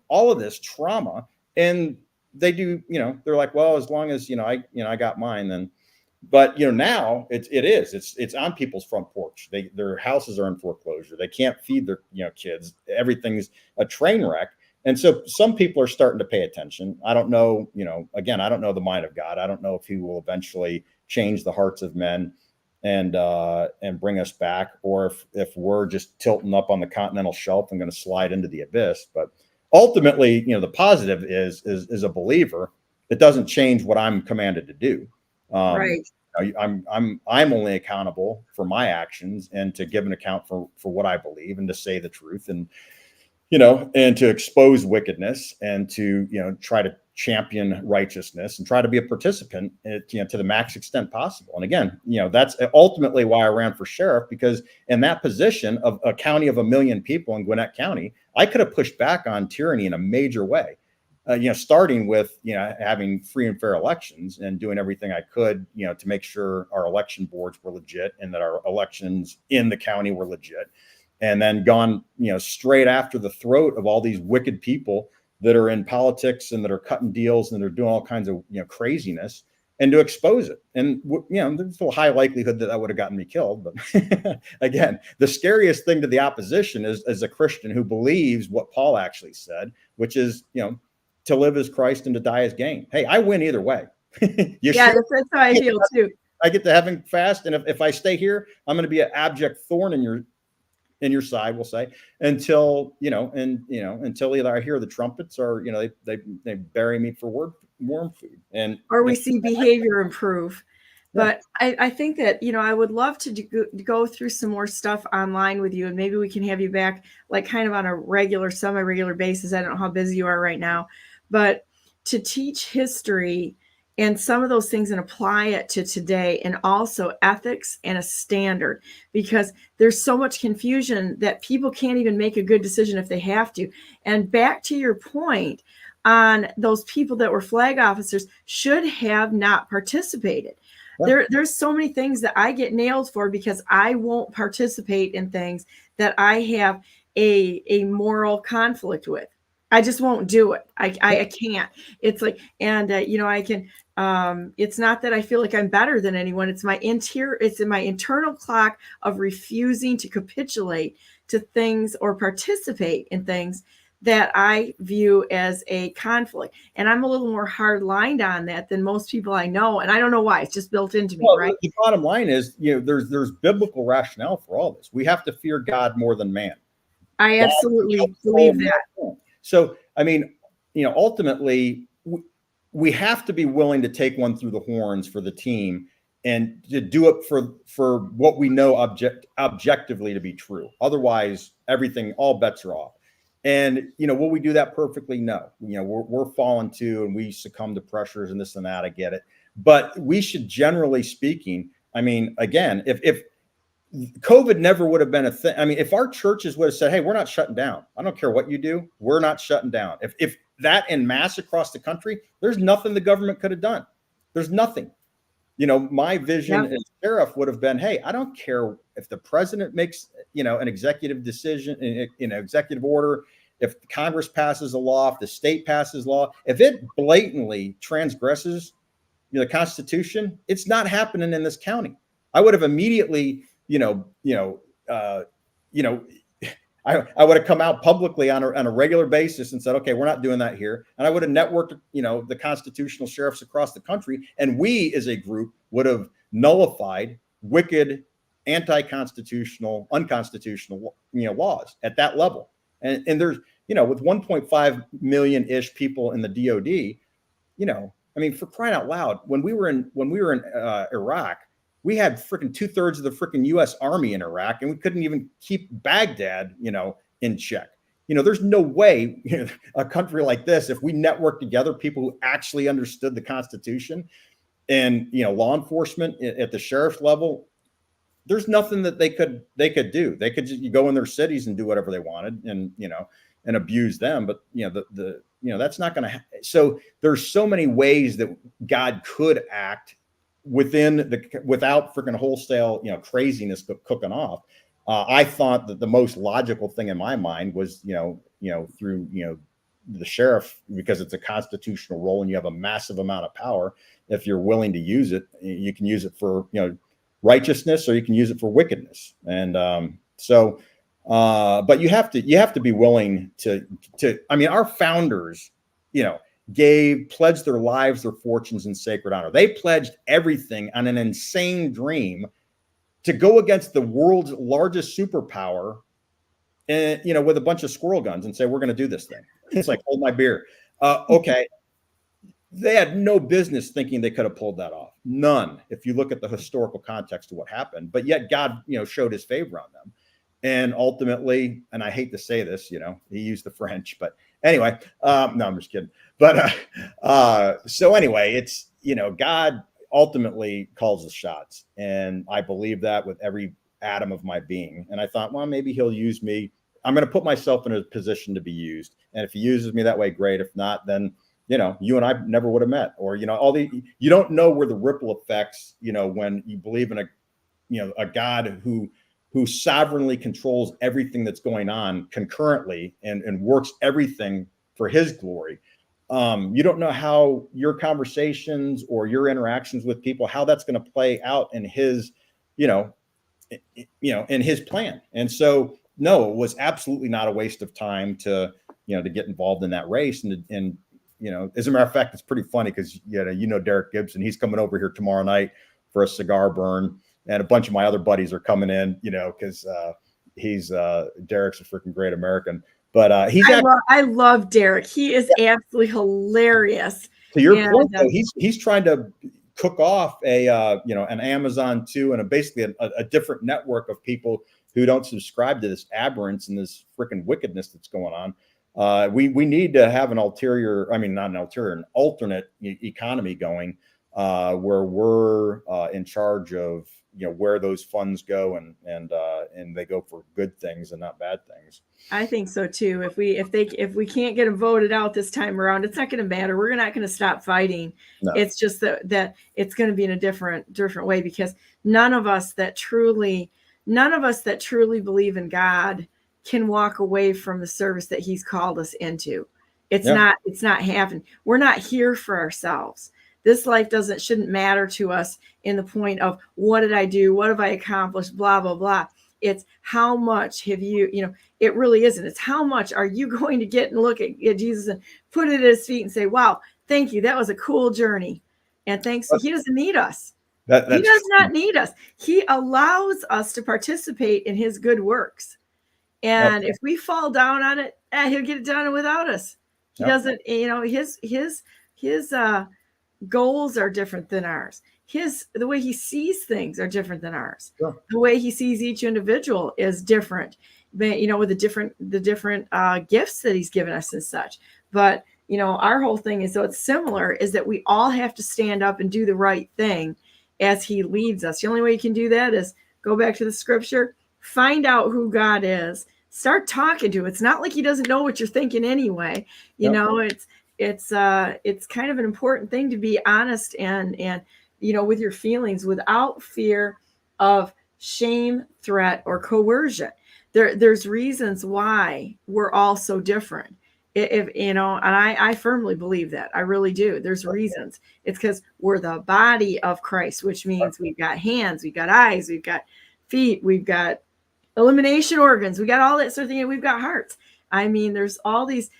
all of this trauma, and they do, they're like, well, as long as, I got mine, then. But, now it's on people's front porch. Their houses are in foreclosure. They can't feed their, kids. Everything's a train wreck. And so some people are starting to pay attention. I don't know, again, I don't know the mind of God. I don't know if he will eventually change the hearts of men and bring us back, or if we're just tilting up on the continental shelf and going to slide into the abyss. But ultimately, the positive is a believer. It doesn't change what I'm commanded to do. Right. I'm only accountable for my actions, and to give an account for what I believe, and to say the truth, and and to expose wickedness, and to, try to champion righteousness, and try to be a participant, to the max extent possible. And again, that's ultimately why I ran for sheriff, because in that position of a county of 1 million people in Gwinnett County, I could have pushed back on tyranny in a major way. Starting with, having free and fair elections, and doing everything I could, to make sure our election boards were legit, and that our elections in the county were legit. And then gone, straight after the throat of all these wicked people that are in politics, and that are cutting deals, and they're doing all kinds of, craziness, and to expose it. And, there's a high likelihood that would have gotten me killed. But again, the scariest thing to the opposition is, as a Christian who believes what Paul actually said, which is, to live as Christ and to die as gain. Hey, I win either way. That's how I feel too. I get to heaven fast. And if I stay here, I'm going to be an abject thorn in your side, we'll say, until until either I hear the trumpets, or they bury me for worm food, or we see behavior improve. But I think that, I would love to go through some more stuff online with you, and maybe we can have you back, like, kind of on a regular, semi-regular basis. I don't know how busy you are right now, but to teach history and some of those things, and apply it to today, and also ethics and a standard, because there's so much confusion that people can't even make a good decision if they have to. And back to your point on those people that were flag officers should have not participated. There's so many things that I get nailed for, because I won't participate in things that I have a moral conflict with. I just won't do it. I can't. It's like, and I can. It's not that I feel like I'm better than anyone. It's in my internal clock of refusing to capitulate to things or participate in things that I view as a conflict. And I'm a little more hard lined on that than most people I know. And I don't know why. It's just built into me, Well, right? the bottom line is, there's biblical rationale for all this. We have to fear God more than man. I absolutely believe that. So, I mean, ultimately, we have to be willing to take one through the horns for the team and to do it for what we know objectively to be true. Otherwise, all bets are off. And, will we do that perfectly? No. We're falling too, and we succumb to pressures and this and that. I get it. But we should, generally speaking, I mean, again, if COVID never would have been a thing, I mean, if our churches would have said, hey, we're not shutting down. I don't care what you do. We're not shutting down. If that en masse across the country, there's nothing the government could have done. There's nothing. My vision as sheriff would have been, hey, I don't care if the president makes, an executive decision, executive order, if Congress passes a law, if the state passes law, if it blatantly transgresses the Constitution, it's not happening in this county. I would have immediately, I would have come out publicly on a regular basis and said, okay, we're not doing that here. And I would have networked, the constitutional sheriffs across the country. And we as a group would have nullified wicked, anti-constitutional, unconstitutional, laws at that level. And there's, with 1.5 million-ish people in the DOD, I mean, for crying out loud, when we were in Iraq, we had freaking 2/3 of the freaking U.S. Army in Iraq, and we couldn't even keep Baghdad, in check. There's no way a country like this, if we network together people who actually understood the Constitution and, law enforcement at the sheriff's level, there's nothing that they could do. They could just go in their cities and do whatever they wanted and, and abuse them. But, that's not going to So there's so many ways that God could act without freaking wholesale, craziness cooking off. I thought that the most logical thing in my mind was, through, the sheriff, because it's a constitutional role and you have a massive amount of power. If you're willing to use it, you can use it for, righteousness, or you can use it for wickedness. And but you have to be willing to, I mean, our founders, pledged their lives, their fortunes, and sacred honor. They pledged everything on an insane dream to go against the world's largest superpower, and with a bunch of squirrel guns, and say, we're going to do this thing. It's like, hold my beer. Okay. They had no business thinking they could have pulled that off. None, if you look at the historical context of what happened. But yet God, showed his favor on them. And ultimately, and I hate to say this, he used the French, but anyway, no, I'm just kidding. But so anyway, it's, God ultimately calls the shots. And I believe that with every atom of my being. And I thought, well, maybe he'll use me. I'm going to put myself in a position to be used. And if he uses me that way, great. If not, then, you and I never would have met. Or, you don't know where the ripple effects, when you believe in a God who sovereignly controls everything that's going on concurrently and works everything for his glory. You don't know how your conversations or your interactions with people, how that's going to play out in his, in his plan. And so, no, it was absolutely not a waste of time to get involved in that race. And as a matter of fact, it's pretty funny because, Derek Gibson, he's coming over here tomorrow night for a cigar burn. And a bunch of my other buddies are coming in, because Derek's a freaking great American. But I love Derek. He is absolutely hilarious. To your point, though, he's trying to cook off an Amazon too, and basically a different network of people who don't subscribe to this aberrance and this freaking wickedness that's going on. We need to have an alternate economy going, where we're in charge of where those funds go and they go for good things and not bad things. I think so too. If we can't get them voted out this time around, it's not going to matter. We're not going to stop fighting. No. It's just that it's going to be in a different way, because none of us that truly believe in God can walk away from the service that he's called us into. It's not happening. We're not here for ourselves. This life shouldn't matter to us in the point of what did I do? What have I accomplished? Blah, blah, blah. it's how much have you, it really isn't. It's how much are you going to get and look at Jesus and put it at his feet and say, wow, thank you. That was a cool journey. And thanks. He doesn't need us. He does not need us. He allows us to participate in his good works. And if we fall down on it, he'll get it done without us. He doesn't, his goals are different than ours. The way he sees things are different than ours. Sure. The way he sees each individual is different, but, with the different gifts that he's given us and such. But, our whole thing is, so it's similar, is that we all have to stand up and do the right thing as he leads us. The only way you can do that is go back to the scripture, find out who God is, start talking to him. It's not like he doesn't know what you're thinking anyway. It's kind of an important thing to be honest and with your feelings without fear of shame, threat, or coercion. There's reasons why we're all so different. And I firmly believe that. I really do. There's reasons. It's because we're the body of Christ, which means we've got hands, we've got eyes, we've got feet, we've got elimination organs, we got all that sort of thing, and we've got hearts. I mean, there's all these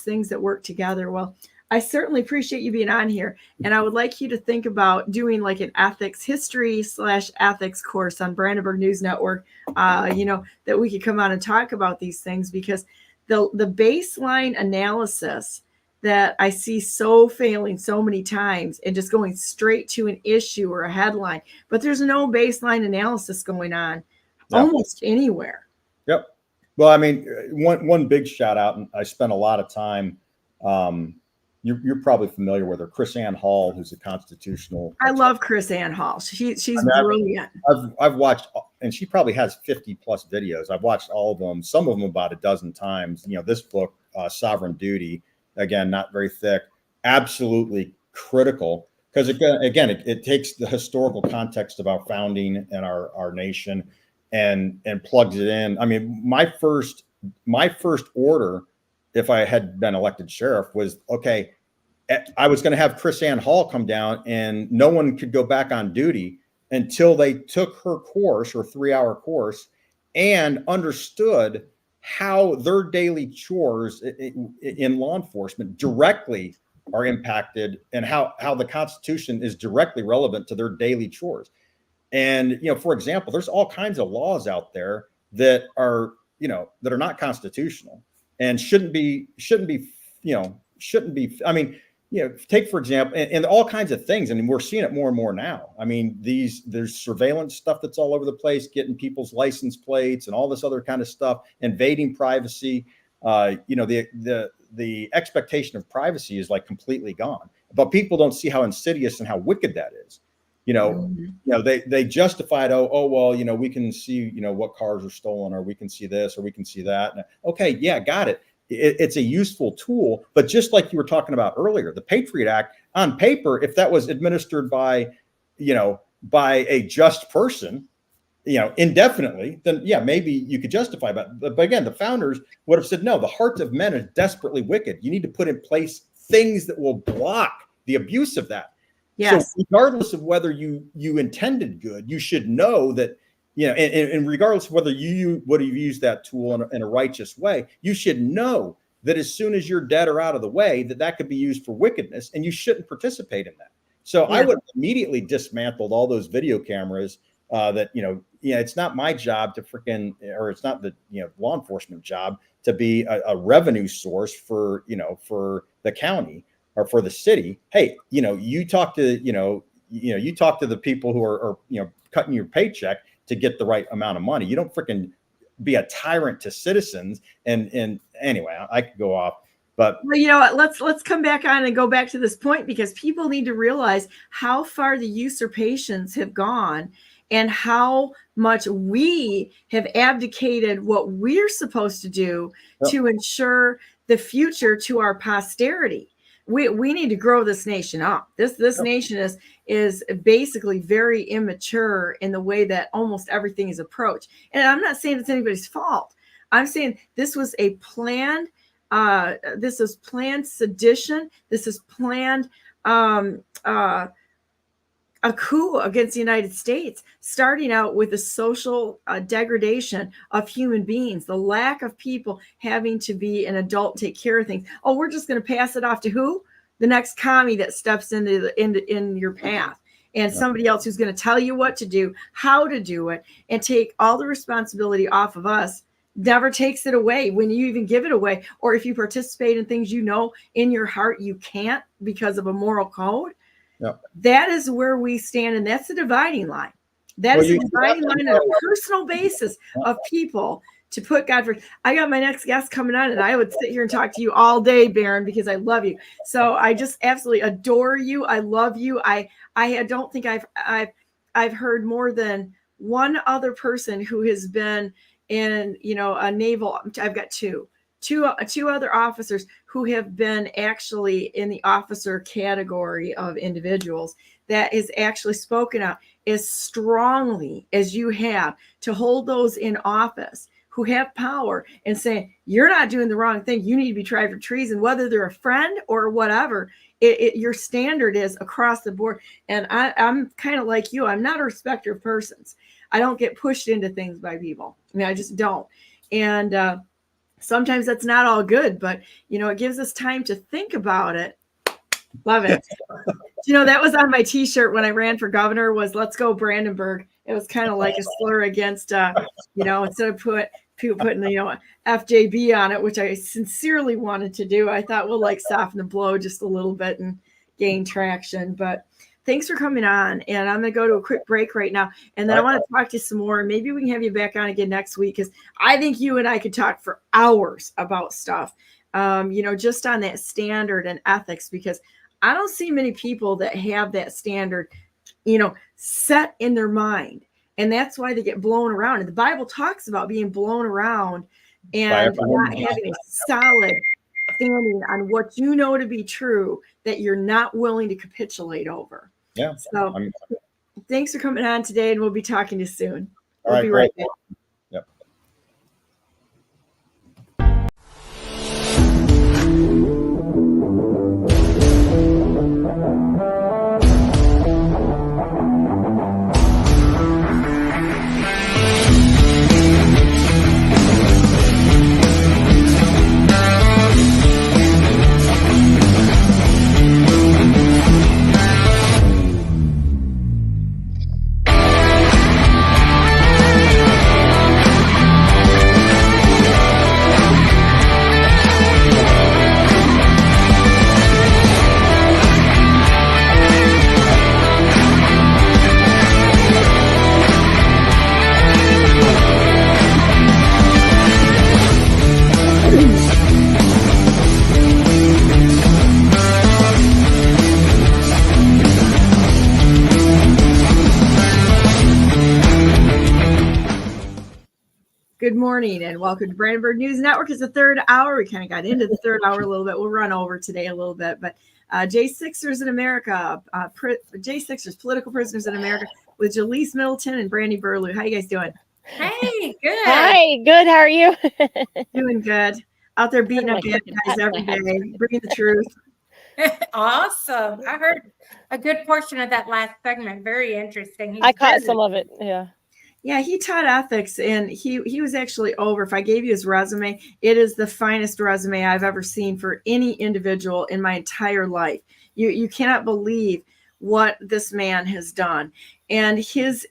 things that work together. Well, I certainly appreciate you being on here, and I would like you to think about doing like an ethics history/ethics course on Brandenburg News Network, that we could come on and talk about these things, because the baseline analysis that I see failing so many times and just going straight to an issue or a headline, but there's no baseline analysis going on almost anywhere. Yep. Well, I mean, one big shout out, and I spent a lot of time. You're probably familiar with her, Chris Ann Hall, who's a constitutional. I love Chris Ann Hall. She's brilliant. I've watched, and she probably has 50 plus videos. I've watched all of them, some of them about a dozen times. This book, Sovereign Duty, again, not very thick, absolutely critical, because again, it takes the historical context of our founding and our nation and plugs it in. I mean, my first order, if I had been elected sheriff, was, okay, I was going to have Chris Ann Hall come down, and no one could go back on duty until they took her course, or 3-hour course, and understood how their daily chores in law enforcement directly are impacted, and how the Constitution is directly relevant to their daily chores. And, for example, there's all kinds of laws out there that are not constitutional and shouldn't be, I mean, take, for example, and all kinds of things. I mean, we're seeing it more and more now. I mean, there's surveillance stuff that's all over the place, getting people's license plates and all this other kind of stuff, invading privacy. The expectation of privacy is like completely gone, but people don't see how insidious and how wicked that is. They justified, well, we can see, what cars are stolen, or we can see this, or we can see that. Okay, yeah, got it. It's a useful tool, but just like you were talking about earlier, the Patriot Act, on paper, if that was administered by a just person, indefinitely, then yeah, maybe you could justify that. But again, the founders would have said, no, the hearts of men are desperately wicked. You need to put in place things that will block the abuse of that. Yes. So regardless of whether you intended good, you should know that, and regardless of whether you would have used that tool in a righteous way, you should know that as soon as you're dead or out of the way, that could be used for wickedness, and you shouldn't participate in that. So I would have immediately dismantled all those video cameras. It's not my job to or it's not the law enforcement job to be a revenue source for the county or for the city. Hey, you talk to the people who are cutting your paycheck to get the right amount of money. You don't freaking be a tyrant to citizens. And anyway, I could go off, but let's come back on and go back to this point, because people need to realize how far the usurpations have gone and how much we have abdicated what we're supposed to do to ensure the future to our posterity. We need to grow this nation up. This nation is basically very immature in the way that almost everything is approached. And I'm not saying it's anybody's fault. I'm saying this was a planned. This is planned sedition. This is planned. a coup against the United States, starting out with the social degradation of human beings, the lack of people having to be an adult, take care of things. Oh, we're just going to pass it off to who? The next commie that steps in your path, and somebody else who's going to tell you what to do, how to do it, and take all the responsibility off of us. Never takes it away when you even give it away, or if you participate in things in your heart you can't because of a moral code. Yep. That is where we stand, and that's the dividing line. That is a dividing line on a personal basis of people to put God first. I got my next guest coming on, and I would sit here and talk to you all day, Baron, because I love you. So I just absolutely adore you. I love you. I don't think I've heard more than one other person who has been in a naval. I've got two other officers who have been actually in the officer category of individuals that is actually spoken out as strongly as you have to hold those in office who have power and saying, you're not doing the wrong thing. You need to be tried for treason, whether they're a friend or whatever. Your standard is across the board. And I'm kind of like you. I'm not a respecter of persons. I don't get pushed into things by people. I mean, I just don't. And sometimes that's not all good, but it gives us time to think about it. Love it. That was on my t-shirt when I ran for governor, was "Let's go Brandenburg." It was kind of like a slur against, instead of putting FJB on it, which I sincerely wanted to do. I thought we'll soften the blow just a little bit and gain traction. But thanks for coming on. And I'm going to go to a quick break right now. And then I want to talk to you some more. Maybe we can have you back on again next week, because I think you and I could talk for hours about stuff, just on that standard and ethics, because I don't see many people that have that standard, set in their mind. And that's why they get blown around. And the Bible talks about being blown around and not having a solid standing on what you know to be true, that you're not willing to capitulate over. Yeah. So thanks for coming on today, and we'll be talking to you soon. We'll be right back. Yep. Good morning and welcome to Brandenburg News Network. It's the third hour. We kind of got into the third hour a little bit. We'll run over today a little bit, but J6ers in America, J6ers, political prisoners in America, with Jalise Middleton and Brandy Burlew. How you guys doing? Hey, good. Hi, good. How are you? Doing good. Out there beating up bad guys every day, bringing the truth. Awesome. I heard a good portion of that last segment. Very interesting. I caught some of it. Yeah. Yeah, he taught ethics, and he was actually over. If I gave you his resume, it is the finest resume I've ever seen for any individual in my entire life. You cannot believe what this man has done, and his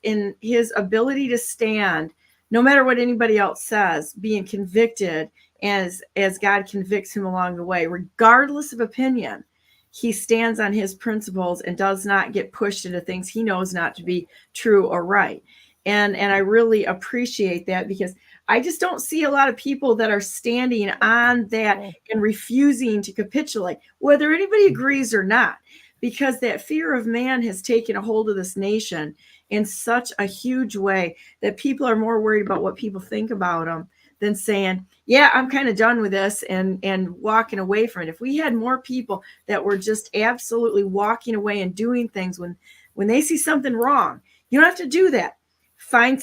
ability to stand, no matter what anybody else says, being convicted as God convicts him along the way, regardless of opinion. He stands on his principles and does not get pushed into things he knows not to be true or right. And I really appreciate that, because I just don't see a lot of people that are standing on that and refusing to capitulate, whether anybody agrees or not, because that fear of man has taken a hold of this nation in such a huge way that people are more worried about what people think about them than saying, yeah, I'm kind of done with this and walking away from it. If we had more people that were just absolutely walking away and doing things when they see something wrong, you don't have to do that. Find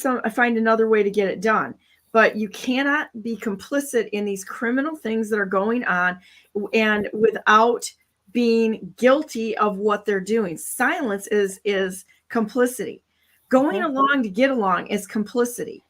another way to get it done, but you cannot be complicit in these criminal things that are going on and without being guilty of what they're doing. Silence is complicity. Going along to get along is complicity.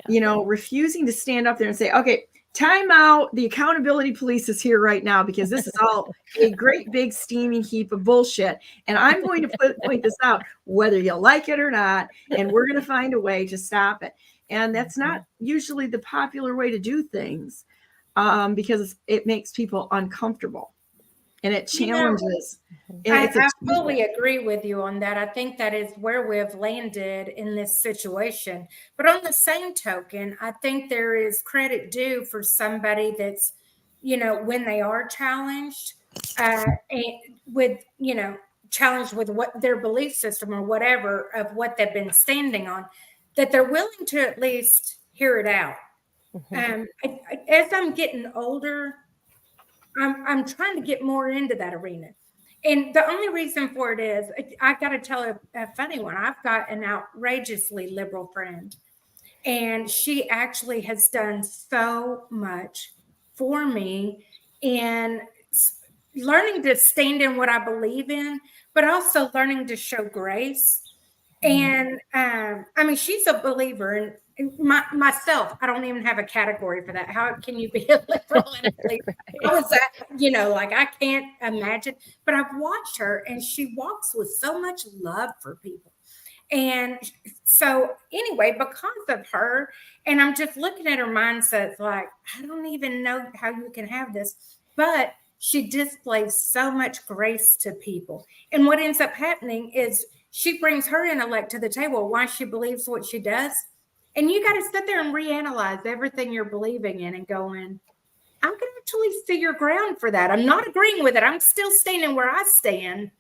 You know, refusing to stand up there and say, okay, time out. The accountability police is here right now because this is all a great big steaming heap of bullshit. And I'm going to point this out, whether you like it or not, and we're going to find a way to stop it. And that's not usually the popular way to do things because it makes people uncomfortable and it challenges. I fully agree with you on that. I think that is where we have landed in this situation. But on the same token, I think there is credit due for somebody that's, you know, when they are challenged challenged with what their belief system or whatever of what they've been standing on, that they're willing to at least hear it out. As I'm getting older, I'm trying to get more into that arena. And the only reason for it is, I got to tell a funny one. I've got an outrageously liberal friend, and she actually has done so much for me in learning to stand in what I believe in, but also learning to show grace. And I mean, she's a believer, and myself, I don't even have a category for that. How can you be a liberal and a believer? How is that? You know, like I can't imagine. But I've watched her, and she walks with so much love for people. And so, anyway, because of her, and I'm just looking at her mindset, like I don't even know how you can have this, but she displays so much grace to people. And what ends up happening is she brings her intellect to the table, why she believes what she does. And you got to sit there and reanalyze everything you're believing in and going, I can actually see your ground for that. I'm not agreeing with it. I'm still standing where I stand,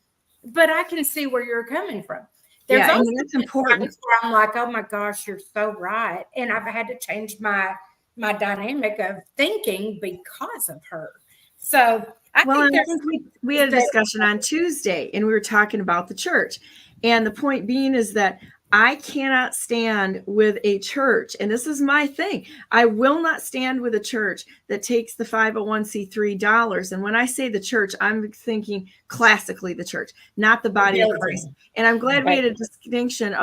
but I can see where you're coming from. There's also that's important. where I'm like, oh my gosh, you're so right. And I've had to change my dynamic of thinking because of her. So I think we had a discussion on Tuesday, and we were talking about the church. And the point being is that I cannot stand with a church, and this is my thing. I will not stand with a church that takes the 501c3 dollars. And when I say the church, I'm thinking classically the church, not the body of Christ. And I'm glad we had a distinction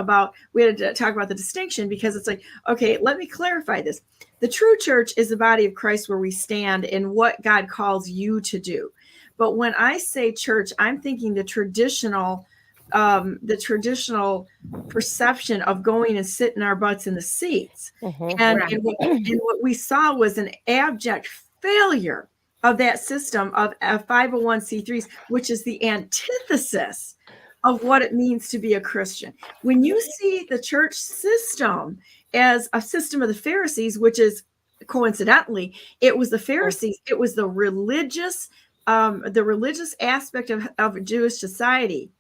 we had to talk about the distinction, because it's like, okay, let me clarify this. The true church is the body of Christ where we stand in what God calls you to do. But when I say church, I'm thinking the traditional perception of going and sitting our butts in the seats. And what we saw was an abject failure of that system of 501c3s, which is the antithesis of what it means to be a Christian. When you see the church system as a system of the Pharisees, which is coincidentally, it was the Pharisees, it was the religious aspect of Jewish society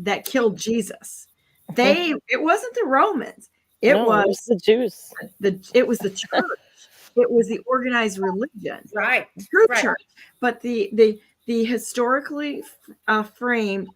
that killed Jesus. It wasn't the Romans. It was the Jews. It was the church. It was the organized religion. Right. True church. But the historically framed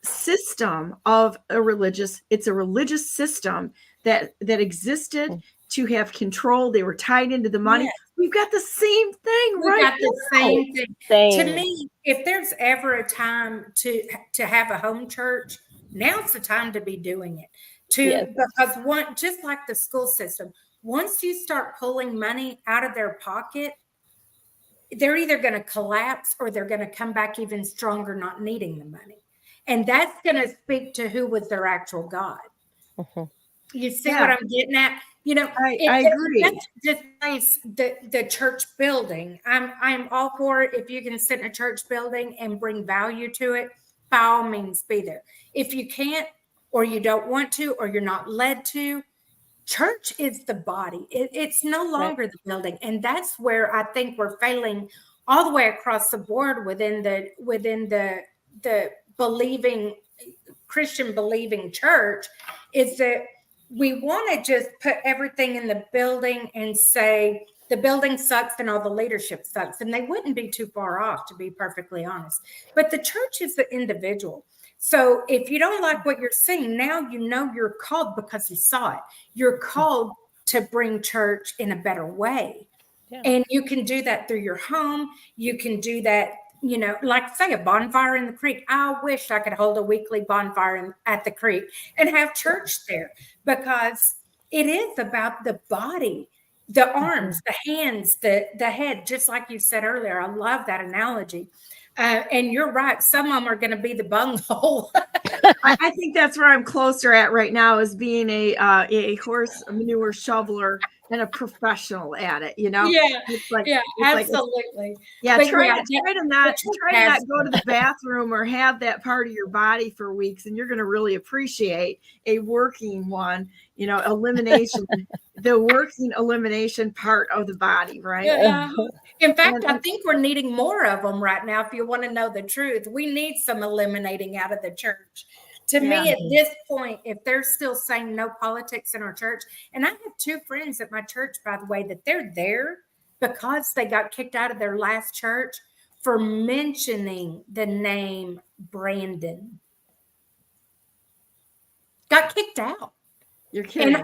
system of it's a religious system that existed to have control. They were tied into the money. Yes. We've got the same thing, right? We got the same thing. To me, if there's ever a time to have a home church, now's the time to be doing it. Because just like the school system, once you start pulling money out of their pocket, they're either going to collapse or they're going to come back even stronger, not needing the money. And that's going to speak to who was their actual God. You see what I'm getting at? You know, I agree. Displace the church building. I'm all for it. If you can sit in a church building and bring value to it, by all means, be there. If you can't, or you don't want to, or you're not led to, church is the body. It's no longer the building, and that's where I think we're failing all the way across the board within the believing Christian believing church. Is that we want to just put everything in the building and say the building sucks and all the leadership sucks. And they wouldn't be too far off, to be perfectly honest. But the church is the individual. So if you don't like what you're seeing, now you know you're called because you saw it. You're called to bring church in a better way. Yeah. And you can do that through your home. You can do that you know, like say a bonfire in the creek. I wish I could hold a weekly bonfire at the creek and have church there, because it is about the body, the arms, the hands, the head, just like you said earlier. I love that analogy. And you're right. Some of them are going to be the bunghole. I think that's where I'm closer at right now, is being a horse manure shoveler and a professional at it. You know, Yeah, it's like, yeah, it's absolutely. yeah, But try yeah, to not go to the bathroom or have that part of your body for weeks, and you're going to really appreciate a working one. You know, elimination, the working elimination part of the body, right? Yeah. In fact, And- I think we're needing more of them right now. If you want to know the truth, we need some eliminating out of the church. To me, at this point, if they're still saying no politics in our church, and I have two friends at my church, by the way, that they're there because they got kicked out of their last church for mentioning the name Brandon. Got kicked out. You're kidding.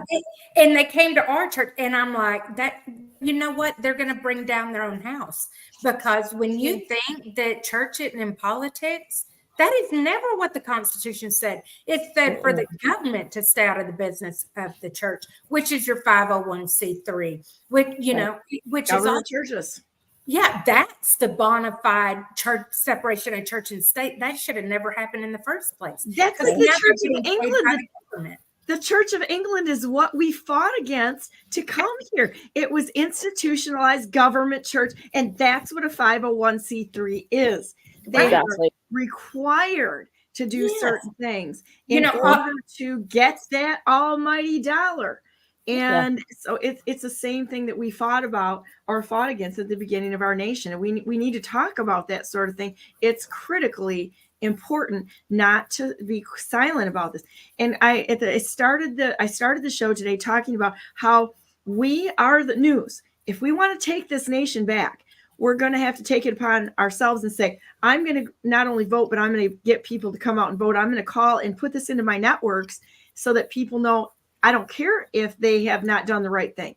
And they came to our church, and I'm like, that, you know what? They're going to bring down their own house, because when you think that church isn't in politics, that is never what the Constitution said. It said for the government to stay out of the business of the church, which is your 501c3, which, you know, which is all churches. Yeah, that's the bona fide church separation of church and state. That should have never happened in the first place. That's like the Church of England. The Church of England is what we fought against to come here. It was institutionalized government church, and that's what a 501c3 is. They are required to do certain things in order to get that almighty dollar. And so it's the same thing that we fought against at the beginning of our nation. And we need to talk about that sort of thing. It's critically important not to be silent about this. And I started the show today talking about how we are the news. If we want to take this nation back, we're going to have to take it upon ourselves and say, I'm going to not only vote, but I'm going to get people to come out and vote. I'm going to call and put this into my networks so that people know I don't care if they have not done the right thing.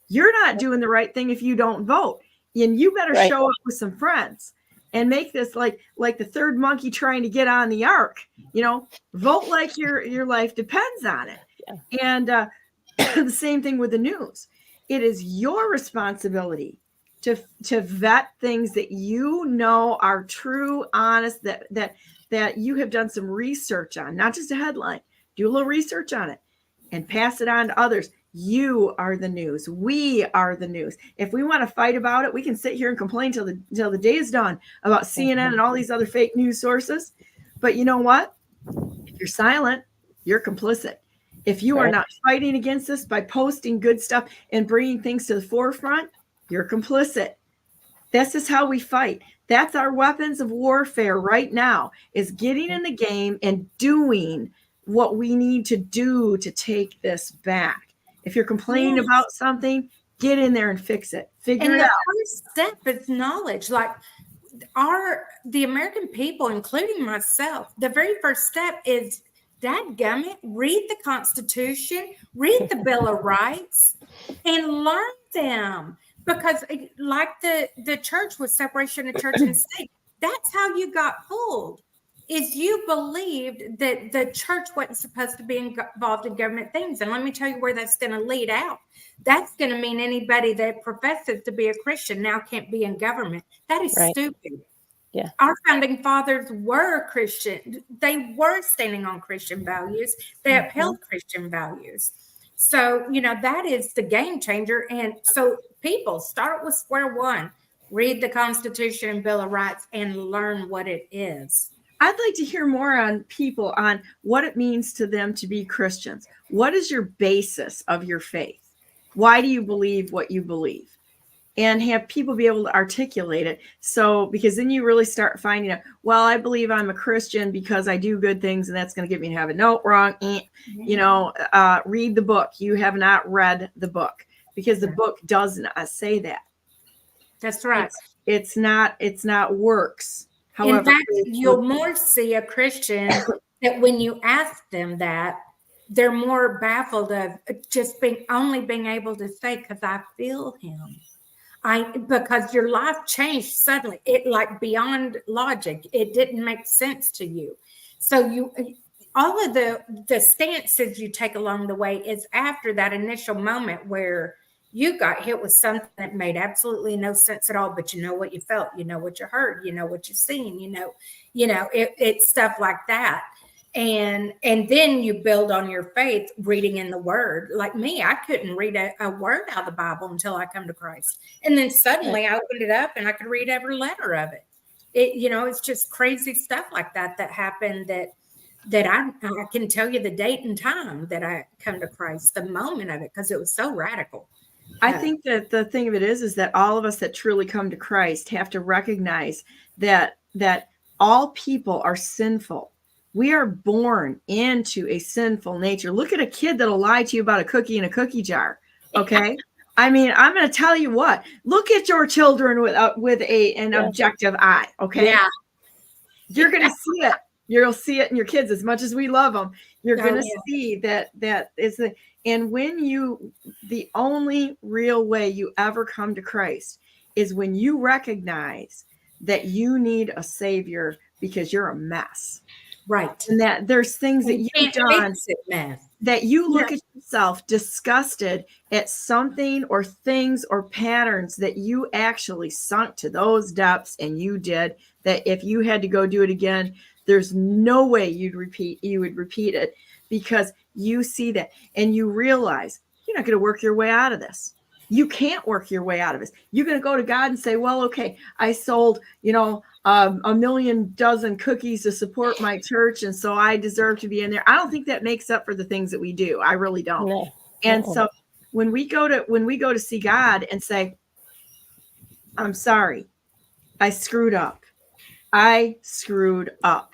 You're not doing the right thing if you don't vote. And you better show up with some friends and make this like the third monkey trying to get on the ark. You know, vote like your life depends on it. Yeah. And the same thing with the news. It is your responsibility to vet things that you know are true, honest, that you have done some research on, not just a headline. Do a little research on it and pass it on to others. You are the news. We are the news. If we want to fight about it, we can sit here and complain till the day is done about CNN and all these other fake news sources. But you know what? If you're silent, you're complicit. If you are not fighting against this by posting good stuff and bringing things to the forefront, you're complicit. This is how we fight. That's our weapons of warfare right now, is getting in the game and doing what we need to do to take this back. If you're complaining about something, get in there and fix it. Figure it out. The first step is knowledge. Like the American people, including myself, the very first step is, dadgummit, read the Constitution, read the Bill of Rights, and learn them. Because like the church was separation of church and state, that's how you got pulled. Is you believed that the church wasn't supposed to be involved in government things. And let me tell you where that's going to lead out. That's going to mean anybody that professes to be a Christian now can't be in government. That is stupid. Yeah. Our founding fathers were Christian. They were standing on Christian values. They upheld Christian values. So, you know, that is the game changer. And so people start with square one, read the Constitution and Bill of Rights and learn what it is. I'd like to hear more on people on what it means to them to be Christians. What is your basis of your faith? Why do you believe what you believe? And have people be able to articulate it. So, because then you really start finding out, well, I believe I'm a Christian because I do good things and that's going to get me to heaven. No, wrong. You know, read the book. You have not read the book, because the book does not say that. That's right. It's not works. However, in fact, you'll more see a Christian that when you ask them that, they're more baffled of just being able to say, because I feel him. Because your life changed suddenly, it like beyond logic. It didn't make sense to you. So all of the stances you take along the way is after that initial moment where you got hit with something that made absolutely no sense at all, but you know what you felt, you know what you heard, you know what you've seen, it's stuff like that. And then you build on your faith reading in the word. Like me, I couldn't read a word out of the Bible until I come to Christ. And then suddenly I opened it up and I could read every letter of it. It's just crazy stuff like that happened that I can tell you the date and time that I come to Christ, the moment of it, because it was so radical. I think that the thing of it is that all of us that truly come to Christ have to recognize that all people are sinful. We are born into a sinful nature. Look at a kid that'll lie to you about a cookie in a cookie jar. Okay. I mean, I'm going to tell you what, look at your children with an objective eye. Okay. Yeah. You're going to see it. You'll see it in your kids as much as we love them. You're going to see that is and when the only real way you ever come to Christ is when you recognize that you need a savior because you're a mess. Right. And that there's things that you've done that you look at yourself disgusted at something or things or patterns that you actually sunk to those depths and you did, that if you had to go do it again, there's no way you would repeat it, because you see that and you realize you're not going to work your way out of this. You can't work your way out of this. You're going to go to God and say, well, okay, I sold, a million dozen cookies to support my church, and so I deserve to be in there. I don't think that makes up for the things that we do. I really don't. No. And so when we go to see God and say, I'm sorry, I screwed up. I screwed up.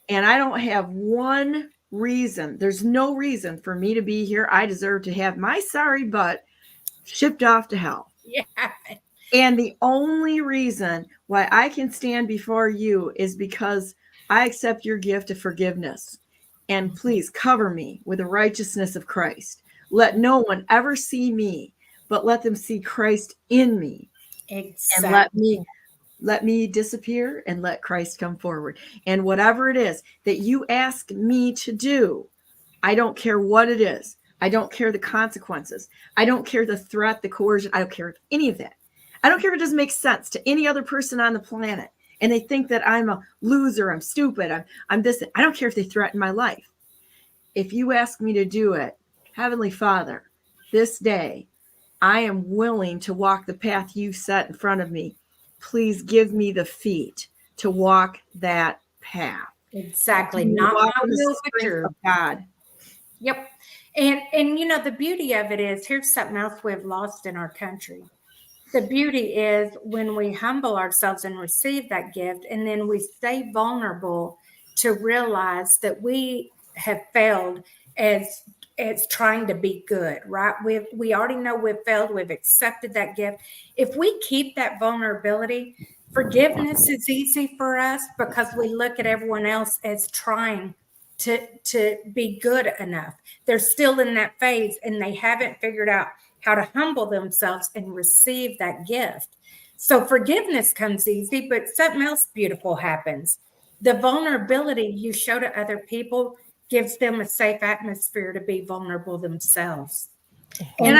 And I don't have one reason. There's no reason for me to be here. I deserve to have my sorry butt shipped off to hell. Yeah. And the only reason why I can stand before you is because I accept your gift of forgiveness. And please cover me with the righteousness of Christ. Let no one ever see me, but let them see Christ in me. Exactly. And let me disappear and let Christ come forward. And whatever it is that you ask me to do, I don't care what it is. I don't care the consequences. I don't care the threat, the coercion. I don't care any of that. I don't care if it doesn't make sense to any other person on the planet and they think that I'm a loser, I'm stupid, I'm this. I don't care if they threaten my life. If you ask me to do it, Heavenly Father, this day, I am willing to walk the path you set in front of me. Please give me the feet to walk that path. Exactly. Not my will, but yours. God. Yep. And the beauty of it is, here's something else we've lost in our country. The beauty is when we humble ourselves and receive that gift, and then we stay vulnerable to realize that we have failed as trying to be good, right? We already know we've failed. We've accepted that gift. If we keep that vulnerability, forgiveness is easy for us because we look at everyone else as trying to be good enough. They're still in that phase and they haven't figured out how to humble themselves and receive that gift. So forgiveness comes easy, but something else beautiful happens. The vulnerability you show to other people gives them a safe atmosphere to be vulnerable themselves. And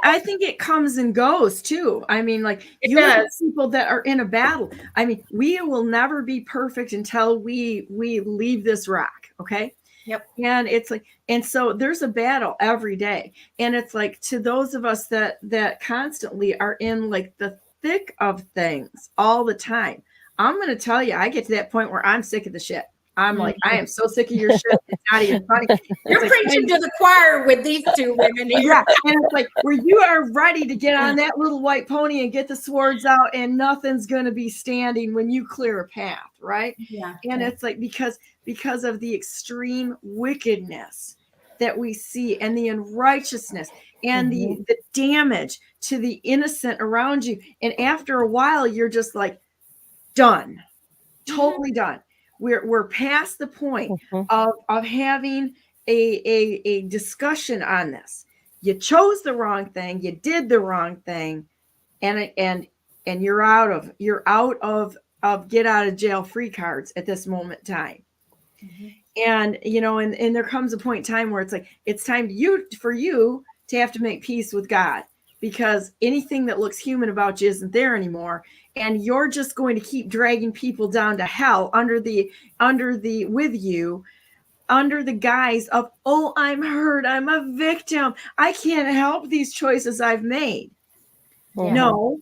I think it comes and goes too. I mean, like you look at people that are in a battle. I mean, we will never be perfect until we leave this rock. Okay. Yep. And it's like, and so there's a battle every day. And it's like, to those of us that constantly are in like the thick of things all the time, I'm going to tell you, I get to that point where I'm sick of the shit. I'm like, I am so sick of your shit. It's not even funny. You're like, preaching to the choir with these two women here. Yeah. And it's like, where you are ready to get on that little white pony and get the swords out, and nothing's going to be standing when you clear a path. Right. Yeah. And it's like, because of the extreme wickedness that we see and the unrighteousness and the damage to the innocent around you. And after a while, you're just like, done, totally done. We're past the point of having a discussion on this. You chose the wrong thing. You did the wrong thing. and you're out of get out of jail free cards at this moment in time. And and there comes a point in time where it's like it's time for you to have to make peace with God, because anything that looks human about you isn't there anymore, and you're just going to keep dragging people down to hell under the guise of, oh, I'm hurt, I'm a victim, I can't help these choices I've made. No,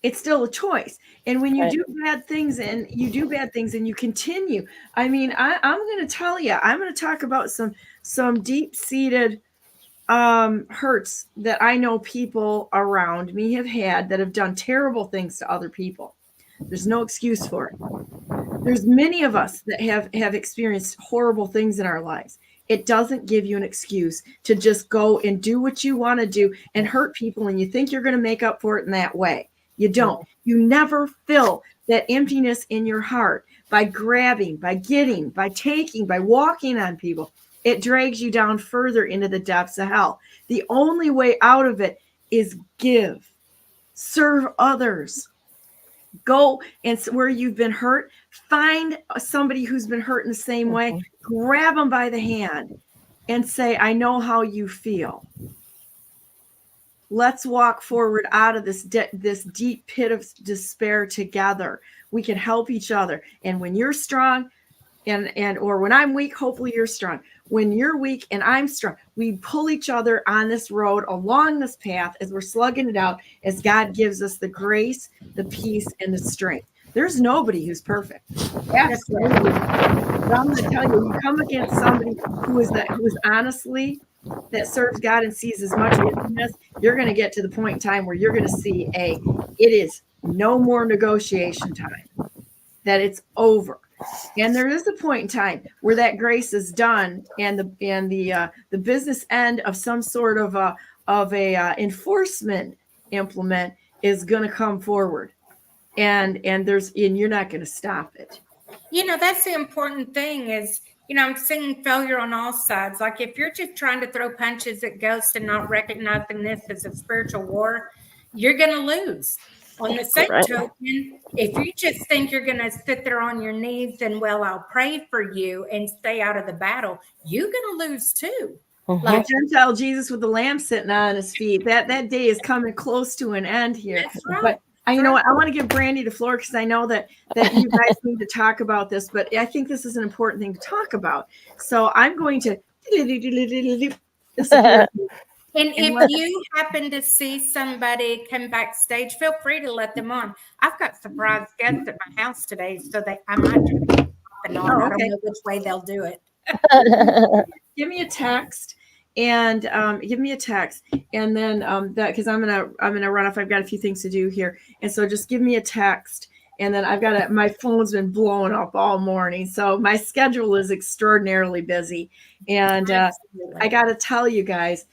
it's still a choice. And when you do bad things and you continue, I mean, I'm going to tell you, I'm going to talk about some deep-seated hurts that I know people around me have had that have done terrible things to other people. There's no excuse for it. There's many of us that have experienced horrible things in our lives. It doesn't give you an excuse to just go and do what you want to do and hurt people, and you think you're going to make up for it in that way. You don't. You never fill that emptiness in your heart by grabbing, by getting, by taking, by walking on people. It drags you down further into the depths of hell. The only way out of it is give, serve others. Go and where you've been hurt, find somebody who's been hurt in the same way, grab them by the hand and say, I know how you feel. Let's walk forward out of this deep pit of despair together. We can help each other. And when you're strong or when I'm weak, hopefully you're strong. When you're weak and I'm strong, we pull each other on this road along this path as we're slugging it out, as God gives us the grace, the peace, and the strength. There's nobody who's perfect. Absolutely. But I'm going to tell you, you come against somebody who is honestly that serves God and sees as much wickedness, you're going to get to the point in time where you're going to see it is no more negotiation time, that it's over. And there is a point in time where that grace is done, and the business end of some sort of a enforcement implement is going to come forward, and you're not going to stop it. That's the important thing is, I'm seeing failure on all sides. Like if you're just trying to throw punches at ghosts and not recognizing this as a spiritual war, you're going to lose. On the same token, if you just think you're going to sit there on your knees and, well, I'll pray for you and stay out of the battle, you're going to lose too. Like Gentile Jesus with the lamb sitting on his feet. That day is coming close to an end here. That's right. But you know what? I want to give Brandy the floor because I know that you guys need to talk about this, but I think this is an important thing to talk about. So I'm going to And if you happen to see somebody come backstage, feel free to let them on. I've got surprise guests at my house today, so I might try to get them on. I don't know which way they'll do it. Give me a text, and then that, because I'm gonna run off. I've got a few things to do here, and so just give me a text. And then my phone's been blowing up all morning. So my schedule is extraordinarily busy. And I got to tell you guys,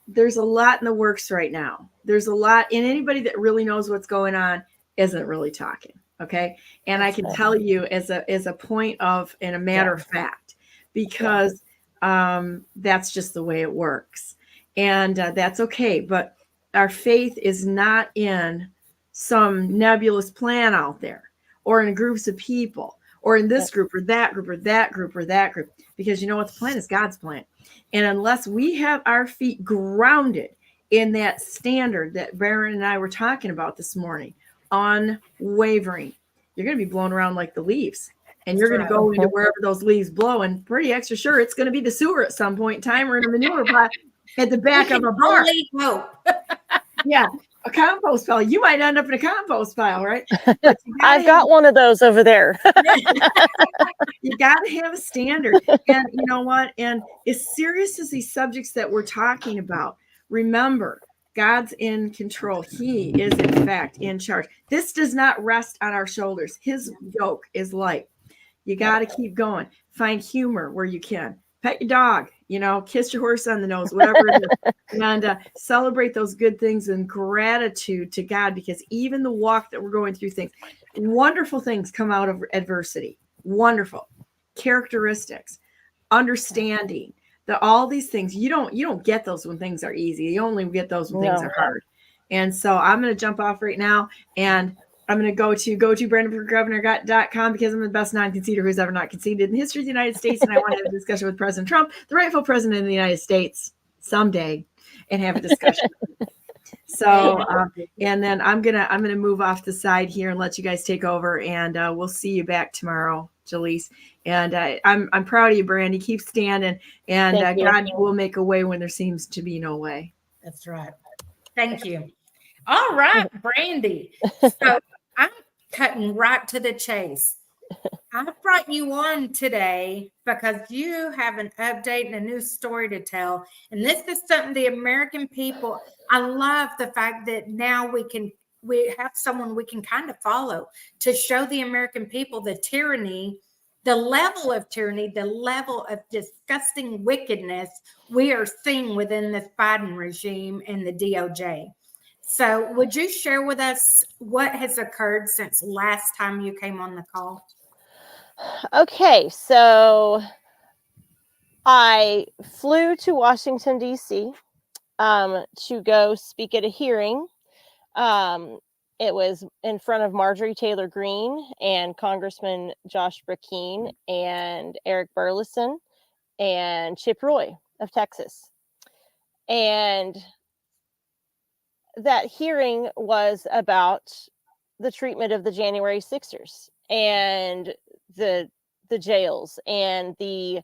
there's a lot in the works right now. There's a lot, and anybody that really knows what's going on isn't really talking. Okay. And I can tell you as a point of, and a matter of fact, because that's just the way it works. And that's okay. But our faith is not in some nebulous plan out there, or in groups of people, or in this group or that group or that group or that group, because you know what, the plan is God's plan. And unless we have our feet grounded in that standard that Baron and I were talking about this morning, unwavering, you're going to be blown around like the leaves, and you're going to go into wherever those leaves blow, and pretty extra sure it's going to be the sewer at some point in time, or in a manure pile at the back of a barn. Yeah. A compost pile. You might end up in a compost pile, right? I've got one of those over there. You got to have a standard. And you know what? And as serious as these subjects that we're talking about, remember, God's in control. He is, in fact, in charge. This does not rest on our shoulders. His yoke is light. You got to keep going. Find humor where you can. Pet your dog, kiss your horse on the nose, whatever it is. And celebrate those good things and gratitude to God, because even the walk that we're going through, wonderful things come out of adversity. Wonderful characteristics, understanding, all these things. You don't get those when things are easy. You only get those when things are hard. And so I'm going to jump off right now, and I'm going to go to brandenburggovernor.com because I'm the best non-conceder who's ever not conceded in the history of the United States. And I want to have a discussion with President Trump, the rightful president of the United States, someday, and have a discussion. So, and then I'm gonna move off the side here and let you guys take over, and we'll see you back tomorrow, Jalise. And I'm proud of you, Brandy. Keep standing, and God will make a way when there seems to be no way. That's right. Thank you. All right, Brandy. So I'm cutting right to the chase. I brought you on today because you have an update and a new story to tell. And this is something the American people, I love the fact that now we have someone we can kind of follow to show the American people the tyranny, the level of tyranny, the level of disgusting wickedness we are seeing within this Biden regime and the DOJ. So would you share with us what has occurred since last time you came on the call? Okay, so I flew to Washington, D.C. To go speak at a hearing. It was in front of Marjorie Taylor Greene and Congressman Josh Brecheen and Eric Burleson and Chip Roy of Texas. And that hearing was about the treatment of the January 6ers and the jails and the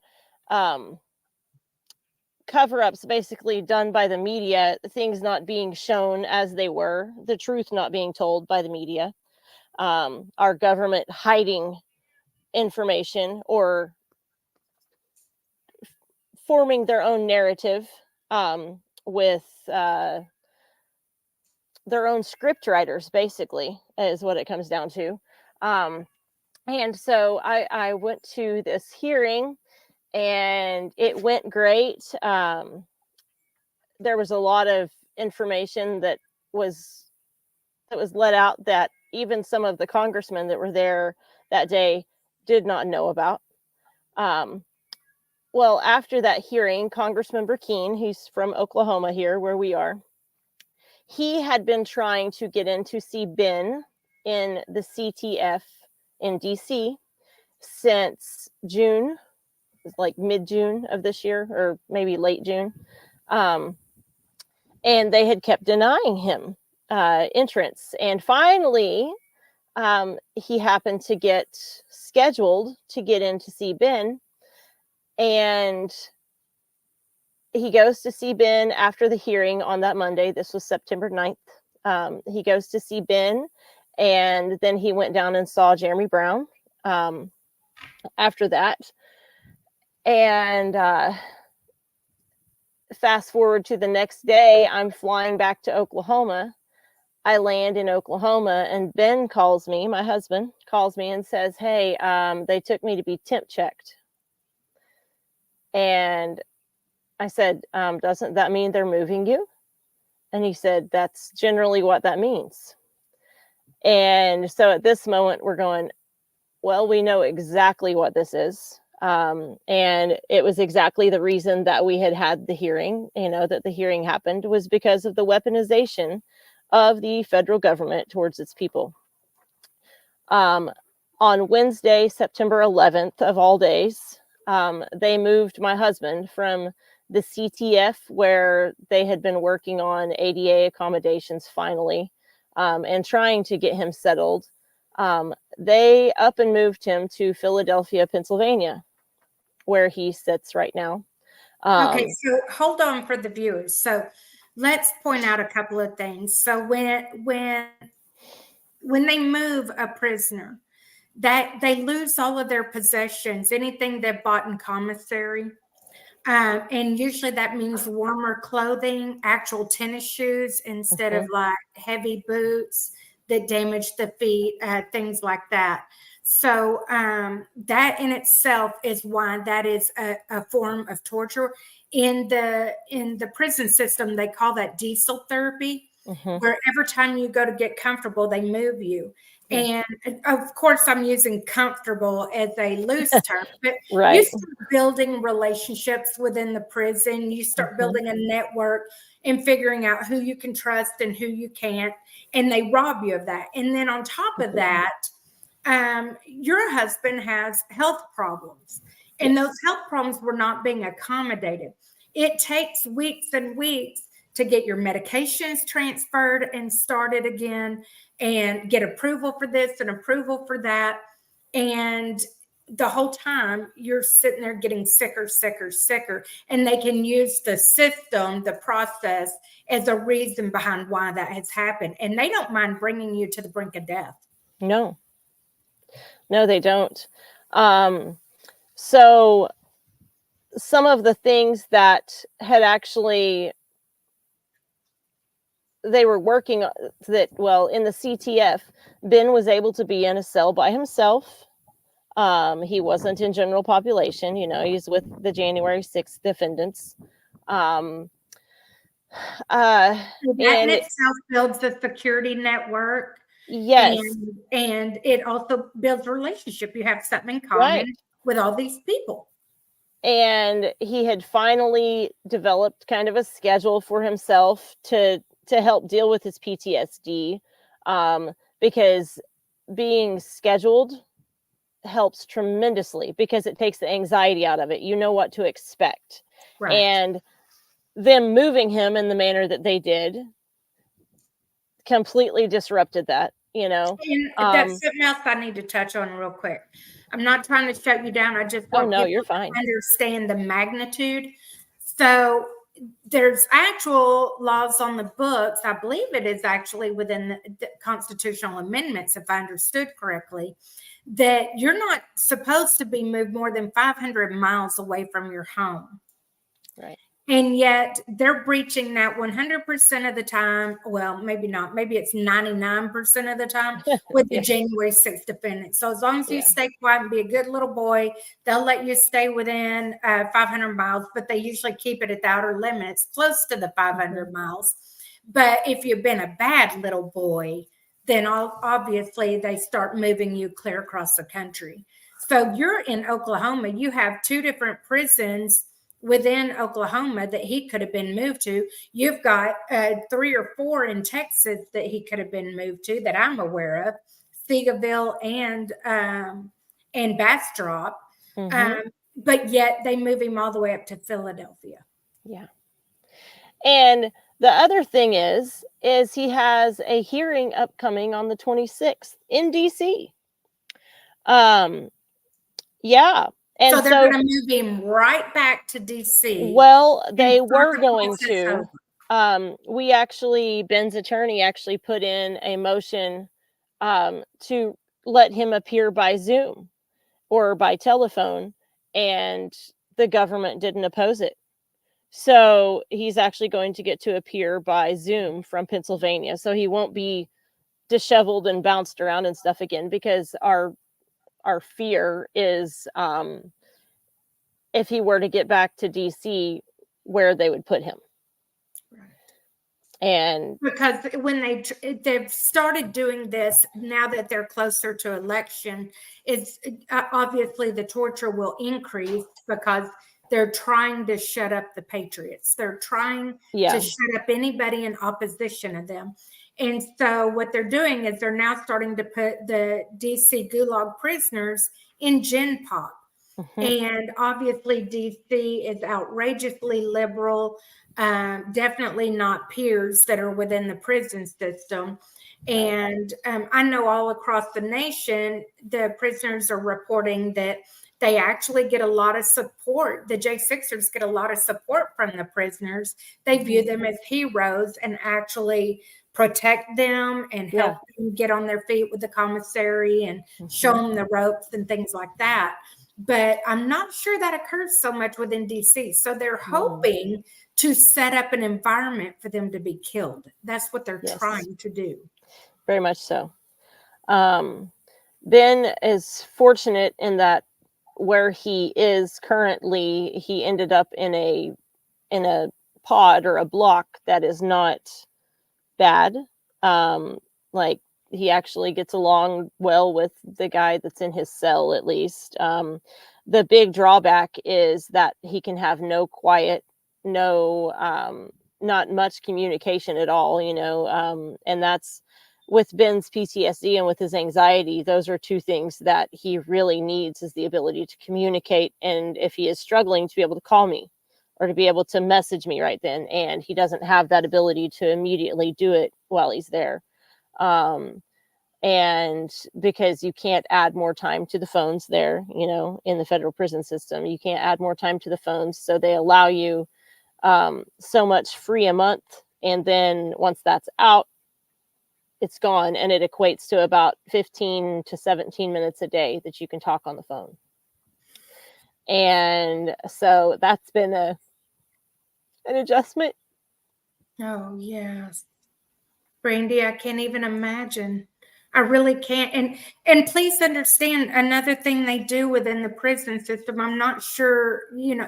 cover-ups basically done by the media, things not being shown as they were, the truth not being told by the media, our government hiding information or forming their own narrative with their own script writers, basically, is what it comes down to. And so I went to this hearing, and it went great. There was a lot of information that was let out that even some of the congressmen that were there that day did not know about. Well, after that hearing, Congressman Brecheen, he's from Oklahoma here where we are, he had been trying to get in to see Ben in the CTF in DC since June, like mid-June of this year, or maybe late June. And they had kept denying him entrance. And finally, he happened to get scheduled to get in to see Ben. And he goes to see Ben after the hearing on that Monday. This was September 9th. He goes to see Ben, and then he went down and saw Jeremy Brown after that. And fast forward to the next day, I'm flying back to Oklahoma. I land in Oklahoma, and Ben calls me, my husband calls me and says, hey, they took me to be temp checked. And I said, doesn't that mean they're moving you? And he said, that's generally what that means. And so at this moment, we're going, well, we know exactly what this is. And it was exactly the reason that we had the hearing, that the hearing happened was because of the weaponization of the federal government towards its people. On Wednesday, September 11th of all days, they moved my husband from the CTF, where they had been working on ADA accommodations finally, and trying to get him settled. They up and moved him to Philadelphia, Pennsylvania, where he sits right now. Okay, so hold on for the viewers. So let's point out a couple of things. So when they move a prisoner, that they lose all of their possessions, anything they bought in commissary. And usually that means warmer clothing, actual tennis shoes instead of like heavy boots that damage the feet, things like that. So that in itself is why that is a form of torture. In the prison system, they call that diesel therapy, where every time you go to get comfortable, they move you. And of course, I'm using comfortable as a loose term, but Right. you start building relationships within the prison. You start building a network and figuring out who you can trust and who you can't. And they rob you of that. And then on top of that, your husband has health problems, and those health problems were not being accommodated. It takes weeks and weeks to get your medications transferred and started again, and get approval for this and approval for that. And the whole time you're sitting there getting sicker, sicker, sicker. And they can use the system, the process, as a reason behind why that has happened. And they don't mind bringing you to the brink of death. No, they don't. So some of the things that had actually they were working that, well, in the CTF, Ben was able to be in a cell by himself. He wasn't in general population, he's with the January 6th defendants. That in itself builds a security network. Yes. And it also builds a relationship. You have something in common with all these people. And he had finally developed kind of a schedule for himself to help deal with his PTSD, because being scheduled helps tremendously, because it takes the anxiety out of it. You know what to expect. Right. And them moving him in the manner that they did completely disrupted that, And that's something else I need to touch on real quick. I'm not trying to shut you down. I just want you're fine. To understand the magnitude. So there's actual laws on the books. I believe it is actually within the constitutional amendments, if I understood correctly, that you're not supposed to be moved more than 500 miles away from your home. Right. And yet they're breaching that 100% of the time. Well, maybe not. Maybe it's 99% of the time with the January 6th defendants. So as long as you stay quiet and be a good little boy, they'll let you stay within 500 miles, but they usually keep it at the outer limits, close to the 500 miles. But if you've been a bad little boy, then obviously they start moving you clear across the country. So you're in Oklahoma. You have two different prisons within Oklahoma that he could have been moved to. You've got 3 or 4 in Texas that he could have been moved to that I'm aware of, Seagoville and Bastrop. But yet they move him all the way up to Philadelphia. Yeah. And the other thing is he has a hearing upcoming on the 26th in DC. Yeah. And so they're going to move him right back to DC. Well, they were going to. Ben's attorney actually put in a motion to let him appear by Zoom or by telephone, and the government didn't oppose it. So he's actually going to get to appear by Zoom from Pennsylvania. So he won't be disheveled and bounced around and stuff again, because our fear is if he were to get back to DC, where they would put him. And because when they've started doing this now that they're closer to election, it's obviously the torture will increase because they're trying to shut up the patriots. They're trying to shut up anybody in opposition of them. And so what they're doing is they're now starting to put the DC gulag prisoners in Gen Pop. And obviously DC is outrageously liberal, definitely not peers that are within the prison system. And I know all across the nation, the prisoners are reporting that they actually get a lot of support. The J6ers get a lot of support from the prisoners. They view them as heroes and actually protect them and help them get on their feet with the commissary and show them the ropes and things like that. But I'm not sure that occurs so much within DC. So they're hoping to set up an environment for them to be killed. That's what they're trying to do. Very much so. Ben is fortunate in that where he is currently, he ended up in a pod or a block that is not bad. Like he actually gets along well with the guy that's in his cell, at least. The big drawback is that he can have no quiet, no, not much communication at all, and that's with Ben's PTSD and with his anxiety. Those are two things that he really needs, is the ability to communicate. And if he is struggling, to be able to call me or to be able to message me right then. And he doesn't have that ability to immediately do it while he's there. And because you can't add more time to the phones there, in the federal prison system, you can't add more time to the phones. So they allow you so much free a month. And then once that's out, it's gone. And it equates to about 15 to 17 minutes a day that you can talk on the phone. And so that's been an adjustment. Oh, yes. Brandy, I can't even imagine. I really can't. And please understand, another thing they do within the prison system, I'm not sure,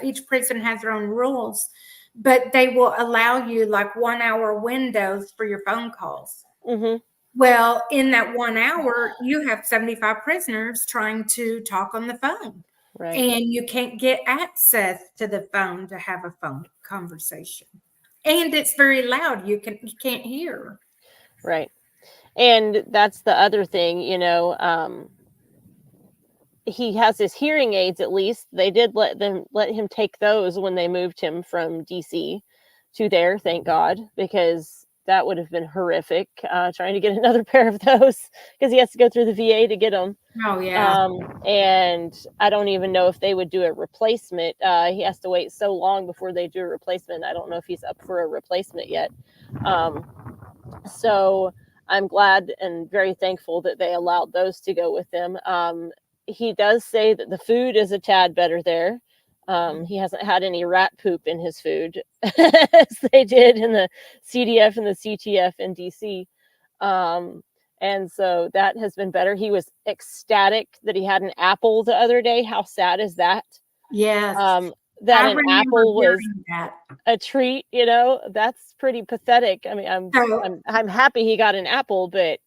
each prison has their own rules, but they will allow you like 1 hour windows for your phone calls. Mm-hmm. Well, in that 1 hour, you have 75 prisoners trying to talk on the phone. Right. And you can't get access to the phone to have a phone conversation. And it's very loud. You can't hear. Right. And that's the other thing, he has his hearing aids. At least they did let him take those when they moved him from DC to there. Thank God, because that would have been horrific, trying to get another pair of those, because he has to go through the VA to get them. Oh, yeah. And I don't even know if they would do a replacement. He has to wait so long before they do a replacement. I don't know if he's up for a replacement yet. So I'm glad and very thankful that they allowed those to go with him. He does say that the food is a tad better there. He hasn't had any rat poop in his food as they did in the CDF and the CTF in DC. And so that has been better. He was ecstatic that he had an apple the other day. How sad is that? Yes. That an apple was a treat, that's pretty pathetic. I mean, I'm happy he got an apple, but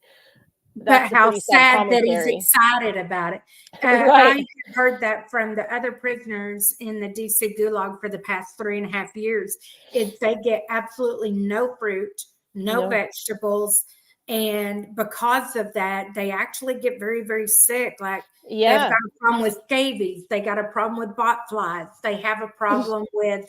how sad that he's excited about it. Right. I heard that from the other prisoners in the DC Gulag for the past 3.5 years. Is they get absolutely no fruit, no vegetables. And because of that, they actually get very, very sick. Like, they've got a problem with scabies. They got a problem with bot flies. They have a problem with,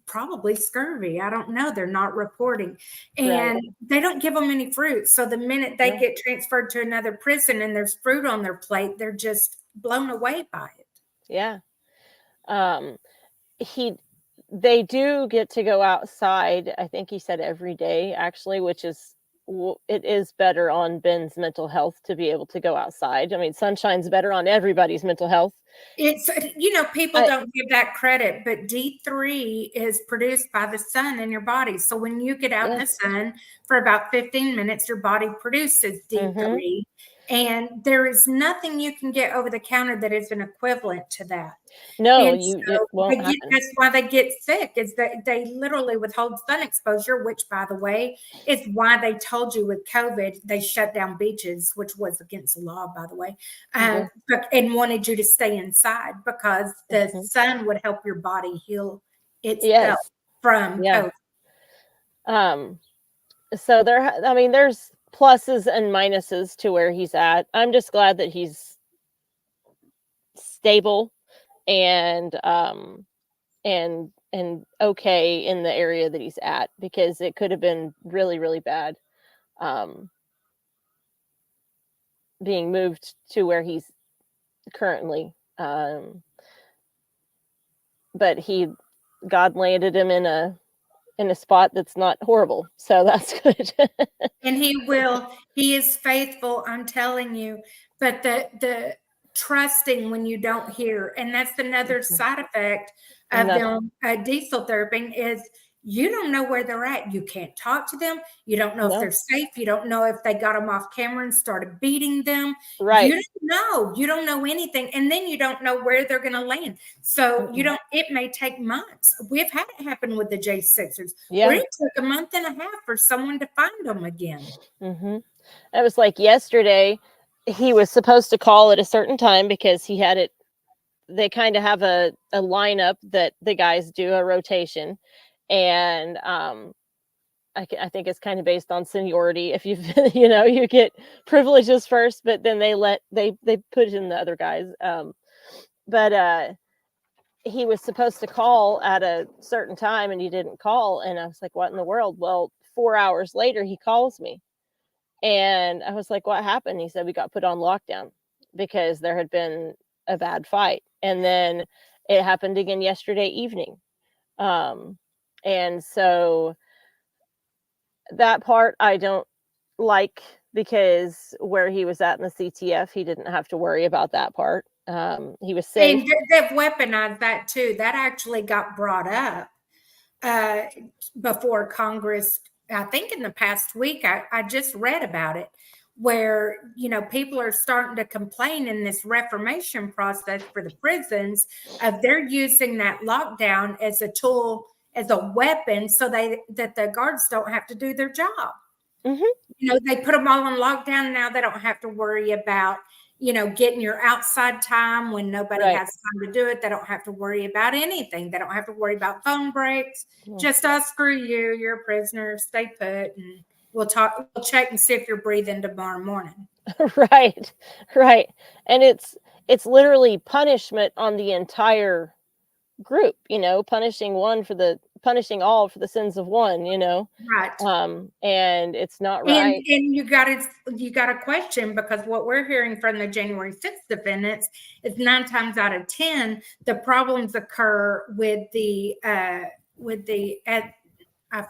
probably scurvy. I don't know. They're not reporting. And they don't give them any fruit. So the minute they get transferred to another prison and there's fruit on their plate, they're just blown away by it. Yeah. They do get to go outside. I think he said every day, actually, which is, it is better on Ben's mental health to be able to go outside. I mean, sunshine's better on everybody's mental health. It's, people don't give that credit, but D3 is produced by the sun in your body. So when you get out in the sun for about 15 minutes, your body produces D3. Mm-hmm. And there is nothing you can get over the counter that is an equivalent to that. No, it won't happen. That's why they get sick, is that they literally withhold sun exposure, which, by the way, is why they told you with COVID, they shut down beaches, which was against the law, by the way, and wanted you to stay inside because the sun would help your body heal itself from COVID. So there's pluses and minuses to where he's at. I'm just glad that he's stable and okay in the area that he's at, because it could have been really, really bad being moved to where he's currently. But God landed him in a spot that's not horrible. So that's good. And he is faithful, I'm telling you, but the trusting when you don't hear. And that's another side effect of them diesel therapy is You don't know where they're at. You can't talk to them. You don't know if they're safe. You don't know if they got them off camera and started beating them. Right. You don't know. You don't know anything. And then you don't know where they're going to land. So it may take months. We've had it happen with the J6ers. Yeah. Where it took a month and a half for someone to find them again. It was like yesterday, he was supposed to call at a certain time because he had it. They kind of have a lineup that the guys do, a rotation. And I think it's kind of based on seniority. If you've, you get privileges first, but then they put in the other guys. But he was supposed to call at a certain time and he didn't call. And I was like, what in the world? Well, 4 hours later, he calls me. And I was like, what happened? He said, we got put on lockdown because there had been a bad fight. And then it happened again yesterday evening. And so that part I don't like, because where he was at in the CTF, he didn't have to worry about that part. He was safe. And they've weaponized that too. That actually got brought up before Congress. I think in the past week, I just read about it, where, people are starting to complain in this reformation process for the prisons of they're using that lockdown as a tool, as a weapon, so that the guards don't have to do their job. They put them all on lockdown. Now they don't have to worry about, getting your outside time when nobody has time to do it. They don't have to worry about anything. They don't have to worry about phone breaks. Just, screw you. You're a prisoner. Stay put. And we'll check and see if you're breathing tomorrow morning. Right. And it's literally punishment on the entire group, punishing all for the sins of one, Right. And it's not right. And you got to question, because what we're hearing from the January 6th defendants is 9 times out of 10 the problems occur with the I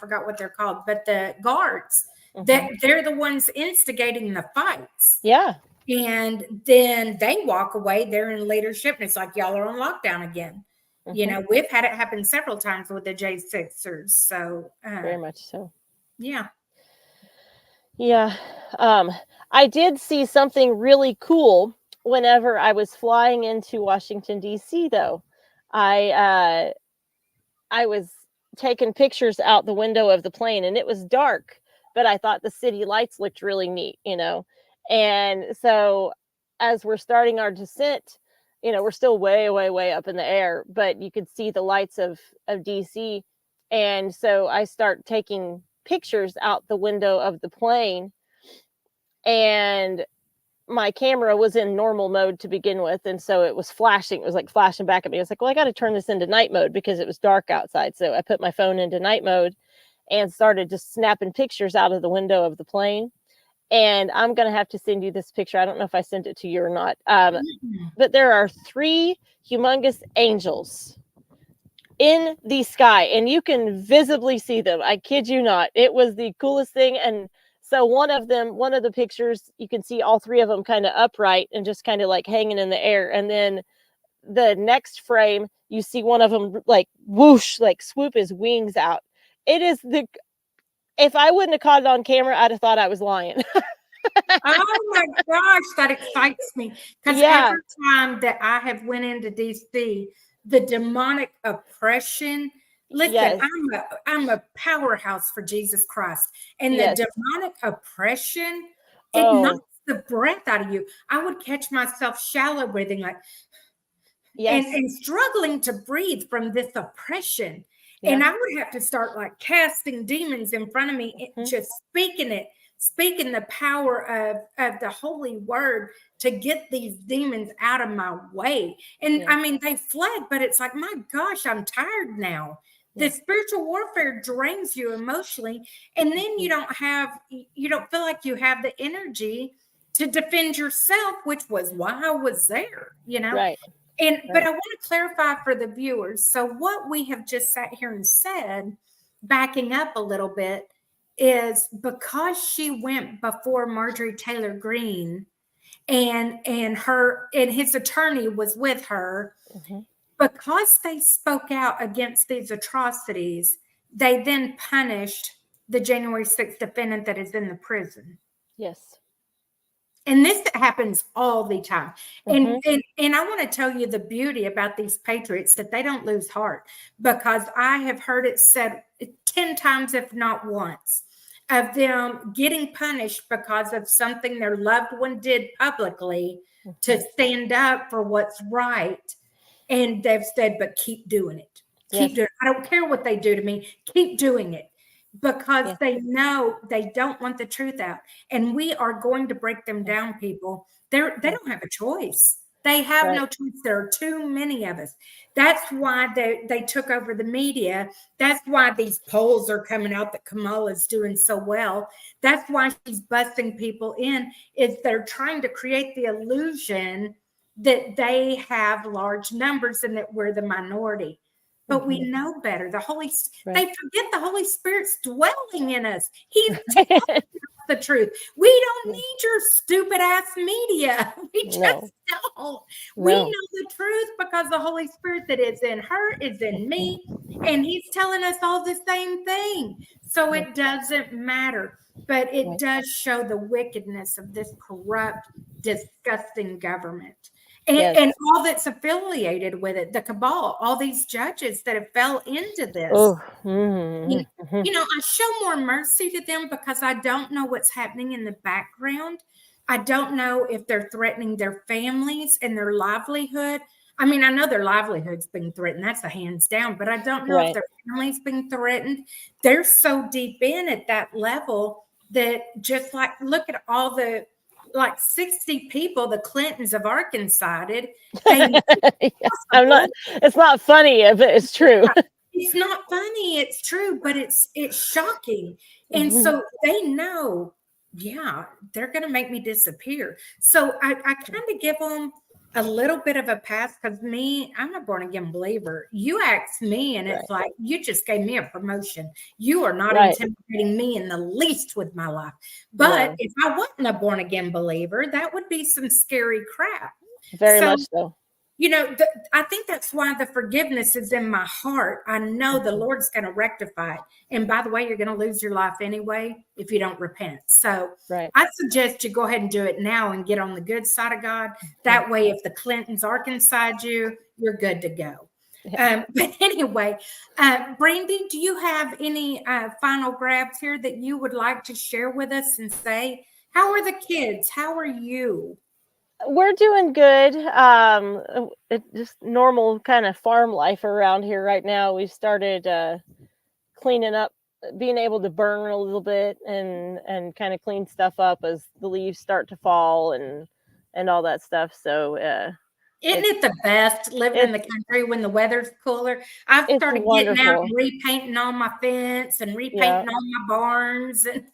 forgot what they're called, but the guards, that they're the ones instigating the fights. Yeah. And then they walk away. They're in leadership, and it's like, y'all are on lockdown again. We've had it happen several times with the J6ers. So very much so. Yeah. I did see something really cool whenever I was flying into Washington, D.C., though. I was taking pictures out the window of the plane, and it was dark, but I thought the city lights looked really neat, And so as we're starting our descent, we're still way, way, way up in the air, but you could see the lights of DC. And so I start taking pictures out the window of the plane, and my camera was in normal mode to begin with. And so it was flashing. It was like flashing back at me. I was like, well, I got to turn this into night mode because it was dark outside. So I put my phone into night mode and started just snapping pictures out of the window of the plane. And I'm going to have to send you this picture. I don't know if I sent it to you or not. But there are 3 humongous angels in the sky, and you can visibly see them. I kid you not. It was the coolest thing. And so one of the pictures, you can see all 3 of them kind of upright and just kind of like hanging in the air. And then the next frame, you see one of them like whoosh, like swoop his wings out. It is if I wouldn't have caught it on camera, I'd have thought I was lying. Oh my gosh, that excites me. Because every time that I have went into DC, the demonic oppression, listen, I'm a powerhouse for Jesus Christ. And the demonic oppression, it knocks the breath out of you. I would catch myself shallow breathing, like, and struggling to breathe from this oppression. And I would have to start like casting demons in front of me, just speaking the power of the holy word to get these demons out of my way. And I mean, they fled, but it's like, my gosh, I'm tired now. The spiritual warfare drains you emotionally. And then you don't feel like you have the energy to defend yourself, which was why I was there, Right. But I want to clarify for the viewers. So what we have just sat here and said, backing up a little bit, is because she went before Marjorie Taylor Greene and his attorney was with her, because they spoke out against these atrocities, they then punished the January 6th defendant that is in the prison. Yes. And this happens all the time. Mhm. And I want to tell you the beauty about these patriots, that they don't lose heart, because I have heard it said 10 times, if not once, of them getting punished because of something their loved one did publicly to stand up for what's right. And they've said, but keep doing it. Keep Yes. doing it. I don't care what they do to me. Keep doing it. Because Yes. they know they don't want the truth out. And we are going to break them down, people. They don't have a choice. They have Right. no choice. There are too many of us. That's why they took over the media. That's why these polls are coming out that Kamala's doing so well. That's why she's busting people in, is they're trying to create the illusion that they have large numbers and that we're the minority. But we know better. They forget the Holy Spirit's dwelling in us. He's telling us the truth. We don't need your stupid ass media. We just don't. We know the truth because the Holy Spirit that is in her is in me, and he's telling us all the same thing. So it doesn't matter. But it does show the wickedness of this corrupt, disgusting government. And all that's affiliated with it, the cabal, all these judges that have fell into this. You know, I show more mercy to them because I don't know what's happening in the background. I don't know if they're threatening their families and their livelihood. I mean, I know their livelihood's being threatened. That's a hands down. But I don't know if their family's being threatened. They're so deep in at that level that just like, look at all the, like 60 people the Clintons of Arkansas did. It's not funny, but it's true. It's not funny, it's true, but it's shocking. And so they know, they're going to make me disappear. So I kind of give them a little bit of a pass, because I'm a born again believer. You asked me, and it's like, you just gave me a promotion. You are not intimidating me in the least with my life. But if I wasn't a born again believer, that would be some scary crap. Very much so. You know, I think that's why the forgiveness is in my heart. I know the Lord's going to rectify it. And by the way, you're going to lose your life anyway if you don't repent. So I suggest you go ahead and do it now and get on the good side of God. That way, if the Clintons are inside you, you're good to go. But anyway, Brandy, do you have any final grabs here that you would like to share with us and say, how are the kids? How are you? We're doing good. It's just normal kind of farm life around here right now. We've started cleaning up, being able to burn a little bit and kind of clean stuff up as the leaves start to fall and all that stuff. So isn't it the best living in the country when the weather's cooler? I've started getting out and repainting on my fence and repainting on my barns. And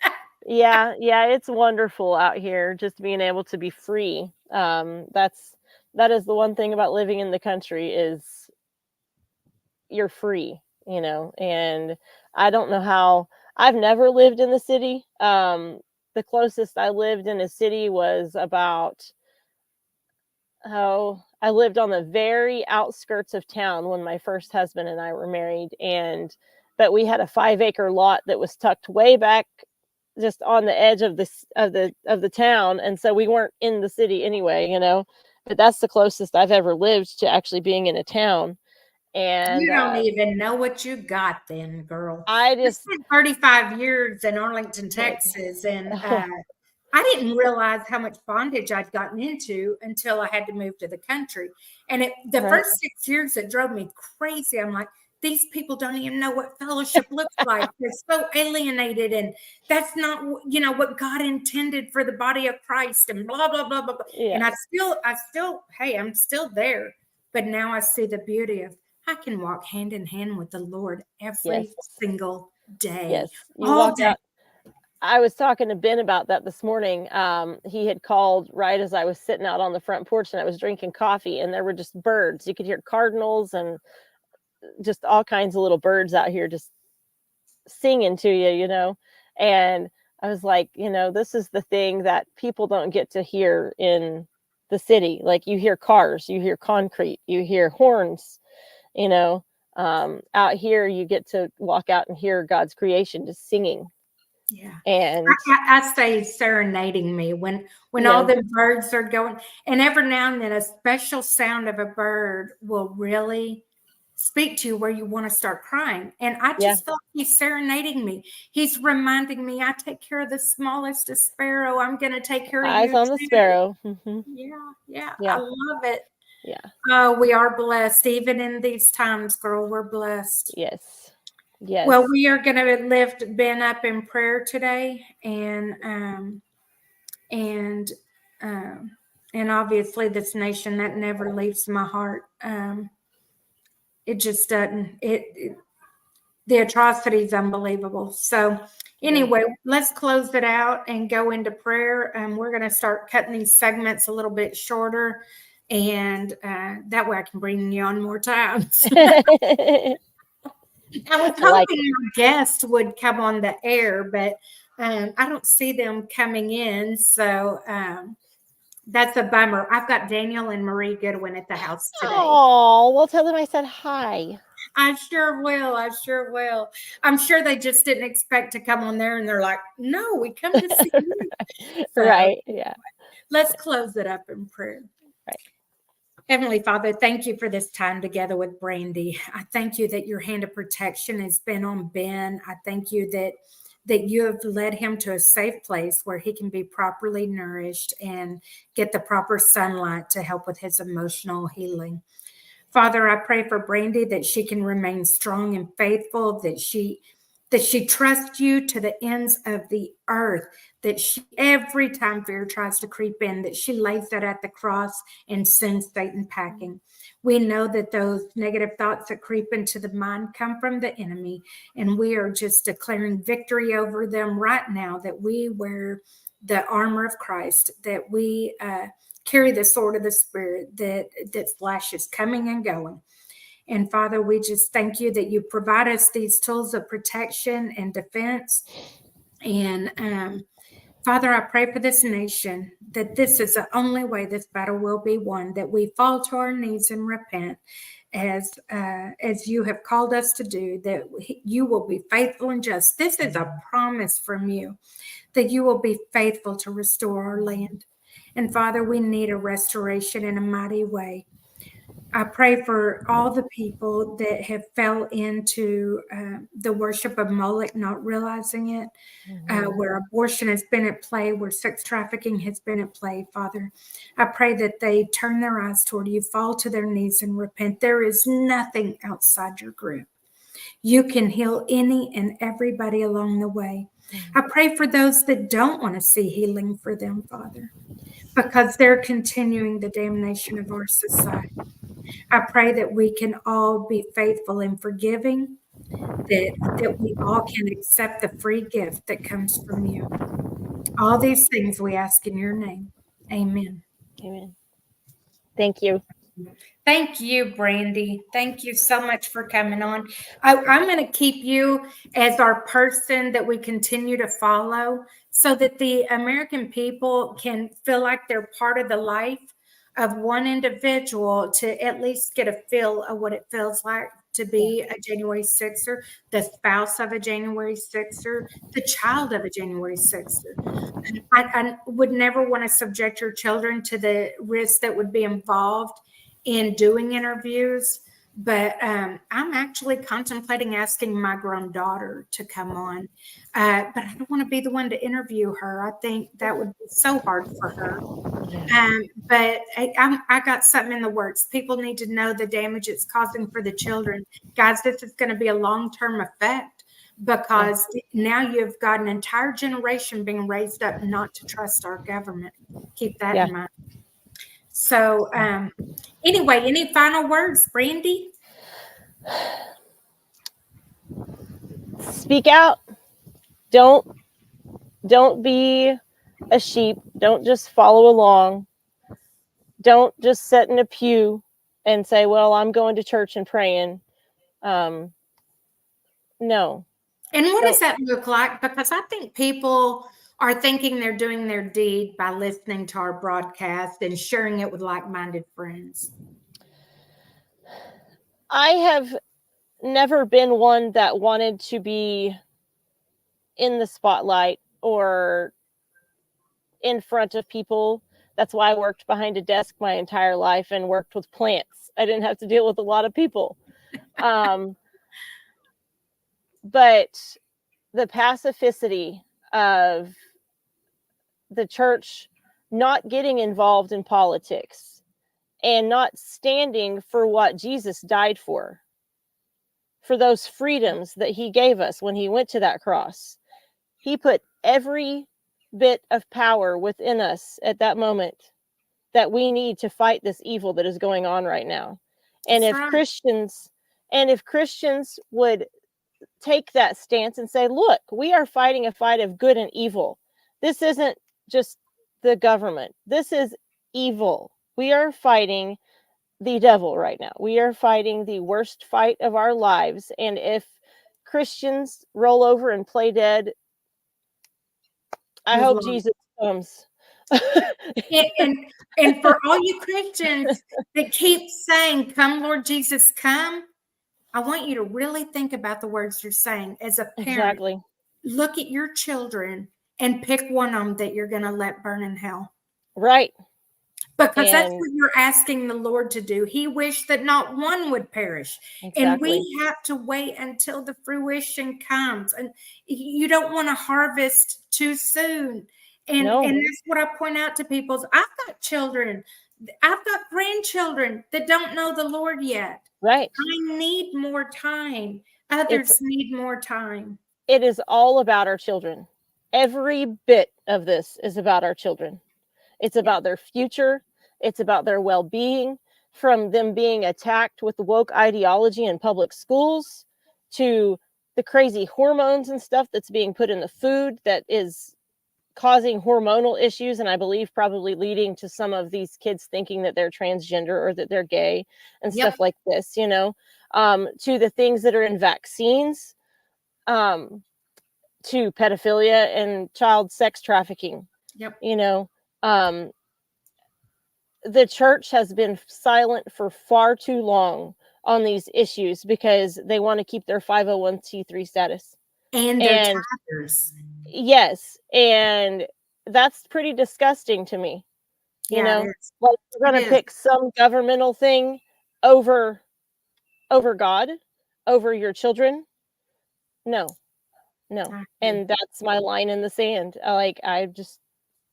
yeah, it's wonderful out here, just being able to be free. That is the one thing about living in the country, is you're free, you know. And I don't know how, I've never lived in the city. The closest I lived in a city was about, I lived on the very outskirts of town when my first husband and I were married, but we had a 5-acre lot that was tucked way back just on the edge of the town, and so we weren't in the city anyway, you know. But that's the closest I've ever lived to actually being in a town. And you don't even know what you got then, girl. I just spent 35 years in Arlington, Texas, and I didn't realize how much bondage I'd gotten into until I had to move to the country. And the first 6 years, it drove me crazy. I'm like, these people don't even know what fellowship looks like. They're so alienated, and that's not, you know, what God intended for the body of Christ, and blah, blah, blah, blah, blah. Yeah. And I still, hey, I'm still there. But now I see the beauty of, I can walk hand in hand with the Lord every single day. Yes. All day. I was talking to Ben about that this morning. He had called right as I was sitting out on the front porch and I was drinking coffee, and there were just birds. You could hear cardinals and just all kinds of little birds out here just singing to you, you know. And I was like, you know, this is the thing that people don't get to hear in the city. Like, you hear cars, you hear concrete, you hear horns, you know. Out here, you get to walk out and hear God's creation just singing. Yeah. And I say serenading me when all the birds are going, and every now and then a special sound of a bird will really speak to you where you want to start crying. And I just feel like he's serenading me. He's reminding me, I take care of the smallest of sparrow. I'm going to take care of eyes you on the too. sparrow. Yeah. I love it. Yeah. We are blessed. Even in these times, girl, we're blessed. Yes. Well, we are going to lift Ben up in prayer today, and obviously this nation, that never leaves my heart. It just doesn't. The atrocity is unbelievable. So anyway, let's close it out and go into prayer. We're going to start cutting these segments a little bit shorter, and that way I can bring you on more times. I was hoping our guest would come on the air, but I don't see them coming in. So that's a bummer. I've got Daniel and Marie Goodwin at the house today. Oh, well, tell them I said hi. I sure will. I'm sure they just didn't expect to come on there, and they're like, no, we come to see you. So, right. Yeah. Let's close it up in prayer. Right. Heavenly Father, thank you for this time together with Brandy. I thank you that your hand of protection has been on Ben. I thank you that you have led him to a safe place where he can be properly nourished and get the proper sunlight to help with his emotional healing. Father, I pray for Brandy that she can remain strong and faithful, that she trusts you to the ends of the earth, that she, every time fear tries to creep in, that she lays that at the cross and sends Satan packing. We know that those negative thoughts that creep into the mind come from the enemy, and we are just declaring victory over them right now, that we wear the armor of Christ, that we carry the sword of the Spirit, that flash is coming and going. And Father, we just thank you that you provide us these tools of protection and defense. And Father, I pray for this nation, that this is the only way this battle will be won, that we fall to our knees and repent as you have called us to do, that you will be faithful and just. This is a promise from you, that you will be faithful to restore our land. And Father, we need a restoration in a mighty way. I pray for all the people that have fell into the worship of Moloch, not realizing it, where abortion has been at play, where sex trafficking has been at play, Father. I pray that they turn their eyes toward you, fall to their knees and repent. There is nothing outside your grip. You can heal any and everybody along the way. I pray for those that don't want to see healing for them, Father, because they're continuing the damnation of our society. I pray that we can all be faithful and forgiving, that we all can accept the free gift that comes from you. All these things we ask in your name. Amen. Amen. Thank you. Thank you, Brandy. Thank you so much for coming on. I'm going to keep you as our person that we continue to follow, so that the American people can feel like they're part of the life of one individual, to at least get a feel of what it feels like to be a January 6er, the spouse of a January 6er, the child of a January 6er. I would never want to subject your children to the risk that would be involved in doing interviews, but I'm actually contemplating asking my grown daughter to come on, but I don't want to be the one to interview her. I think that would be so hard for her. But I got something in the works. People need to know the damage it's causing for the children. Guys, this is going to be a long-term effect, because now you've got an entire generation being raised up not to trust our government. Keep that in mind. So anyway, any final words, Brandy? Speak out. Don't be a sheep. Don't just follow along. Don't just sit in a pew and say, well, I'm going to church and praying. No. And what does that look like? Because I think people are thinking they're doing their deed by listening to our broadcast and sharing it with like-minded friends. I have never been one that wanted to be in the spotlight or in front of people. That's why I worked behind a desk my entire life and worked with plants. I didn't have to deal with a lot of people. But the pacificity of the church not getting involved in politics and not standing for what Jesus died for those freedoms that he gave us when he went to that cross. He put every bit of power within us at that moment that we need to fight this evil that is going on right now. And That's if right. Christians would take that stance and say, look, we are fighting a fight of good and evil. This isn't just the government. This is evil. We are fighting the devil right now. We are fighting the worst fight of our lives. And if Christians roll over and play dead, I hope Jesus comes. and for all you Christians that keep saying, come, Lord Jesus, come, I want you to really think about the words you're saying as a parent. Exactly. Look at your children and pick one of them that you're going to let burn in hell. Right. Because that's what you're asking the Lord to do. He wished that not one would perish. Exactly. And we have to wait until the fruition comes. And you don't want to harvest too soon. And that's what I point out to people. I've got children. I've got grandchildren that don't know the Lord yet. Right. I need more time. Others need more time. It is all about our children. Every bit of this is about our children. It's about their future. It's about their well-being, from them being attacked with the woke ideology in public schools to the crazy hormones and stuff that's being put in the food that is causing hormonal issues, and I believe probably leading to some of these kids thinking that they're transgender or that they're gay and stuff like this, you know, to the things that are in vaccines, to pedophilia and child sex trafficking. You know, the church has been silent for far too long on these issues because they want to keep their 501c3 status. And their tithers. Yes, and that's pretty disgusting to me. You know, like we're going to pick some governmental thing over God, over your children. No. And that's my line in the sand.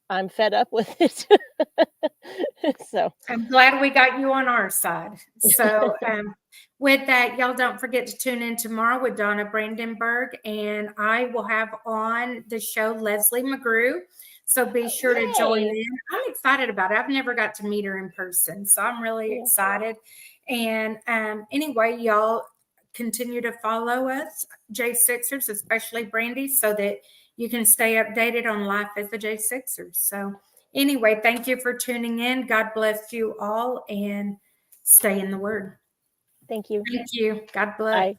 I'm fed up with it. So I'm glad we got you on our side. So with that, y'all don't forget to tune in tomorrow with Donna Brandenburg, and I will have on the show Leslie McGraw. So be sure to join in. I'm excited about it. I've never got to meet her in person, so I'm really excited. And anyway, y'all continue to follow us, J6ers, especially Brandy, so that you can stay updated on life as the J6ers. So anyway, thank you for tuning in. God bless you all, and stay in the Word. Thank you. Thank you. God bless. Bye.